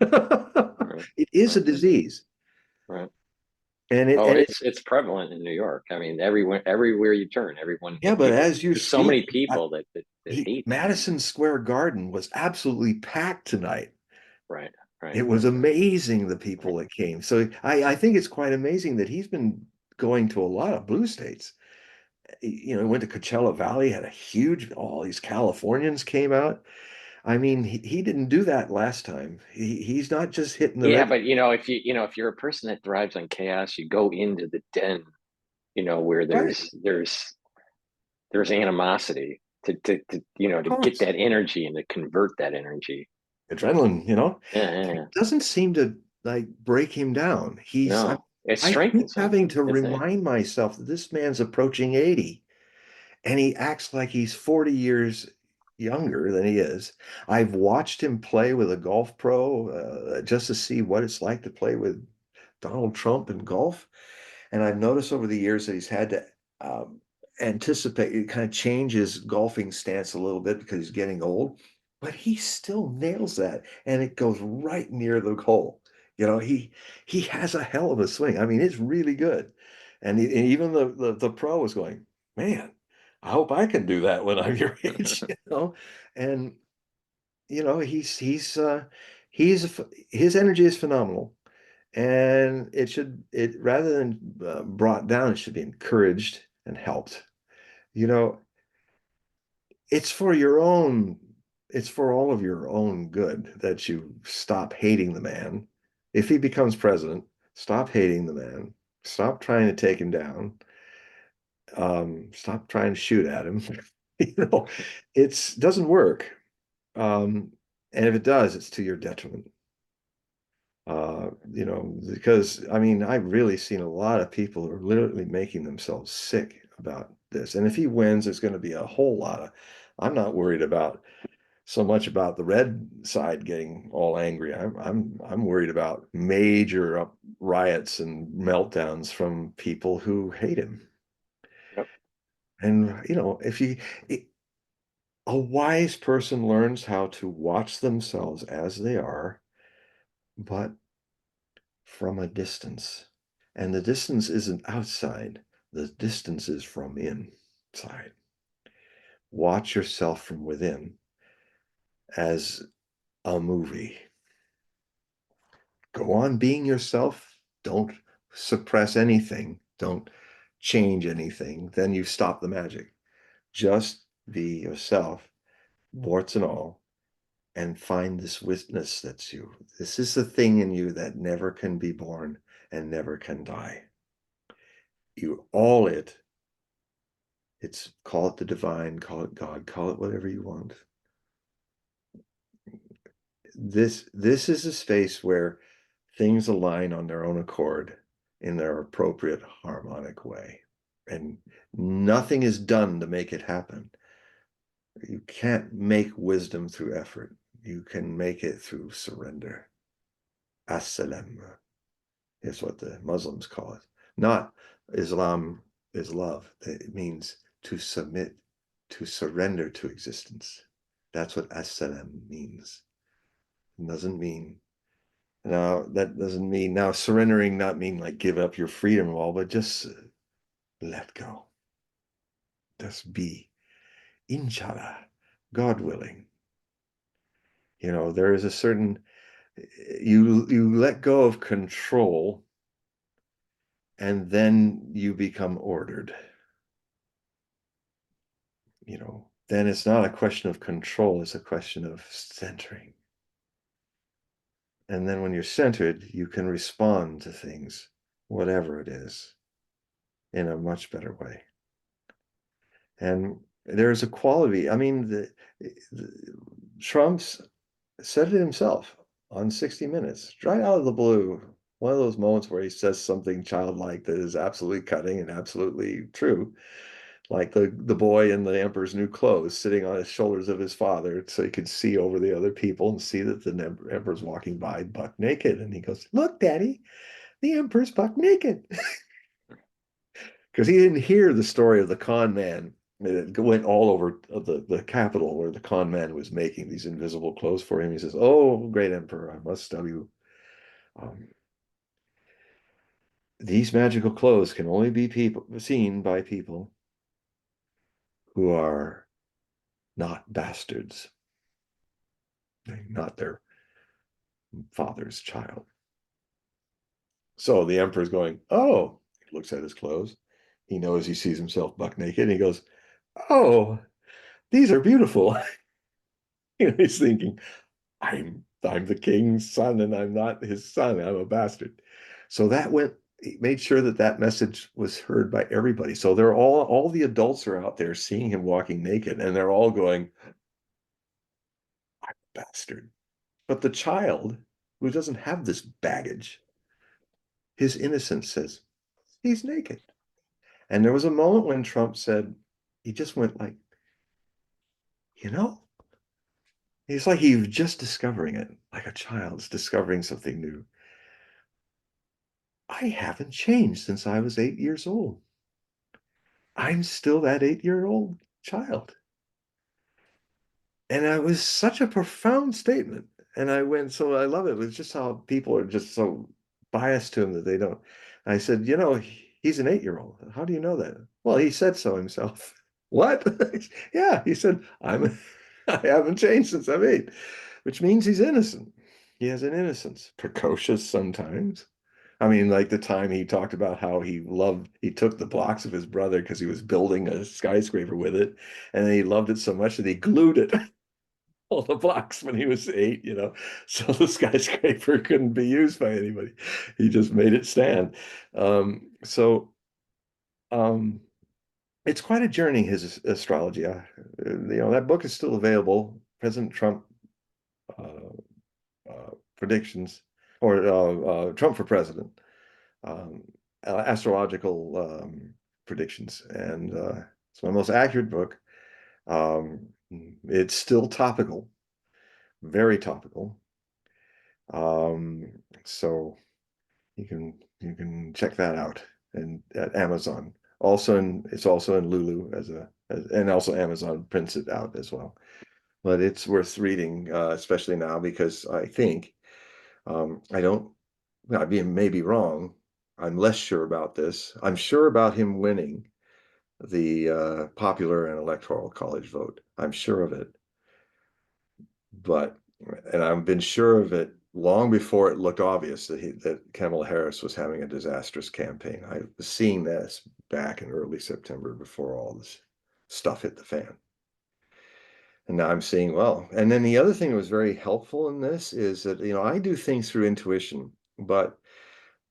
Right. It is a Right. disease. Right. And Oh, it's prevalent in New York. I mean, everywhere you turn, everyone yeah, but people. as you There's so speak, many people that hate him. Madison Square Garden was absolutely packed tonight. Right. Right. It was amazing the Right. people that came. So I think it's quite amazing that he's been going to a lot of blue states. You know, he went to Coachella Valley, had a huge, all these Californians came out. I mean, he didn't do that last time. He's not just hitting the Yeah, red. but if you're a person that thrives on chaos, you go into the den, where Right, there's animosity to of get course. that energy and to convert that energy. Adrenaline, Yeah, yeah, it yeah. doesn't seem to like break him down. No, it I keep strengthens him. having to It's a remind myself that this man's approaching 80 and he acts like he's 40 years younger than he is. I've watched him play with a golf pro just to see what it's like to play with Donald Trump in golf. And I've noticed over the years that he's had to anticipate, kind of change his golfing stance a little bit because he's getting old, but he still nails that, and it goes right near the hole. You know, he has a hell of a swing. I mean, it's really good, and even the pro was going, man, I hope I can do that when I'm your age. You know, and you know he's his energy is phenomenal, and it rather than brought down, it should be encouraged and helped. You know, it's for your own, it's for all of your own good that you stop hating the man. If he becomes president, stop hating the man. Stop trying to take him down. Stop trying to shoot at him. You know, it's doesn't work. Um, and if it does, it's to your detriment. You know, because I mean, I've really seen a lot of people who are literally making themselves sick about this. And if he wins, there's going to be a whole lot of, I'm not worried about so much about the red side getting all angry. I'm worried about major riots and meltdowns from people who hate him. Yep. And you know, a wise person learns how to watch themselves as they are, but from a distance. And the distance isn't outside, the distance is from inside. Watch yourself from within as a movie. Go on being yourself. Don't suppress anything. Don't change anything. Then you stop the magic. Just be yourself, warts and all, and find this witness that's you. This is the thing in you that never can be born and never can die. You all it. It's, call it the divine, call it God, call it whatever you want. This is a space where things align on their own accord in their appropriate harmonic way. And nothing is done to make it happen. You can't make wisdom through effort. You can make it through surrender. As-salam is what the Muslims call it. Not Islam is love. It means to submit, to surrender to existence. That's what as-salam means. It doesn't mean, now that doesn't mean, now surrendering not mean like give up your freedom and all, but just let go. Just be. Inshallah, God willing. You know, there is a certain, you let go of control and then you become ordered. You know, then it's not a question of control, it's a question of centering. And then when you're centered, you can respond to things, whatever it is, in a much better way. And there's a quality, I mean, Trump's said it himself on 60 Minutes, right out of the blue. One of those moments where he says something childlike that is absolutely cutting and absolutely true, like the boy in the emperor's new clothes sitting on his shoulders of his father so he could see over the other people and see that the emperor's walking by buck naked. And he goes, "Look, Daddy, the emperor's buck naked." Because he didn't hear the story of the con man. It went all over the capital where the con man was making these invisible clothes for him. He says, "Oh, great emperor, I must tell you, um, these magical clothes can only be seen by people who are not bastards, not their father's child." So the emperor's going, "Oh," he looks at his clothes. He knows he sees himself buck naked. And he goes, "Oh, these are beautiful." He's thinking, I'm the king's son and I'm not his son. I'm a bastard. So that went, he made sure that that message was heard by everybody. So they're all the adults are out there seeing him walking naked and they're all going, "I'm a bastard." But the child who doesn't have this baggage, his innocence says, he's naked. And there was a moment when Trump said, he just went like, you know, he's like he was just discovering it, like a child's discovering something new. I haven't changed since I was 8 years old. I'm still that 8-year-old child. And it was such a profound statement. And I went, so I love it. It was just how people are just so biased to him that they don't. I said, you know, he's an 8-year-old. How do you know that? Well, he said so himself. What? Yeah, he said, I haven't changed since I'm 8, which means he's innocent. He has an innocence, precocious sometimes. I mean, like the time he talked about how he took the blocks of his brother because he was building a skyscraper with it. And then he loved it so much that he glued it, all the blocks when he was 8, you know, so the skyscraper couldn't be used by anybody. He just made it stand. So it's quite a journey, his astrology. You know, that book is still available. President Trump predictions, or Trump for president. Um, Astrological predictions, and it's my most accurate book. Um, it's still topical, very topical. So you can check that out and at Amazon. It's also in Lulu and also Amazon prints it out as well. But it's worth reading, especially now because I think I don't. I may be wrong. I'm less sure about this. I'm sure about him winning the popular and electoral college vote. I'm sure of it. But, and I've been sure of it long before it looked obvious that Kamala Harris was having a disastrous campaign. I was seeing this back in early September before all this stuff hit the fan. And now I'm seeing, well, and then the other thing that was very helpful in this is that, I do things through intuition, but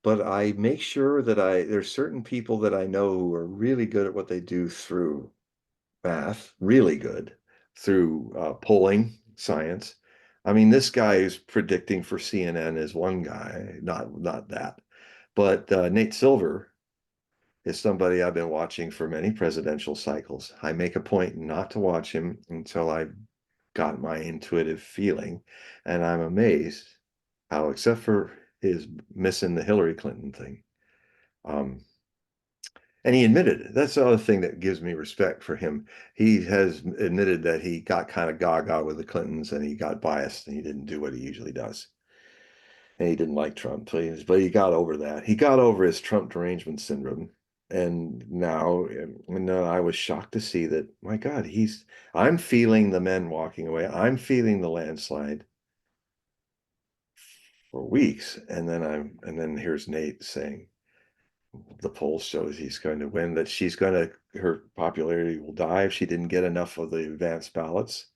I make sure that there's certain people that I know who are really good at what they do through math, really good through polling science. I mean, this guy who's predicting for CNN is one guy, not that, but Nate Silver is somebody I've been watching for many presidential cycles. I make a point not to watch him until I've got my intuitive feeling, and I'm amazed how, except for his missing the Hillary Clinton thing, um, and he admitted it. That's the other thing that gives me respect for him. He has admitted that he got kind of gaga with the Clintons and he got biased and he didn't do what he usually does. And he didn't like Trump, but he got over that. He got over his Trump derangement syndrome. And now, I was shocked to see that, my God, I'm feeling the men walking away. I'm feeling the landslide for weeks. And then here's Nate saying, the poll shows he's going to win, that her popularity will die if she didn't get enough of the advanced ballots,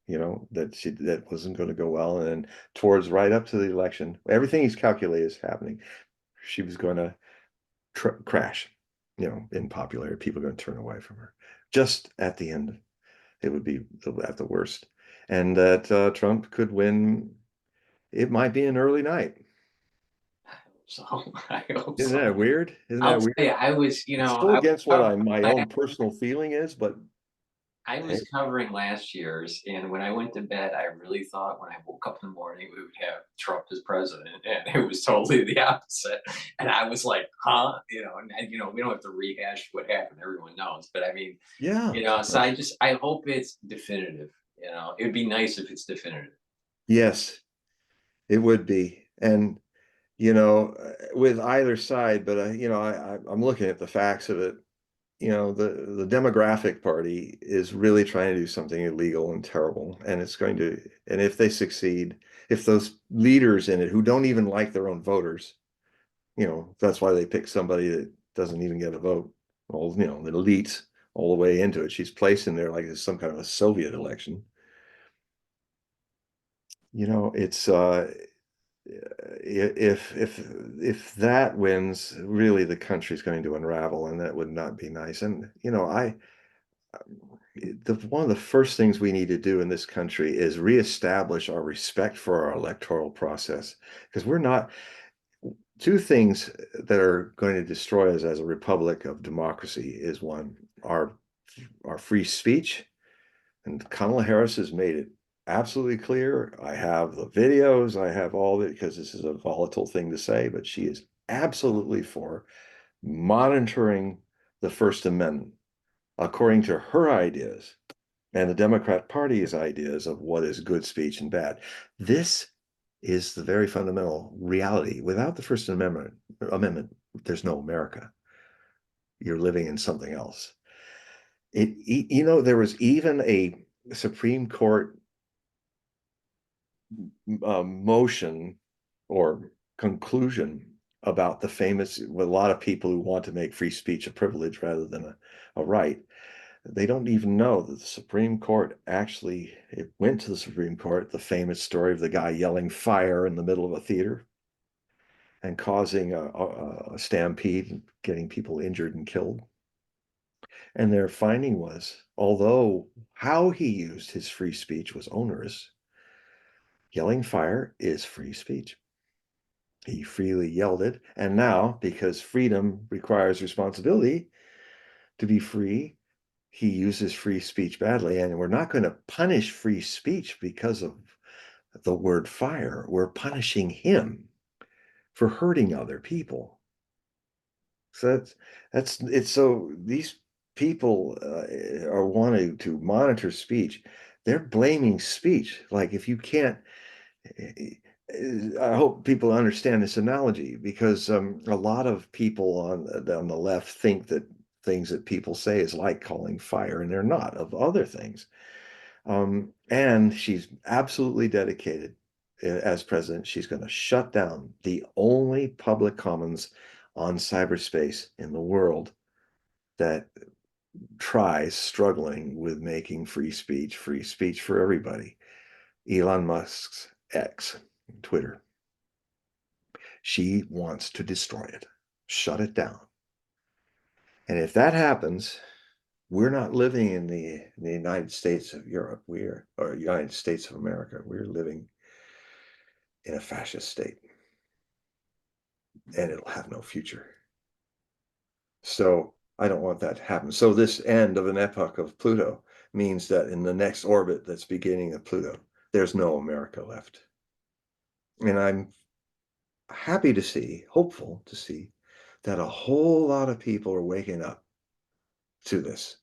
that wasn't going to go well. And then towards right up to the election, everything he's calculated is happening. She was going to crash, in popularity. People are going to turn away from her. Just at the end, it would be at the worst. And that Trump could win. It might be an early night. So I hope Isn't so. that weird? Isn't I'll that tell weird? you, I was, It's still against what my I own personal feeling is, but I hey, was covering last year's, and when I went to bed, I really thought when I woke up in the morning we would have Trump as president, and it was totally the opposite. And I was like, "Huh?" We don't have to rehash what happened; everyone knows. But I mean, yeah. so I hope it's definitive. It'd be nice if it's definitive. Yes, it would be. And, with either side, but I'm looking at the facts of it. The Demographic Party is really trying to do something illegal and terrible, and and if they succeed, if those leaders in it who don't even like their own voters, that's why they pick somebody that doesn't even get a vote. Well, the elites all the way into it. She's placed in there like it's some kind of a Soviet election. It's if that wins, really the country's going to unravel, and that would not be nice. And one of the first things we need to do in this country is reestablish our respect for our electoral process, because we're not. Two things that are going to destroy us as a republic of democracy is one, our free speech. And Kamala Harris has made it absolutely clear. I have the videos, I have all of it, because this is a volatile thing to say, but she is absolutely for monitoring the First Amendment according to her ideas and the Democrat Party's ideas of what is good speech and bad. This is the very fundamental reality. Without the First Amendment, there's no America. You're living in something else. There was even a Supreme Court motion or conclusion about the famous, with a lot of people who want to make free speech a privilege rather than a right. They don't even know that the Supreme Court actually, it went to the Supreme Court, the famous story of the guy yelling fire in the middle of a theater and causing a stampede and getting people injured and killed. And their finding was, although how he used his free speech was onerous, yelling fire is free speech. He freely yelled it. And now, because freedom requires responsibility to be free, he uses free speech badly. And we're not going to punish free speech because of the word fire. We're punishing him for hurting other people. So it's so these people are wanting to monitor speech. They're blaming speech. Like if you can't, I hope people understand this analogy, because a lot of people on the left think that things that people say is like calling fire, and they're not, of other things. And she's absolutely dedicated as president. She's going to shut down the only public commons on cyberspace in the world that struggling with making free speech for everybody. Elon Musk's X, Twitter. She wants to destroy it, shut it down. And if that happens, we're not living in the United States of Europe, or United States of America. We're living in a fascist state, and it'll have no future. So I don't want that to happen. So this end of an epoch of Pluto means that in the next orbit that's beginning of Pluto, there's no America left. And I'm happy to see, hopeful to see, that a whole lot of people are waking up to this.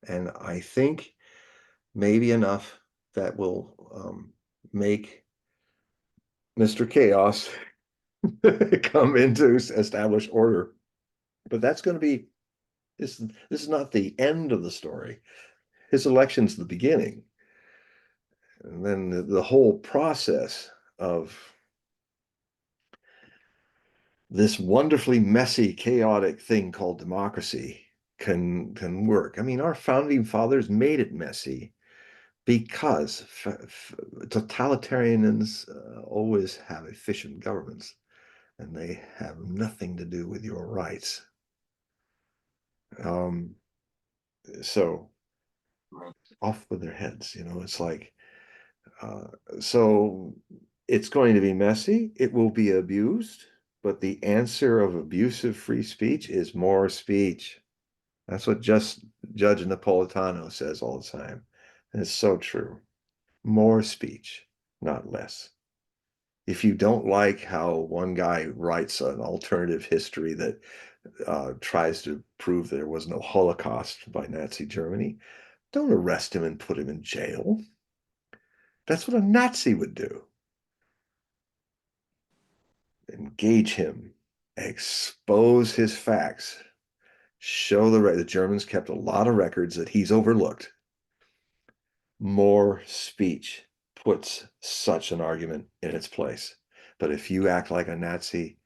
And I think maybe enough that will make Mr. Chaos come into establish order. But that's going to be, this is not the end of the story. His election's the beginning. And then the whole process of this wonderfully messy, chaotic thing called democracy can work. I mean, our founding fathers made it messy because totalitarians always have efficient governments, and they have nothing to do with your rights. So off with their heads, it's like, so it's going to be messy. It will be abused, but the answer of abusive free speech is more speech. That's what Judge Napolitano says all the time. And it's so true. More speech, not less. If you don't like how one guy writes an alternative history that tries to prove there was no Holocaust by Nazi Germany, don't arrest him and put him in jail. That's what a Nazi would do. Engage him, expose his facts, show the Germans kept a lot of records that he's overlooked. More speech puts such an argument in its place. But if you act like a Nazi,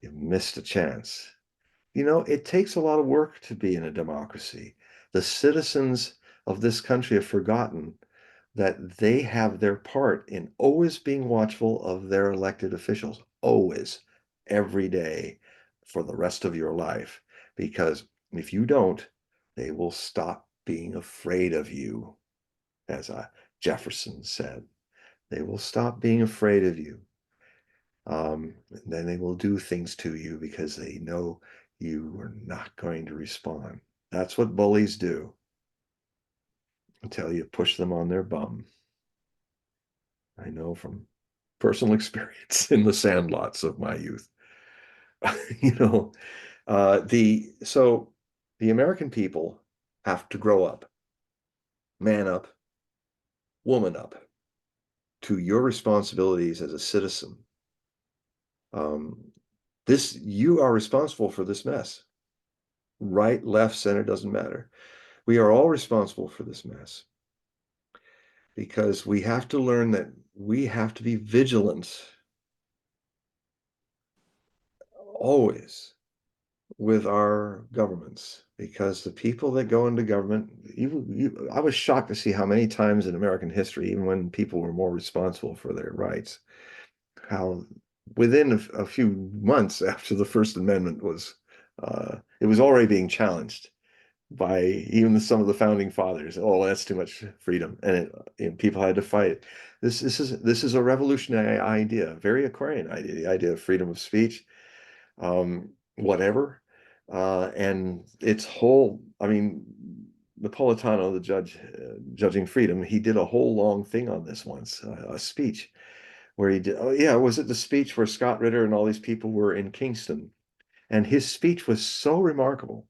you missed a chance. It takes a lot of work to be in a democracy. The citizens of this country have forgotten that they have their part in always being watchful of their elected officials, always, every day, for the rest of your life. Because if you don't, they will stop being afraid of you, as Jefferson said. They will stop being afraid of you. And then they will do things to you because they know you are not going to respond. That's what bullies do until you push them on their bum. I know from personal experience in the sandlots of my youth. So the American people have to grow up, man up, woman up to your responsibilities as a citizen. You are responsible for this mess. Right, left, center, doesn't matter. We are all responsible for this mess because we have to learn that we have to be vigilant always with our governments, because the people that go into government, I was shocked to see how many times in American history, even when people were more responsible for their rights, how within a few months after the First Amendment it was already being challenged by even some of the founding fathers. Oh, that's too much freedom, and people had to fight it. This is a revolutionary idea, a very Aquarian idea, the idea of freedom of speech, whatever, and its whole. I mean, Napolitano, the judge judging freedom, he did a whole long thing on this once, a speech where he did. Oh yeah, was it the speech where Scott Ritter and all these people were in Kingston? And his speech was so remarkable.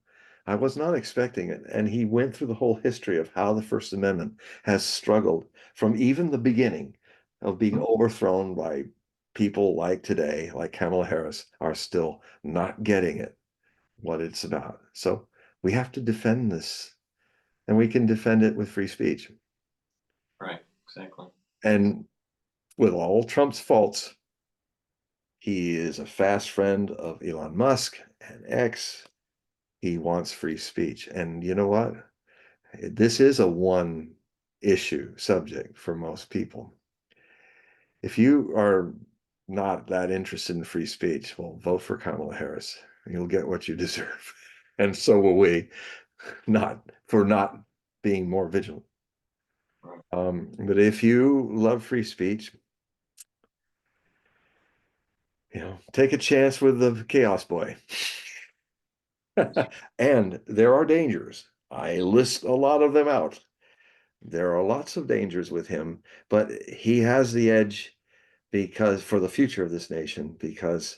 I was not expecting it. And he went through the whole history of how the First Amendment has struggled from even the beginning of being overthrown by people like today, like Kamala Harris, are still not getting it, what it's about. So we have to defend this, and we can defend it with free speech. Right, exactly. And with all Trump's faults, he is a fast friend of Elon Musk and X. he wants free speech. And you know what? This is a one issue subject for most people. If you are not that interested in free speech, well, vote for Kamala Harris. You'll get what you deserve. And so will we, not being more vigilant. But if you love free speech, take a chance with the Chaos Boy. And there are dangers. I list a lot of them out. There are lots of dangers with him, but he has the edge because for the future of this nation, because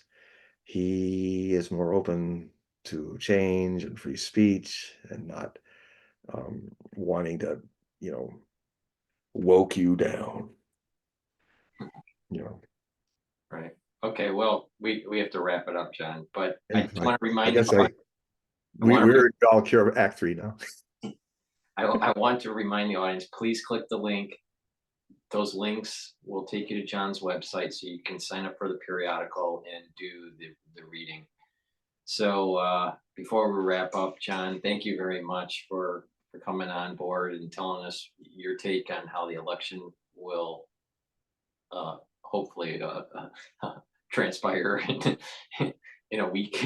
he is more open to change and free speech and not wanting to, woke you down. Right. Okay. Well, we have to wrap it up, John. But I And just want to I remind the guess audience. we're all cure Act 3 now. I want to remind the audience. Please click the link. Those links will take you to John's website, so you can sign up for the periodical and do the reading. So before we wrap up, John, thank you very much for coming on board and telling us your take on how the election will hopefully transpire in a week.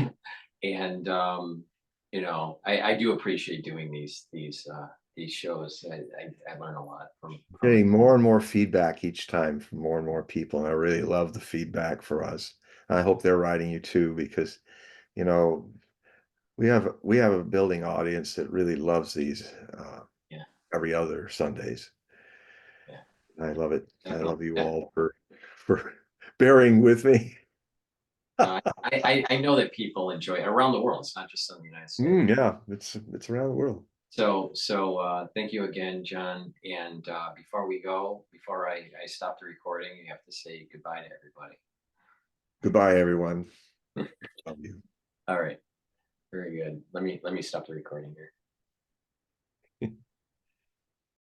And I do appreciate doing these shows. I learn a lot from Getting more and more feedback each time from more and more people, and I really love the feedback for us. I hope they're writing you too, because we have a building audience that really loves these yeah. every other Sundays. Yeah. I love it. I love you Yeah. all for bearing with me. I know that people enjoy it around the world. It's not just in the United States. Yeah, it's around the world. So thank you again, John. And before I stop the recording, you have to say goodbye to everybody. Goodbye, everyone. Love you. All right. Very good. Let me stop the recording here.